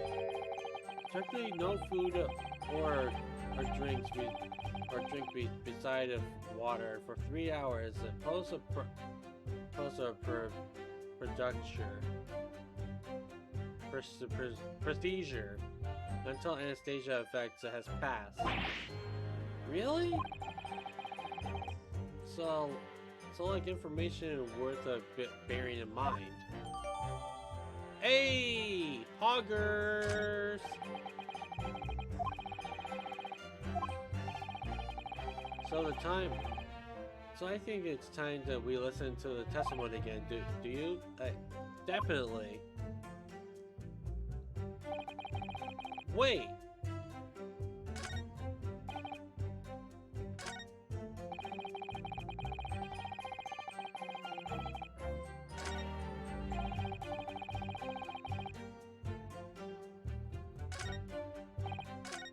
Strictly no food or drink beside of water for 3 hours and post procedure until anesthesia effects has passed. Really? So like information worth a bit bearing in mind. Hey, poggers! So I think it's time that we listen to the testimony again. Do you? Definitely. Wait.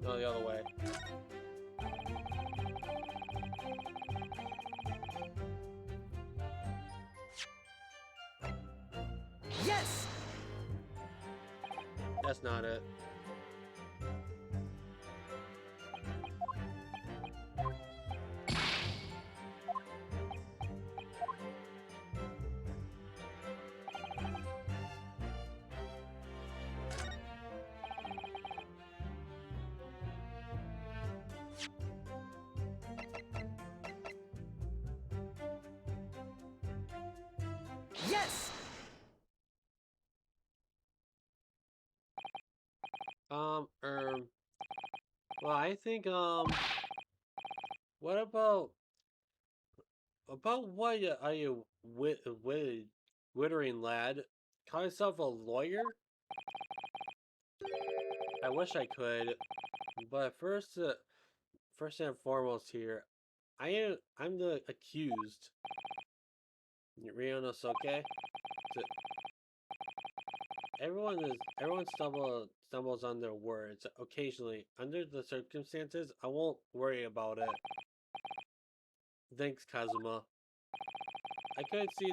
No, the other way. Yes! That's not it. Yes! Well, I think, what about what are you wittering, lad? Call yourself a lawyer? I wish I could, but first and foremost here, I'm the accused. Ryonosuke. So everyone stumbles on their words occasionally. Under the circumstances, I won't worry about it. Thanks, Kazuma. I couldn't see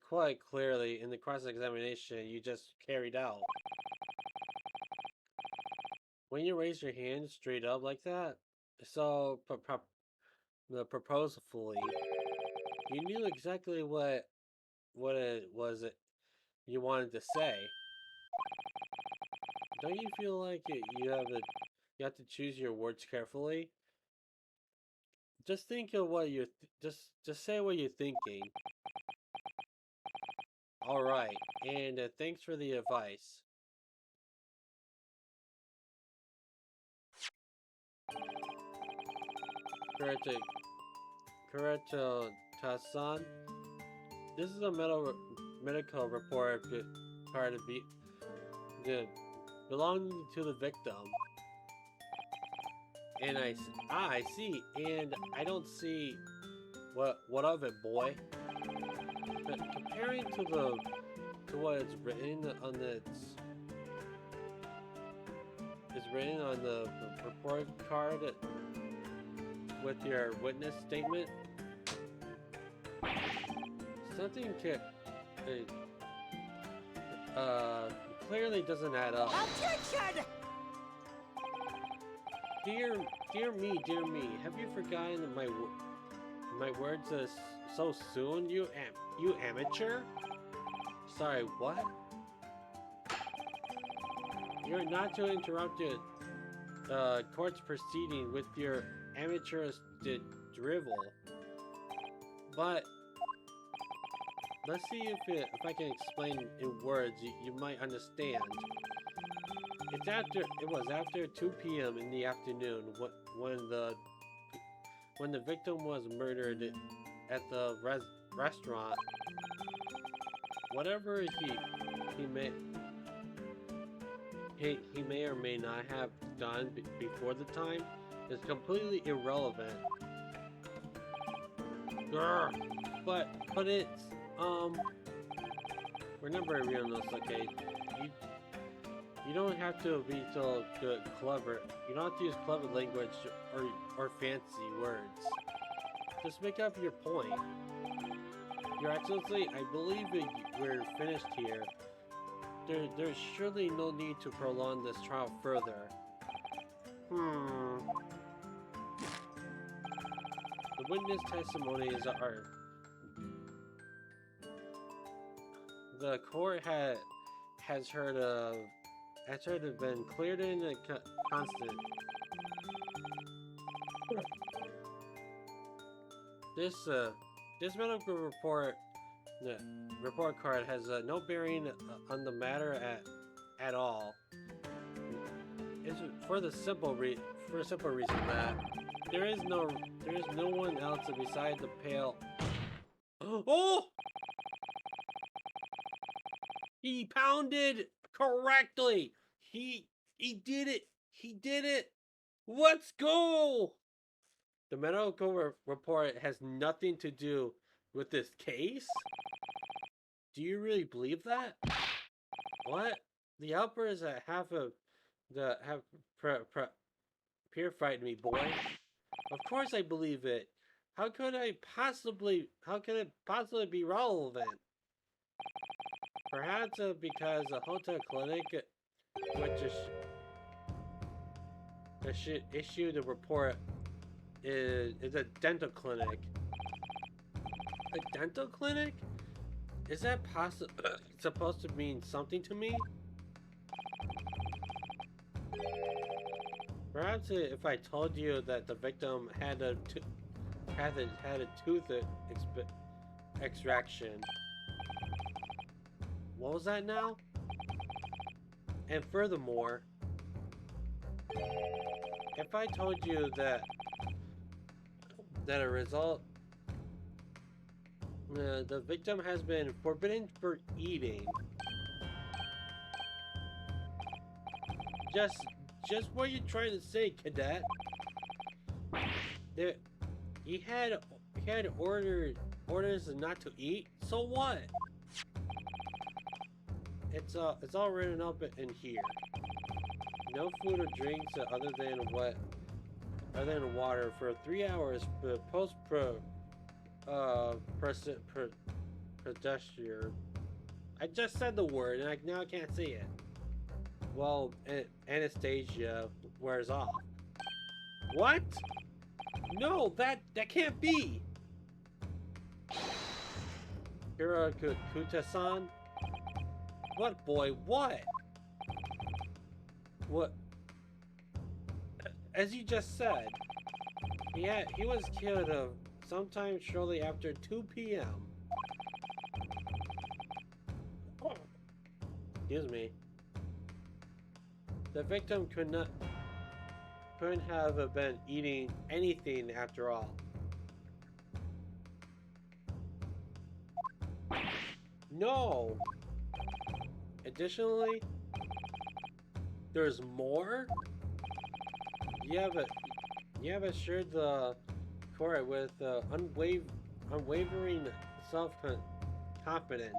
quite clearly in the cross-examination you just carried out. When you raise your hand straight up like that, so proposefully, you knew exactly what it was you wanted to say. Don't you feel like you have to choose your words carefully? Just think of what you're just say what you're thinking. All right, and thanks for the advice. Kureto Tasan. This is a medical report card belonging to the victim. And I see, and I don't see what of it, boy. But comparing to what it's written on the report card with your witness statement, something clearly doesn't add up. Objection! Dear me, have you forgotten my words so soon, you amateur? Sorry, what? You're not to interrupt the court's proceeding with your amateurish drivel. But let's see if I can explain in words you might understand. It was after 2 p.m. in the afternoon when the victim was murdered at the restaurant. Whatever he may or may not have done before the time is completely irrelevant. Grr. But it's remember, Ryonosuke, you don't have to be so clever. You don't have to use clever language or fancy words. Just make up your point. Your Excellency, I believe we're finished here. There's surely no need to prolong this trial further. The witness testimonies are... The court has heard been cleared in a constant. This medical report card has no bearing on the matter at all. It's for a simple reason that there is no one else beside the pale. Oh! He pounded correctly. He did it. He did it. Let's go. The medical report has nothing to do with this case. Do you really believe that? What? The outbursts that have purified me, boy. Of course I believe it. How could it possibly be relevant? Perhaps because the hotel clinic, which issued the report, is a dental clinic. A dental clinic? Is that supposed to mean something to me? Perhaps if I told you that the victim had a tooth extraction. What was that now? And furthermore, if I told you that a result, the victim has been forbidden for eating, just what you're trying to say, cadet. There, he had orders not to eat. So what? It's all written up in here. No food or drinks other than water for 3 hours. Pedestrian. I just said the word and now I can't say it. Well, Anastasia wears off. What? No, that can't be. Kuta-san? What, boy? What? What? As you just said, he was killed sometime shortly after 2 p.m. Excuse me. The victim couldn't have been eating anything after all. No! Additionally, there's more? You have assured the court with unwavering self-confidence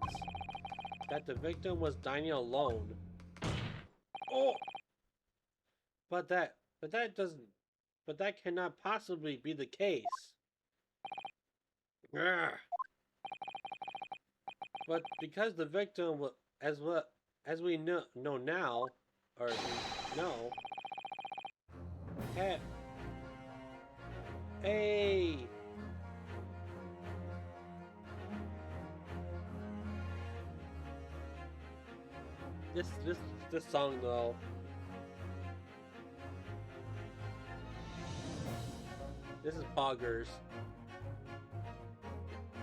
that the victim was dining alone. Oh! But that cannot possibly be the case. Urgh. But because the victim, as we know now, or know, hey. This song though. This is Poggers.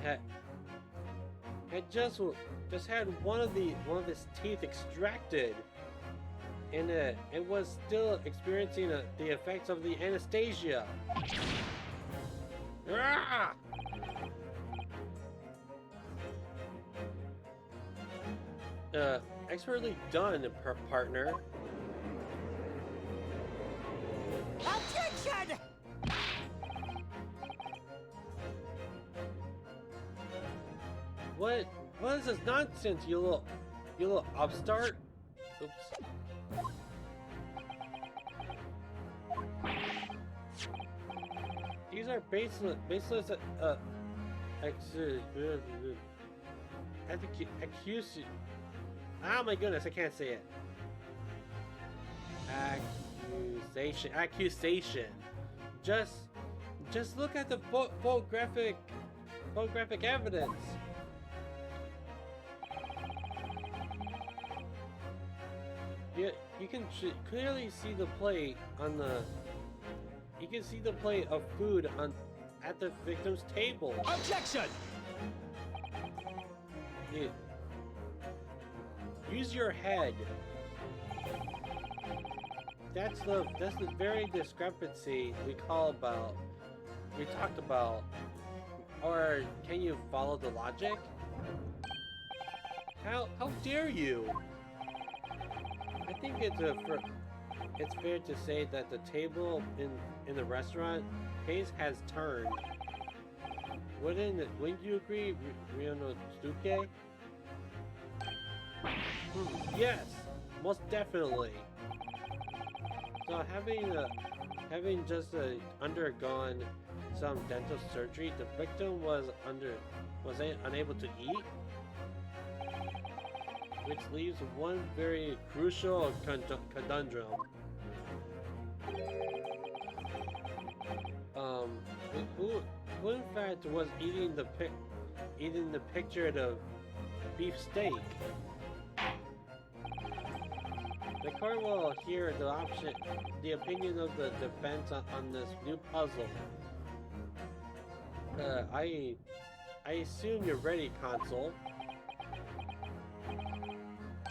Had just had one of his teeth extracted, and it was still experiencing the effects of the anesthesia. Ah! Expertly done, partner. Objection! What is this nonsense, you little upstart? Oops. These are baseless accuse. Oh my goodness, I can't say it. Accusation. Just look at the photographic evidence. You can clearly see the plate on the. You can see the plate of food at the victim's table. Objection! Use your head. That's the very discrepancy we talked about. Or can you follow the logic? How dare you? I think it's fair to say that the table in the restaurant pace has turned. Wouldn't you agree, Ryonosuke? Yes, most definitely. So having just undergone some dental surgery, the victim was unable to eat, which leaves one very crucial conundrum. Who in fact was eating the pictured beef steak? The court will hear the opinion of the defense on this new puzzle. I assume you're ready, Consul.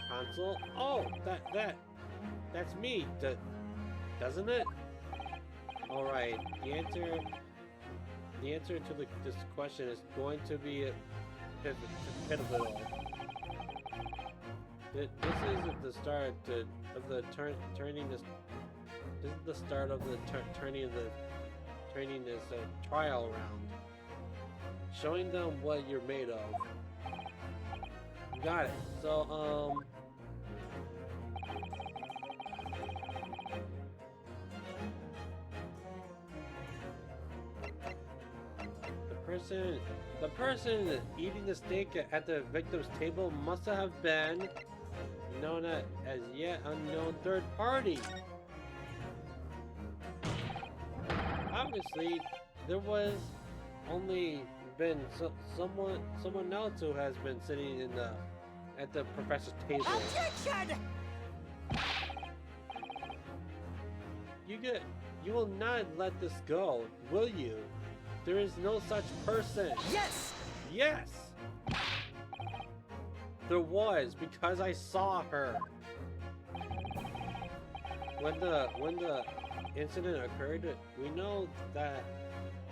Consul? Oh, that's me. Doesn't it? All right. The answer to this question is going to be pivotal. This is the start of the turning This is the start of the turning this trial around, showing them what you're made of. Got it. So the person eating the steak at the victim's table must have been known as yet unknown third party. Obviously, there was only been someone else who has been sitting at the professor's table. Objection! You will not let this go, will you? There is no such person. Yes! Yes! There was, because I saw her. When the incident occurred, we know that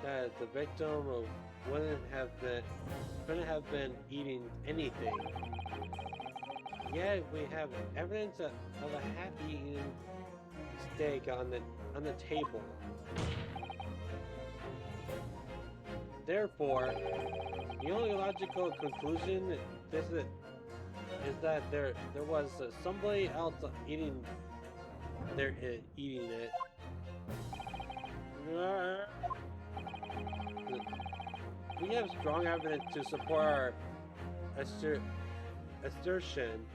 the victim couldn't have been eating anything. Yet we have evidence of a half-eaten steak on the table. Therefore, the only logical conclusion is that there was somebody else eating it. We have strong evidence to support our assertion.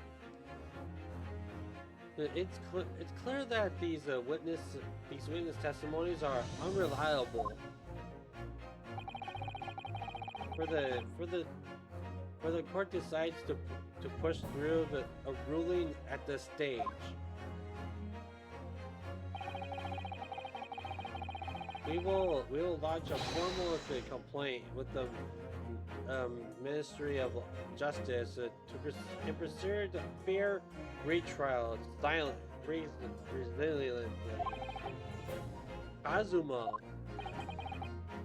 It's clear that these witness testimonies are unreliable. For the court decides to push through a ruling at this stage. We will lodge a formal complaint with the Ministry of Justice to pursue the fair retrial resiliently. Kazuma,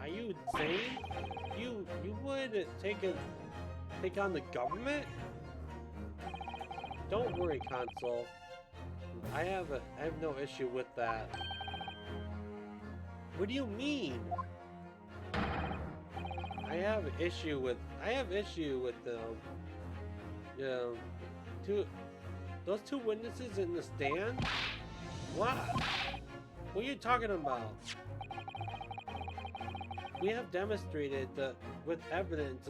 are you insane? You would take on the government? Don't worry, Consul. I have no issue with that. What do you mean? I have issue with those two witnesses in the stand. What? What are you talking about? We have demonstrated with evidence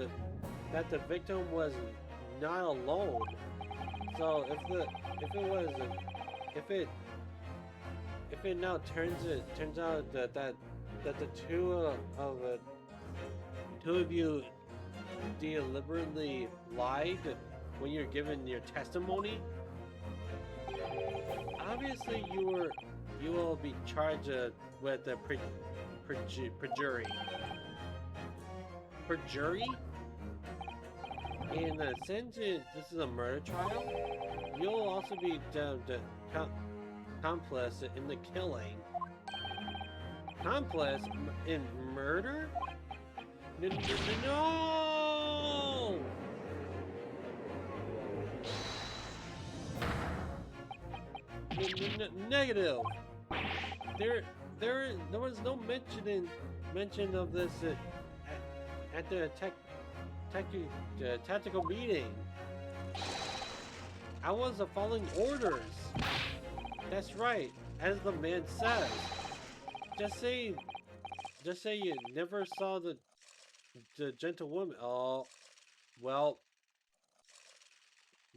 that the victim was not alone. So if it now turns out that the two of you deliberately lied when you're giving your testimony, obviously you will be charged with perjury. Perjury? And since this is a murder trial, you'll also be accomplice in the killing. Accomplice in murder? No! Negative. There was no mention of this at the tactical meeting. I was following orders. That's right, as the man says. Just say you never saw the gentlewoman. Oh, well,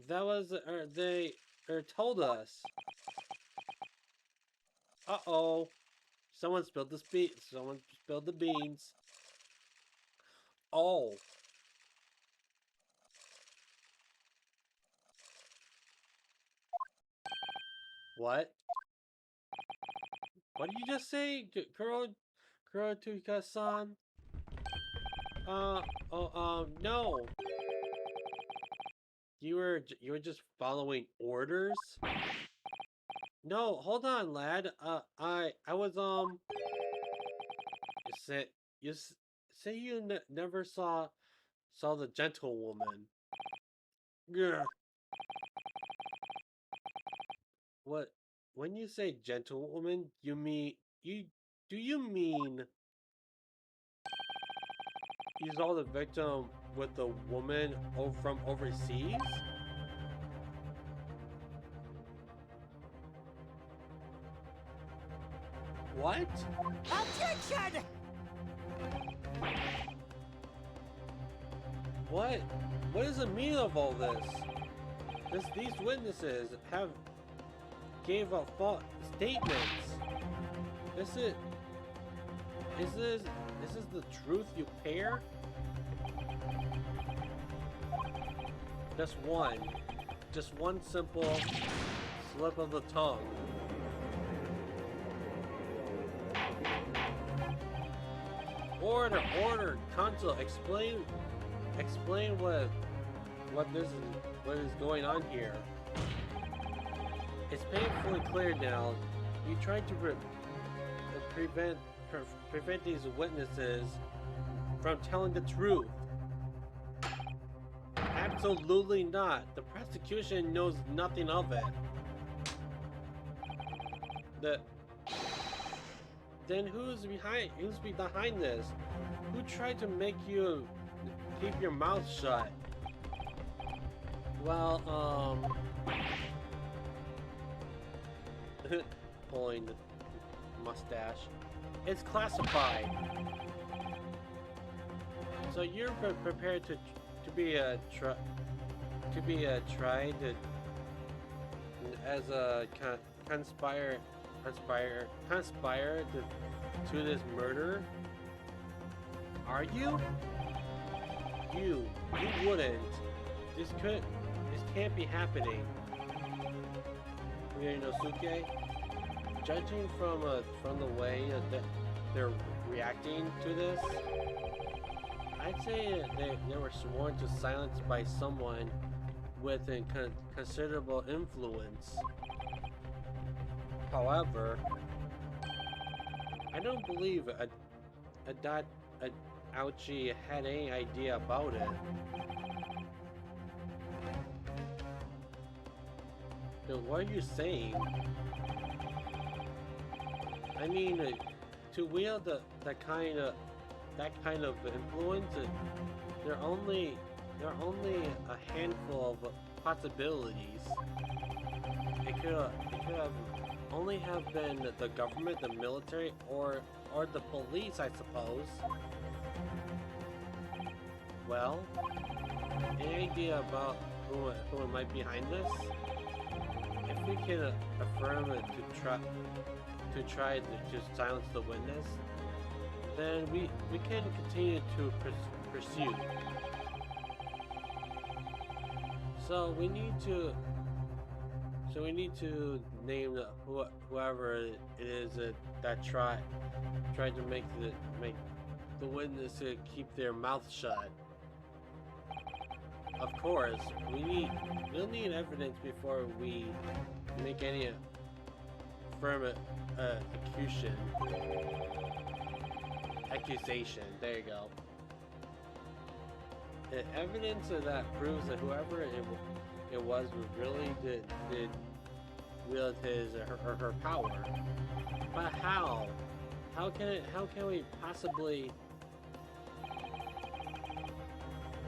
that was they told us. Uh-oh. Someone spilled the beans. Oh. What? What did you just say, Kurotuka-san? No. You were just following orders? No, hold on, lad. I was you say you never saw the gentlewoman. Yeah. What When you say gentlewoman, you mean do you mean you saw the victim with the woman from overseas? What? Objection! What? What is the meaning of all this? These witnesses have gave up false statements. This is the truth you pair? Just one simple slip of the tongue. Order, Consul, explain what is going on here. It's painfully clear now. You tried to prevent these witnesses from telling the truth. Absolutely not. The prosecution knows nothing of it. Then who's behind this? Who tried to make you keep your mouth shut? Well, pulling the mustache. It's classified. So you're prepared to be tried as a conspire to this murder? Are you? You wouldn't. This can't be happening. Ryunosuke, judging from the way that they're reacting to this, I'd say they were sworn to silence by someone with considerable influence. However, I don't believe Ouchie had any idea about it. Then what are you saying? I mean, to wield that kind of influence, there are only a handful of possibilities. It could have only have been the government, the military, or the police, I suppose. Well, any idea about who might be behind this? If we can affirm it to try to silence the witness, then we can continue to pursue. So we need to name whoever it is that tried to make the witness keep their mouth shut. Of course, we'll need evidence before we make any firm accusation. There you go. The evidence of that proves that whoever it was really did wield his or her power. But how? How can we possibly?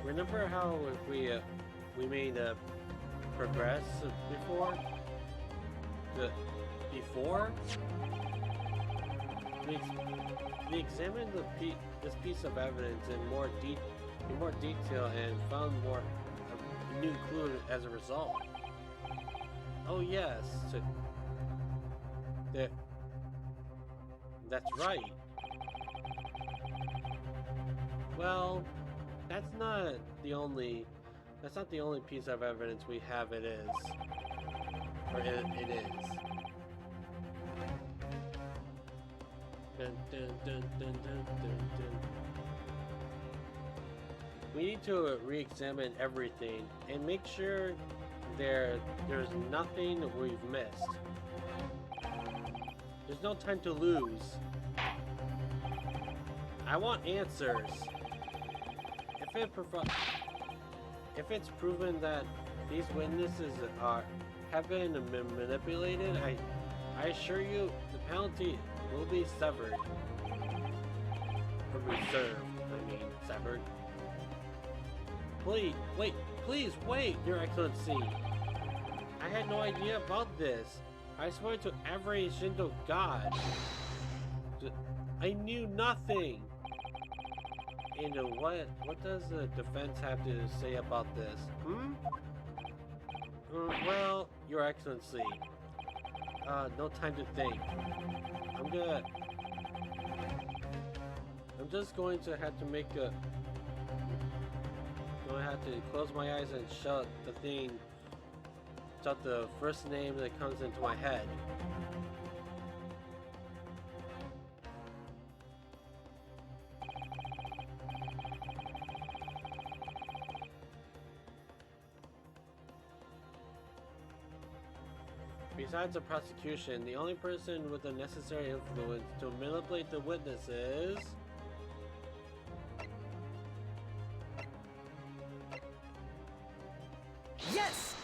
Remember how we made progress before? We examined this piece of evidence in more detail and found a new clue as a result. Oh yes, that's right. Well, that's not the only piece of evidence we have. It is. Dun, dun, dun, dun, dun, dun, dun. We need to re-examine everything and make sure there's nothing we've missed. There's no time to lose. I want answers. If it's proven that these witnesses have been manipulated, I assure you, the penalty will be severed. Or reserved, I mean, severed. Please wait, Your Excellency. I had no idea about this. I swear to every Shinto god. I knew nothing. And what does the defense have to say about this? Well, Your Excellency. No time to think. I'm just going to have to make a... Gonna have to close my eyes and shut the first name that comes into my head. Besides the prosecution, the only person with the necessary influence to manipulate the witnesses... Yes!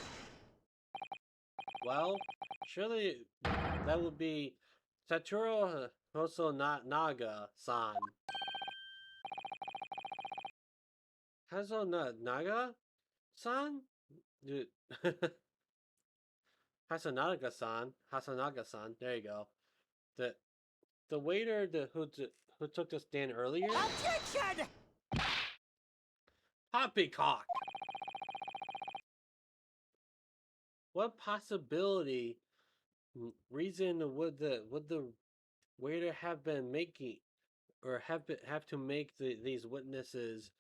Well, surely that would be Satoru Hosonaga-san. Hosonaga-san? Hasanaga-san, there you go. The waiter who took the stand earlier? Objection! Poppycock! What possibility reason would the waiter have been making, or have to make these witnesses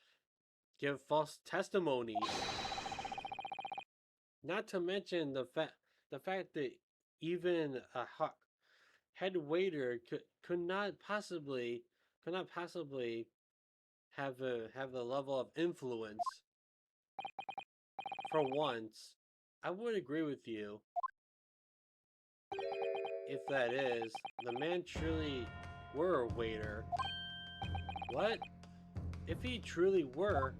give false testimony? Not to mention the fact that even a head waiter could not possibly have a level of influence. For once, I would agree with you. If that is, the man truly were a waiter. What? If he truly were...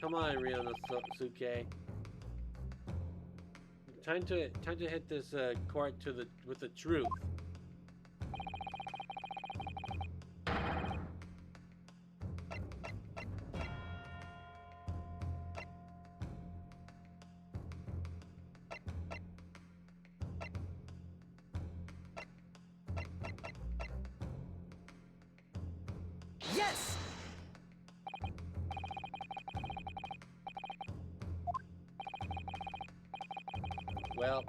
Come on, Ryonosuke. Time to hit this court with the truth. Yes! Well,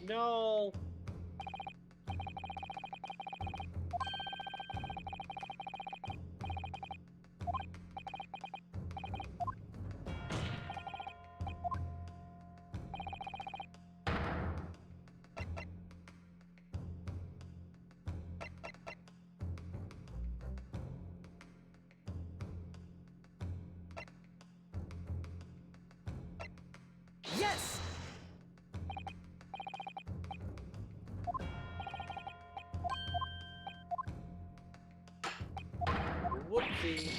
no. Yes! Whoopsie.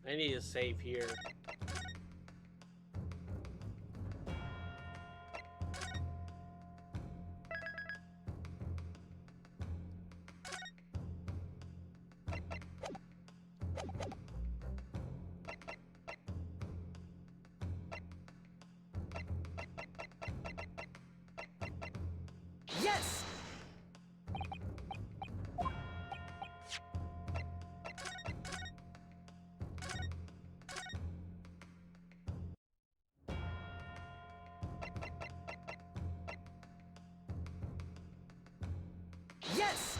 I need a save here. Yes! Yes!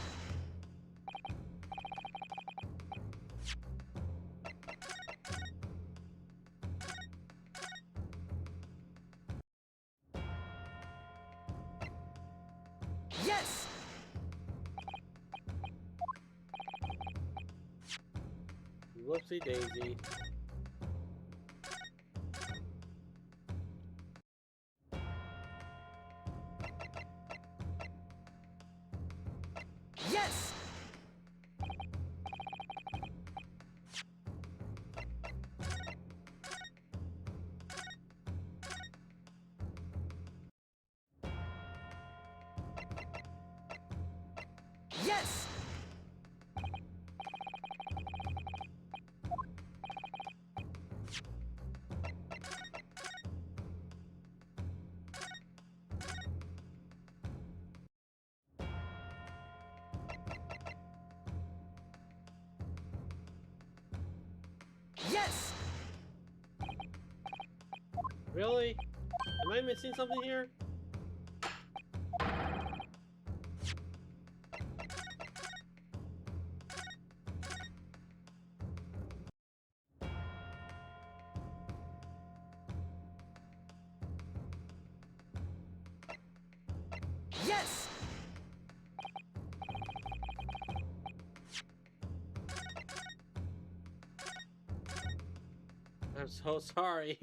Yes! Whoopsie daisy. Yes! Really? Am I missing something here? Yes! I'm so sorry.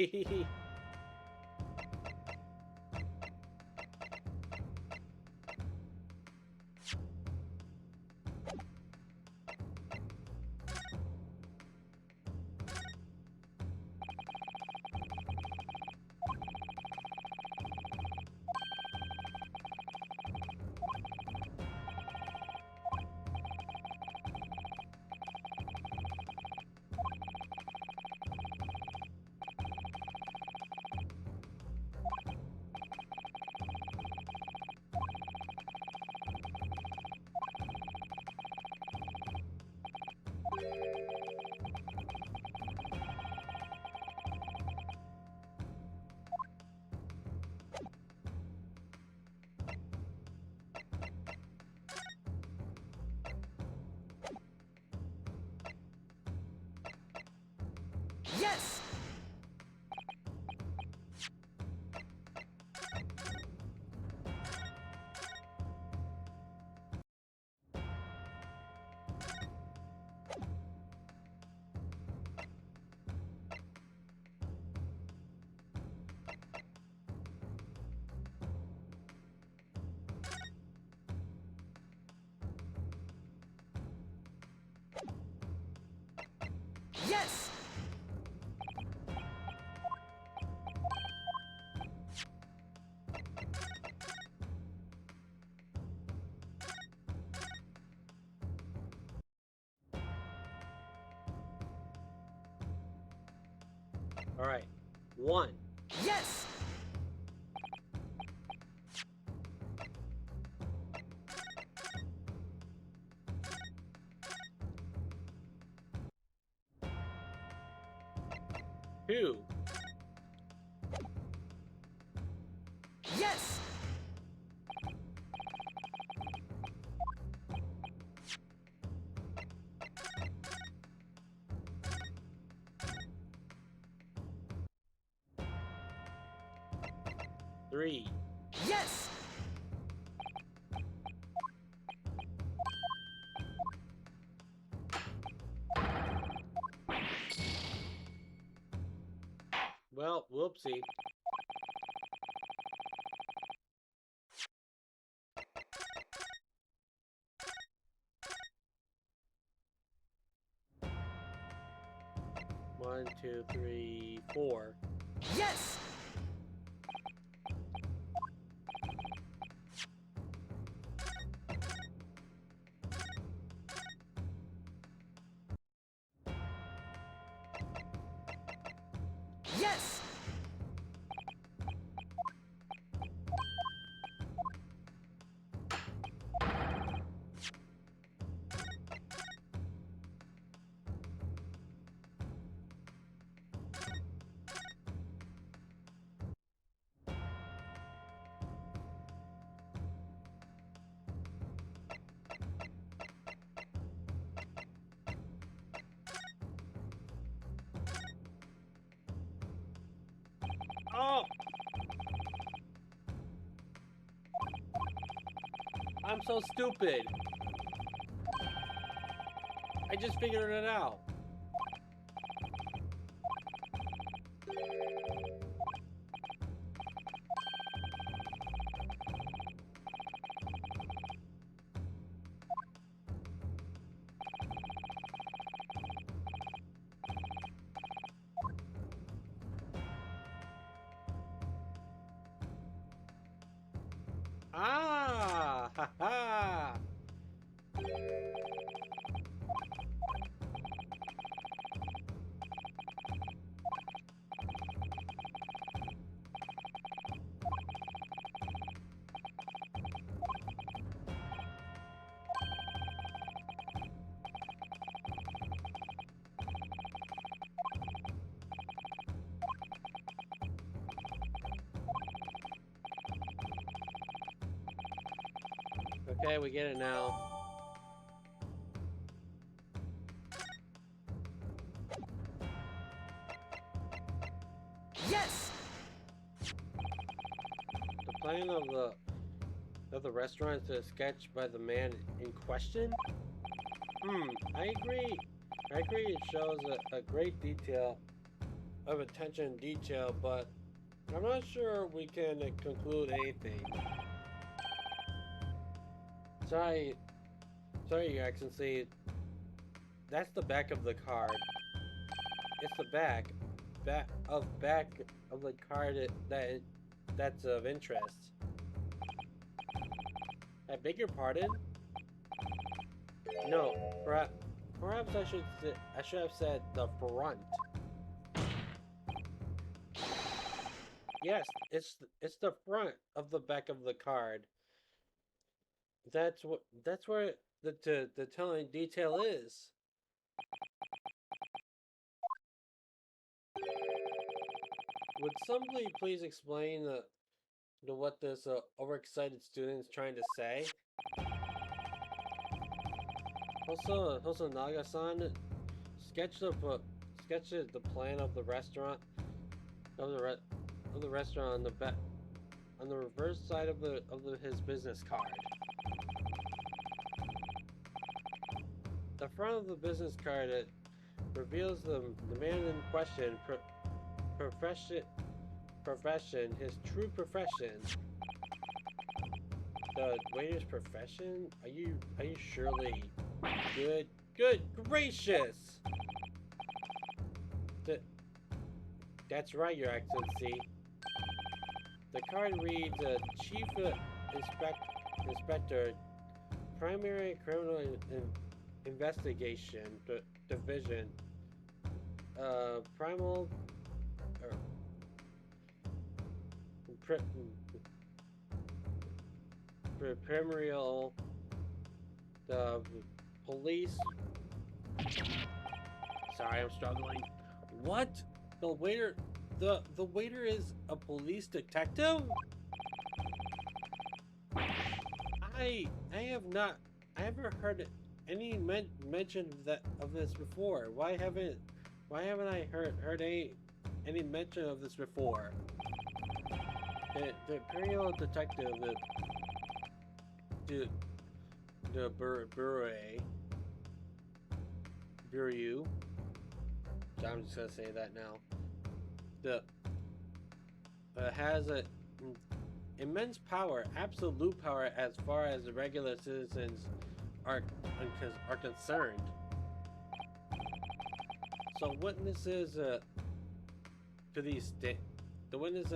Yes! Yes! Alright. 1. Yes! 2. Yes! 3. Yes! Well, whoopsie. One, two, three, 4. Yes! Yes! Oh! I'm so stupid. I just figured it out. Ah! Ha ha! Okay, we get it now. Yes! The plan of the restaurant is sketched by the man in question? I agree. I agree it shows a great detail of attention to detail, but I'm not sure we can conclude anything. Sorry, Your Excellency. That's the back of the card. It's the back of the card that's of interest. I beg your pardon? No, perhaps I should have said the front. Yes, it's the front of the back of the card. That's where the telling detail is. Would somebody please explain what this overexcited student is trying to say? Also, Naga-san, sketch the plan of the restaurant of the restaurant on the back on the reverse side of his business card. The front of the business card it reveals the man in question profession, his true profession. The waiter's profession? Are you surely good gracious? That's right, Your Excellency. The card reads Chief Inspector, Primary Criminal Investigation Division, Primal Primarial, the police. Sorry, I'm struggling. What? The waiter is a police detective? I haven't heard any mention of this before. Why haven't I heard any mention of this before? The Imperial Detective, the Bureau. I'm just gonna say that now. Has a immense power, absolute power, as far as the regular citizens are concerned. So witnesses to these the witness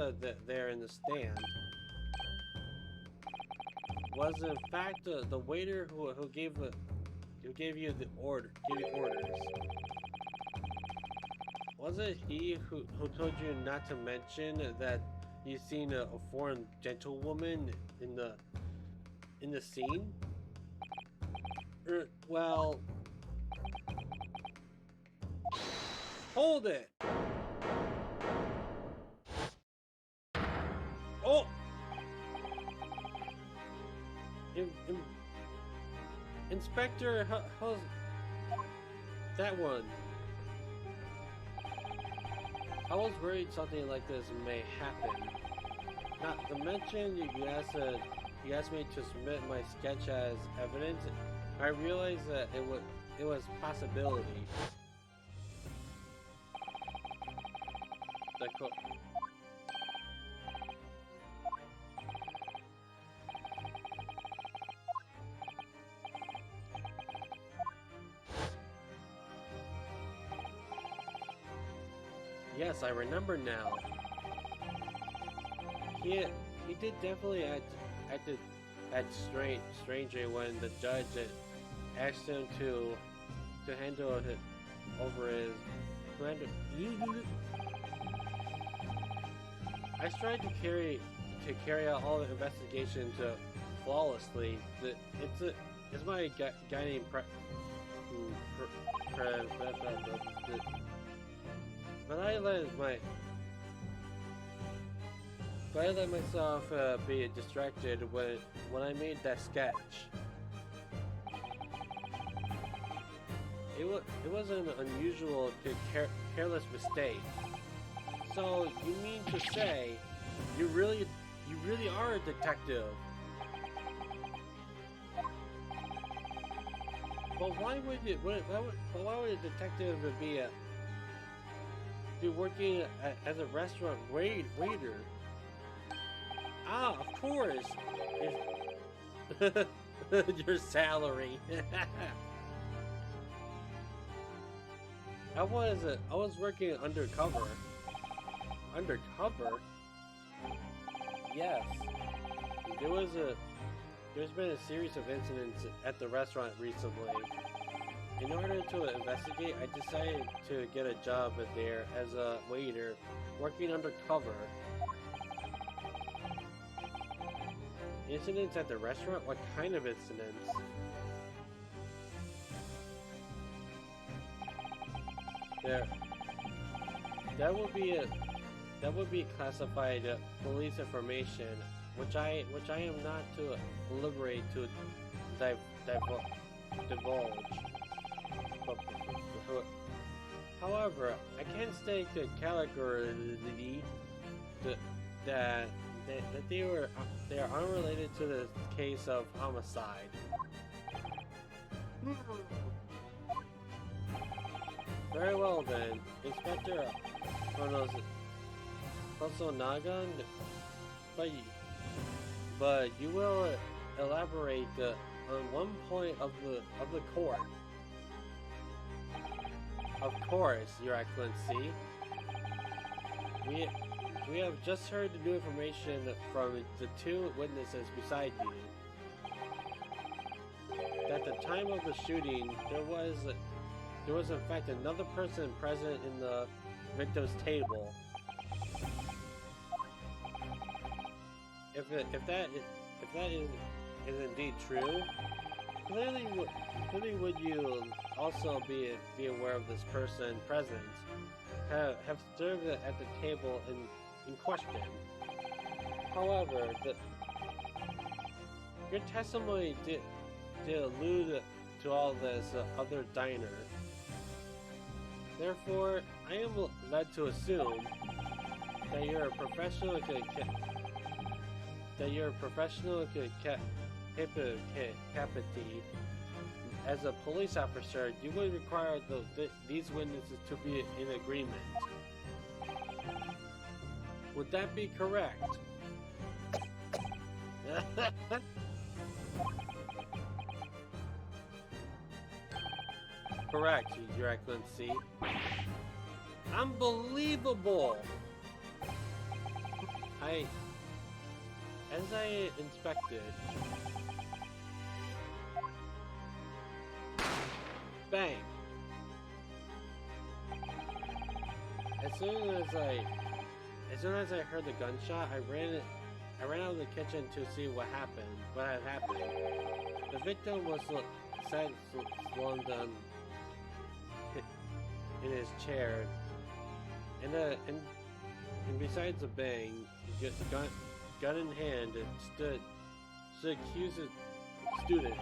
there in the stand was in fact the waiter who gave you orders. Was it he who told you not to mention that you seen a foreign gentlewoman in the scene? Well, hold it. Oh, Inspector, how's that one? I was worried something like this may happen. Not to mention, you asked me to submit my sketch as evidence. I realized that it was possibility. Yes, I remember now. He did definitely act strangely when the judge asked him to handle it over his. I tried to carry out all the investigation flawlessly. It's my guiding but I let But I let myself be distracted when I made that sketch. It was an unusual to careless mistake. So you mean to say you really are a detective? But why would a detective be working as a restaurant waiter? Ah, of course. Your salary. I was working undercover. Undercover? Yes. There's been a series of incidents at the restaurant recently. In order to investigate, I decided to get a job there as a waiter, working undercover. Incidents at the restaurant? What kind of incidents? That would be classified police information, which I am not to liberate to divulge. However, I can state categorically that they are unrelated to the case of homicide. Very well then, Inspector Hosonagan, but you will elaborate on one point of the court. Of course, Your Excellency. We have just heard the new information from the two witnesses beside you. At the time of the shooting, there was in fact another person present in the victim's table. If that is indeed true, clearly would you also be aware of this person present, have served at the table in question. However, your testimony did allude to all this other diner. Therefore, I am led to assume that you're a professional capacity. As a police officer, you would require these witnesses to be in agreement. Would that be correct? Correct, Your Excellency. Unbelievable! As I inspected, bang! As soon as I heard the gunshot, I ran out of the kitchen to see what had happened. The victim was slung down in his chair, and besides the bang, gun in hand, stood accused student.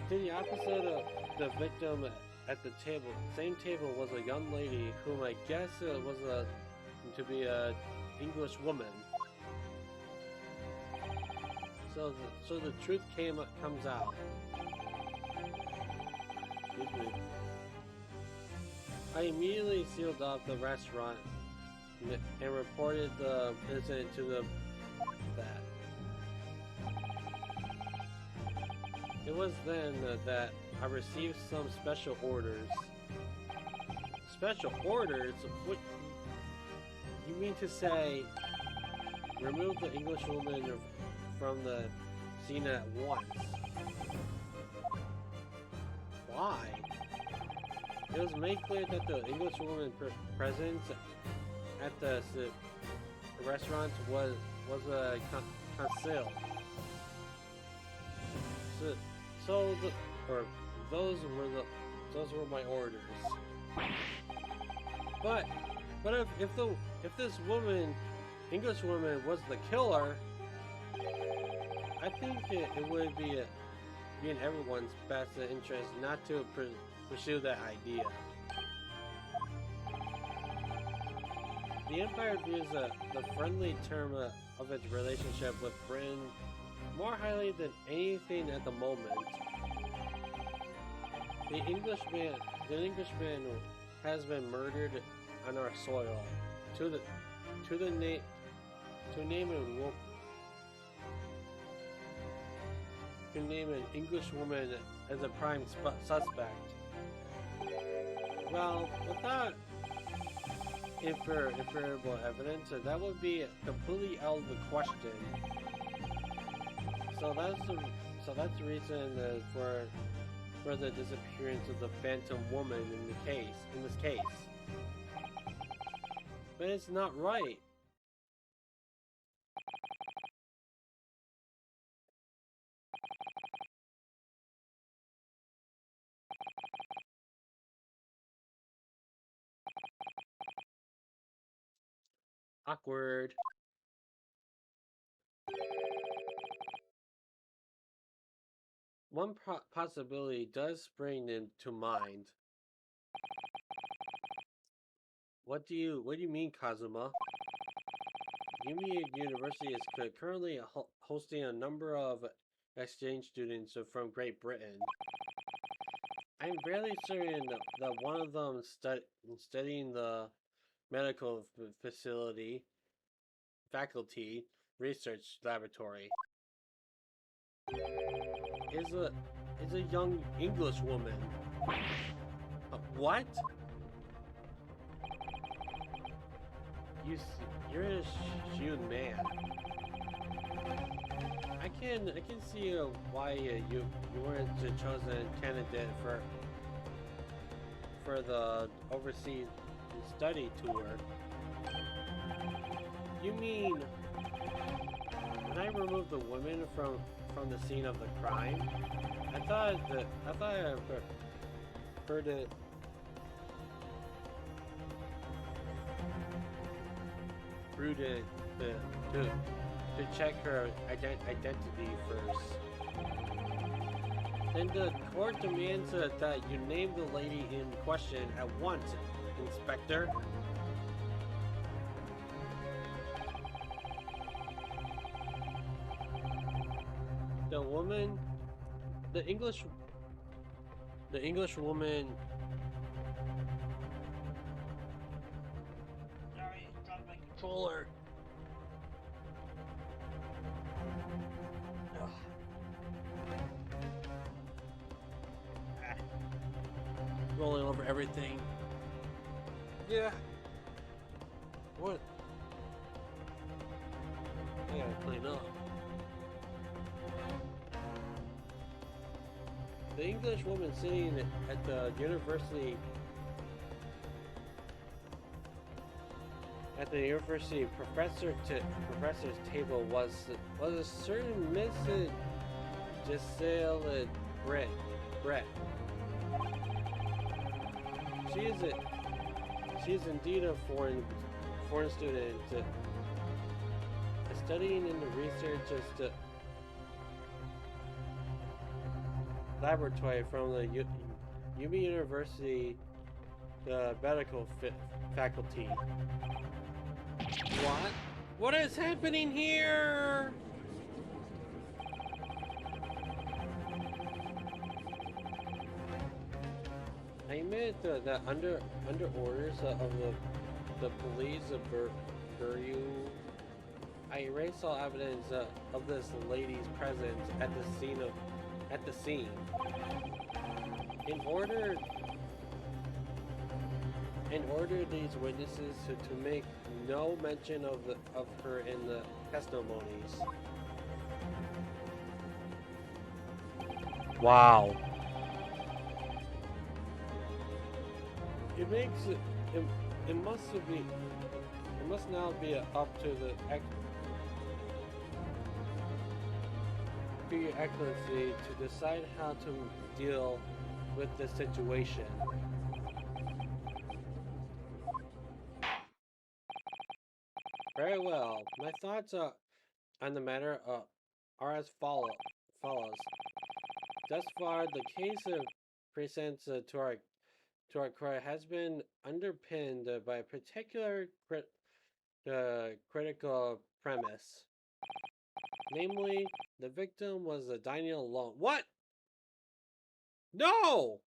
To the opposite of the victim at the same table was a young lady whom I guess was to be a English woman. So the truth comes out. Excuse me. I immediately sealed off the restaurant and reported the incident to that. It was then that I received some special orders. Special orders? What? You mean to say remove the English woman from the scene at once? Why? It was made clear that the English woman presence at the restaurant was a concealed. Those were my orders. But if this woman Englishwoman was the killer, I think it would be in everyone's best interest not to pursue that idea. The Empire views the friendly term of its relationship with Britain more highly than anything at the moment. The Englishman has been murdered on our soil. To name an Englishwoman as a prime suspect. Well, without inferable evidence, that would be completely out of the question. So that's the reason for the disappearance of the Phantom Woman in this case. But it's not right. Awkward. One possibility does spring into mind. What do you mean, Kazuma? Yumi University is currently hosting a number of exchange students from Great Britain. I'm fairly certain that one of them studying the medical faculty research laboratory is a young English woman. What? You're a shrewd man. I can see why you weren't the chosen candidate for the overseas study tour. You mean when I removed the women from the scene of the crime? I thought I heard it. Prudent to check her identity first. Then the court demands that you name the lady in question at once, Inspector. The woman, the English woman. Sorry, I dropped my controller. Rolling over everything. Yeah. What? I gotta clean up. The English woman sitting at the university professor's table was a certain Mrs. Giselle Brett. She is indeed a foreign student studying in the research laboratory from the Yumi University, the medical faculty. What? What is happening here? I admit that under orders of the police of Buryu, I erased all evidence of this lady's presence at the scene. In order these witnesses to make no mention of her in the testimonies. Wow. It must now be up to Your Excellency to decide how to deal with the situation. Very well. My thoughts on the matter are as follows. Thus far, the case presents to our court has been underpinned by a particular critical premise. Namely, the victim was dining alone. What? No!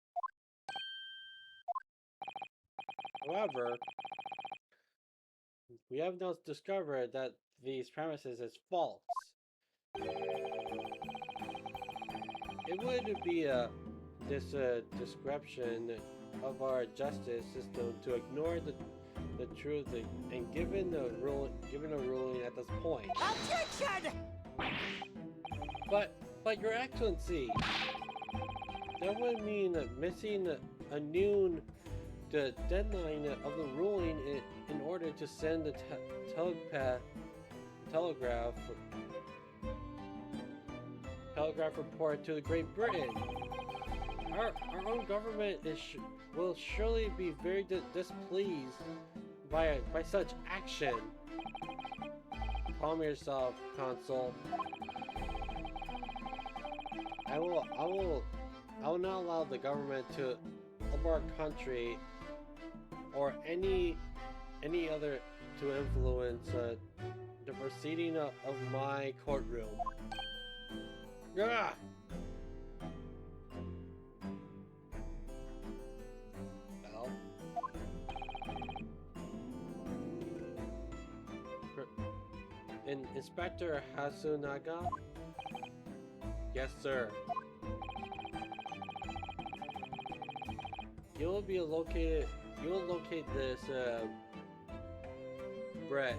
However, we have now discovered that these premises is false. It would be a description of our justice system to ignore the truth and given a ruling at this point. Objection! But Your Excellency, that would mean missing a noon the deadline of the ruling in order to send the telegraph report to the Great Britain. Our own government will surely be very displeased by such action. Calm yourself, Consul. I will not allow the government of our country or any other to influence the proceeding of my courtroom. Ah! Well, Inspector Hasunaga? Yes, sir. You will locate this Brett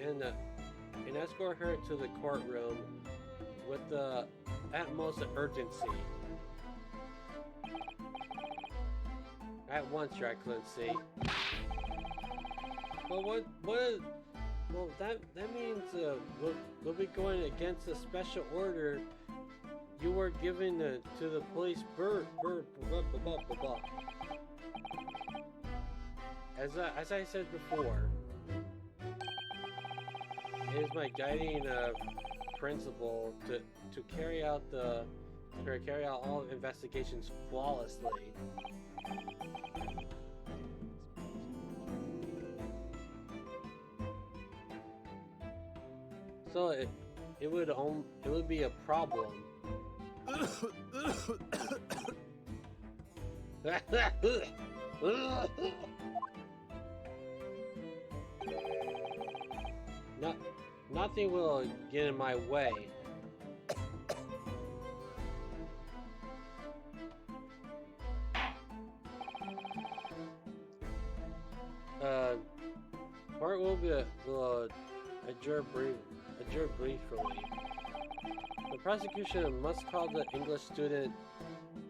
and escort her to the courtroom with the utmost urgency. At once, Your Excellency. But well, that means we'll be going against the special order you were given to the police. As I said before, it is my guiding principle to carry out all investigations flawlessly. So it would be a problem. Nothing will get in my way. Court will adjourn briefly. The prosecution must call the English student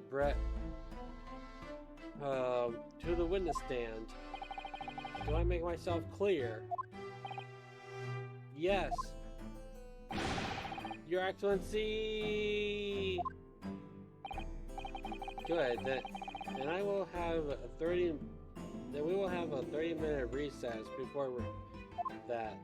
Brett to the witness stand. Do I make myself clear? Yes. Your Excellency. Good. Then I will have a 30. Then we will have a 30-minute recess before that.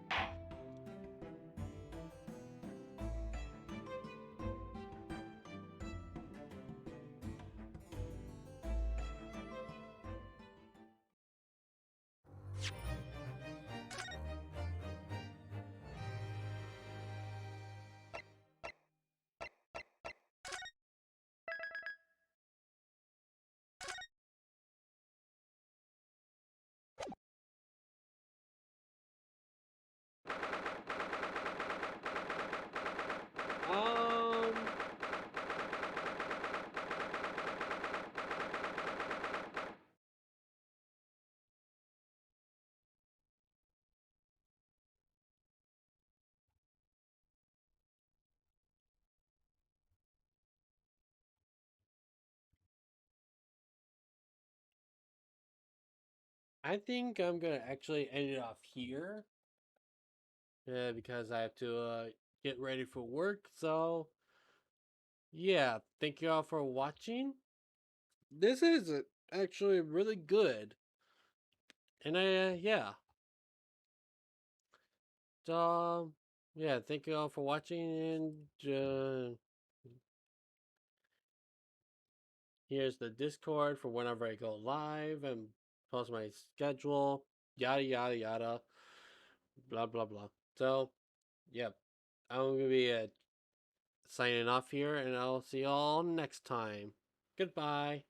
I think I'm gonna actually end it off here. Because I have to get ready for work. So, yeah, thank you all for watching. This is actually really good. And yeah. So, yeah, thank you all for watching, and here's the Discord for whenever I go live and post my schedule, yada yada yada, blah blah blah. So, yep, I'm gonna be signing off here, and I'll see you all next time. Goodbye.